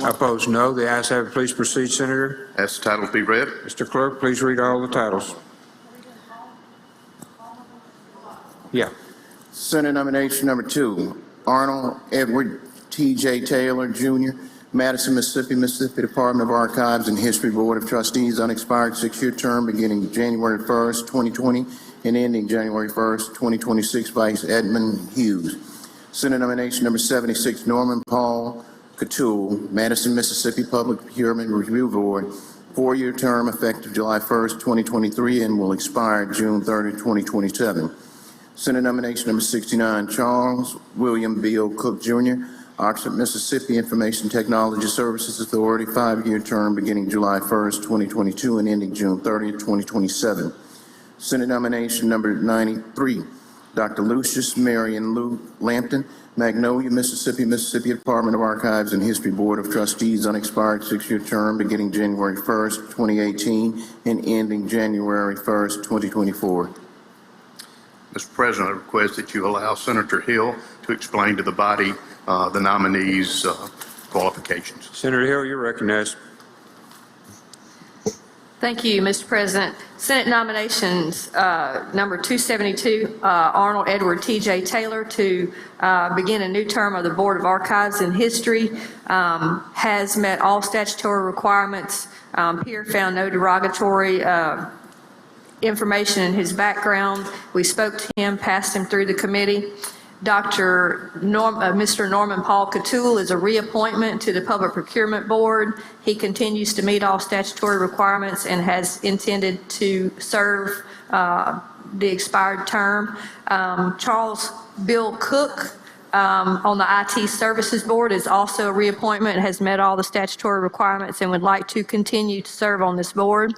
Opposed, no. The ayes have it. Please proceed, Senator. Ask the title to be read. Mr. Clerk, please read all the titles. Yeah. Senate nomination number 2, Arnold Edward T.J. Taylor, Jr., Madison, Mississippi, Mississippi Department of Archives and History Board of Trustees, unexpired 6-year term beginning January 1st, 2020 and ending January 1st, 2026, Vice Edmund Hughes. Senate nomination number 76, Norman Paul Catul, Madison, Mississippi Public Procurement Review Board, 4-year term effective July 1st, 2023 and will expire June 30, 2027. Senate nomination number 69, Charles William Beal Cook, Jr., Oxford, Mississippi Information Technology Services Authority, 5-year term beginning July 1st, 2022 and ending June 30, 2027. Senate nomination number 93, Dr. Lucius Marion Luke Lampton, Magnolia, Mississippi, Mississippi Department of Archives and History Board of Trustees, unexpired 6-year term beginning January 1st, 2018 and ending January 1st, 2024. Mr. President, I request that you allow Senator Hill to explain to the body the nominees' qualifications. Senator Hill, you're recognized. Thank you, Mr. President. Senate nominations, number 272, Arnold Edward T.J. Taylor to begin a new term of the Board of Archives and History, has met all statutory requirements. Peer found no derogatory information in his background. We spoke to him, passed him through the committee. Mr. Norman Paul Catul is a reappointment to the Public Procurement Board. He continues to meet all statutory requirements and has intended to serve the expired term. Charles Bill Cook on the IT Services Board is also a reappointment, has met all the statutory requirements and would like to continue to serve on this board.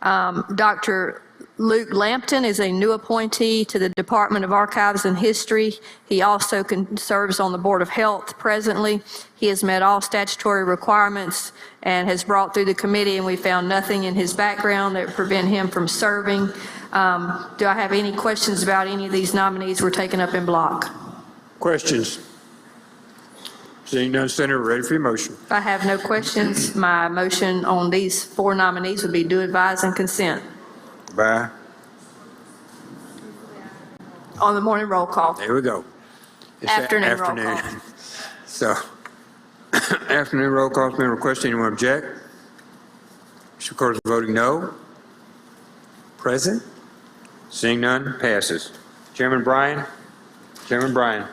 Dr. Luke Lampton is a new appointee to the Department of Archives and History. He also serves on the Board of Health presently. He has met all statutory requirements and has brought through the committee, and we found nothing in his background that would prevent him from serving. Do I have any questions about any of these nominees we're taking up in block? Questions? Seeing none, Senator, ready for your motion. If I have no questions, my motion on these 4 nominees would be do advise and consent. Bye. On the morning roll call. There we go. It's Afternoon roll call. So, afternoon roll call has been requested. Anyone object? Mr. Recorder voting no. Present? Seeing none, passes. Chairman Bryan? Chairman Bryan.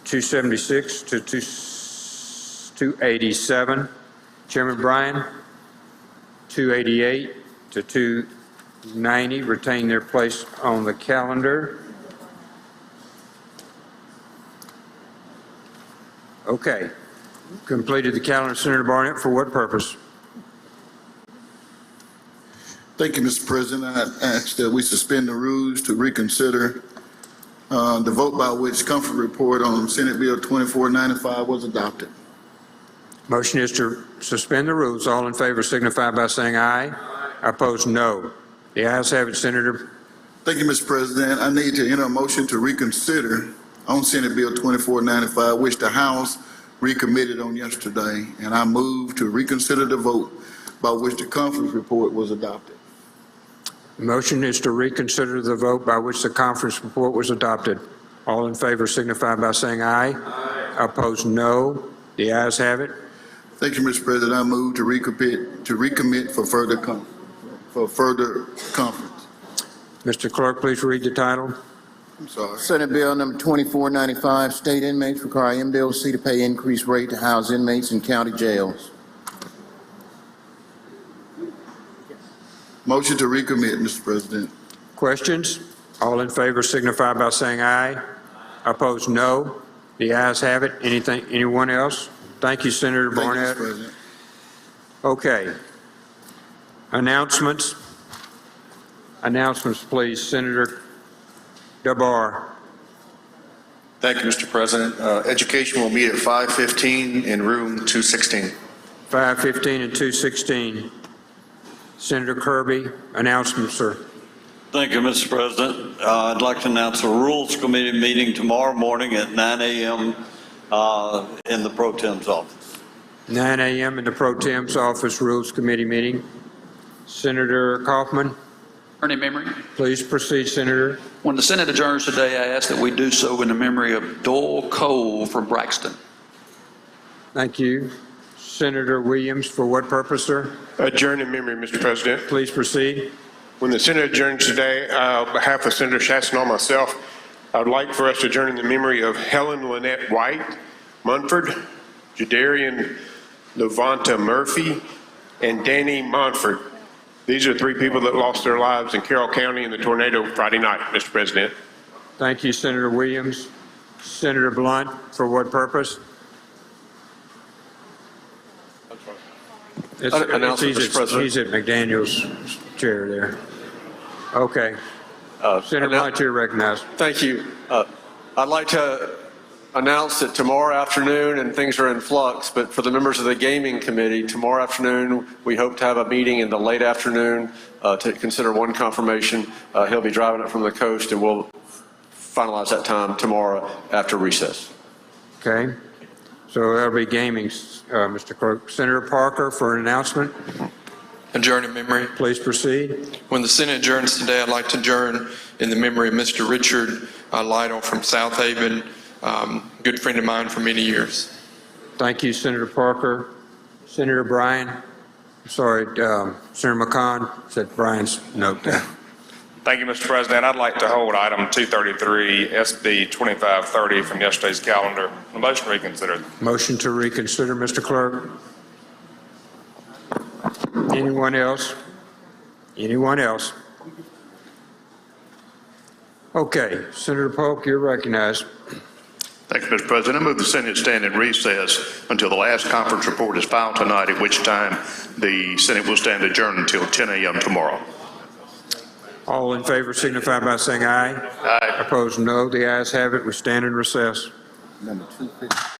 276 to 287. Chairman Bryan. 288 to 290 retain their place on the calendar. Okay. Completed the calendar. Senator Barnett, for what purpose? Thank you, Mr. President. I ask that we suspend the rules to reconsider the vote by which comfort report on Senate Bill 2495 was adopted. Motion is to suspend the rules. All in favor signify by saying aye. Opposed, no. The ayes have it, Senator. Thank you, Mr. President. I need to enter a motion to reconsider on Senate Bill 2495, which the House recommitted on yesterday, and I move to reconsider the vote by which the conference report was adopted. The motion is to reconsider the vote by which the conference report was adopted. All in favor signify by saying aye. Aye. Opposed, no. The ayes have it. Thank you, Mr. President. I move to recommit for further conference. Mr. Clerk, please read the title. I'm sorry. Senate Bill number 2495, state inmates require MDOC to pay increased rate to house inmates in county jails. Motion to recommit, Mr. President. Questions? All in favor signify by saying aye. Opposed, no. The ayes have it. Anyone else? Thank you, Senator Thank you, Mr. Barnett. President. Okay. Announcements. Announcements, please. Senator DeBar. Thank you, Mr. President. Education will meet at 5:15 in room 216. 5:15 and 2:16. Senator Kirby, announcements, sir. Thank you, Mr. President. I'd like to announce a Rules Committee meeting tomorrow morning at 9 a.m. In the Pro Tem's office. 9 a.m. in the Pro Tem's office, Rules Committee meeting. Senator Kaufman, Earning memory. please proceed, Senator. When the Senate adjourns today, I ask that we do so in the memory of Doyle Cole from Braxton. Thank you. Senator Williams, for what purpose, sir? Adjourn in memory, Mr. President. Please proceed. When the Senate adjourns today, on behalf of Senator Chastain and myself, I would like for us to adjourn in the memory of Helen Lynette White, Munford, Jadarian Levanta Murphy, and Danny Monford. These are three people that lost their lives in Carroll County in the tornado Friday night, Mr. President. Thank you, Senator Williams. Senator Blunt, for what purpose? Announcement, Mr. President. He's at McDaniel's chair there. Okay. Senator Blunt, you're recognized. Thank you. I'd like to announce that tomorrow afternoon, and things are in flux, but for the members of the gaming committee, tomorrow afternoon, we hope to have a meeting in the late afternoon to consider one confirmation. He'll be driving it from the coast, and we'll finalize that time tomorrow after recess. Okay. So that'll be gaming, Mr. Clerk. Senator Parker for an announcement. Adjourn in memory. Please proceed. When the Senate adjourns today, I'd like to adjourn in the memory of Mr. Richard Lytle from South Haven, good friend of mine for many years. Thank you, Senator Parker. Senator Bryan, Senator McCon said Brian's note down. Thank you, Mr. President. I'd like to hold item 233, SB 2530 from yesterday's calendar. The motion reconsidered. Motion to reconsider, Mr. Clerk. Anyone else? Anyone else? Okay, Senator Polk, you're recognized. Thank you, Mr. President. I move the Senate stand in recess until the last conference report is filed tonight, at which time the Senate will stand adjourned until 10 a.m. tomorrow. All in favor signify by saying aye. Aye. Opposed, no. The ayes have it. We stand in recess. Number 250.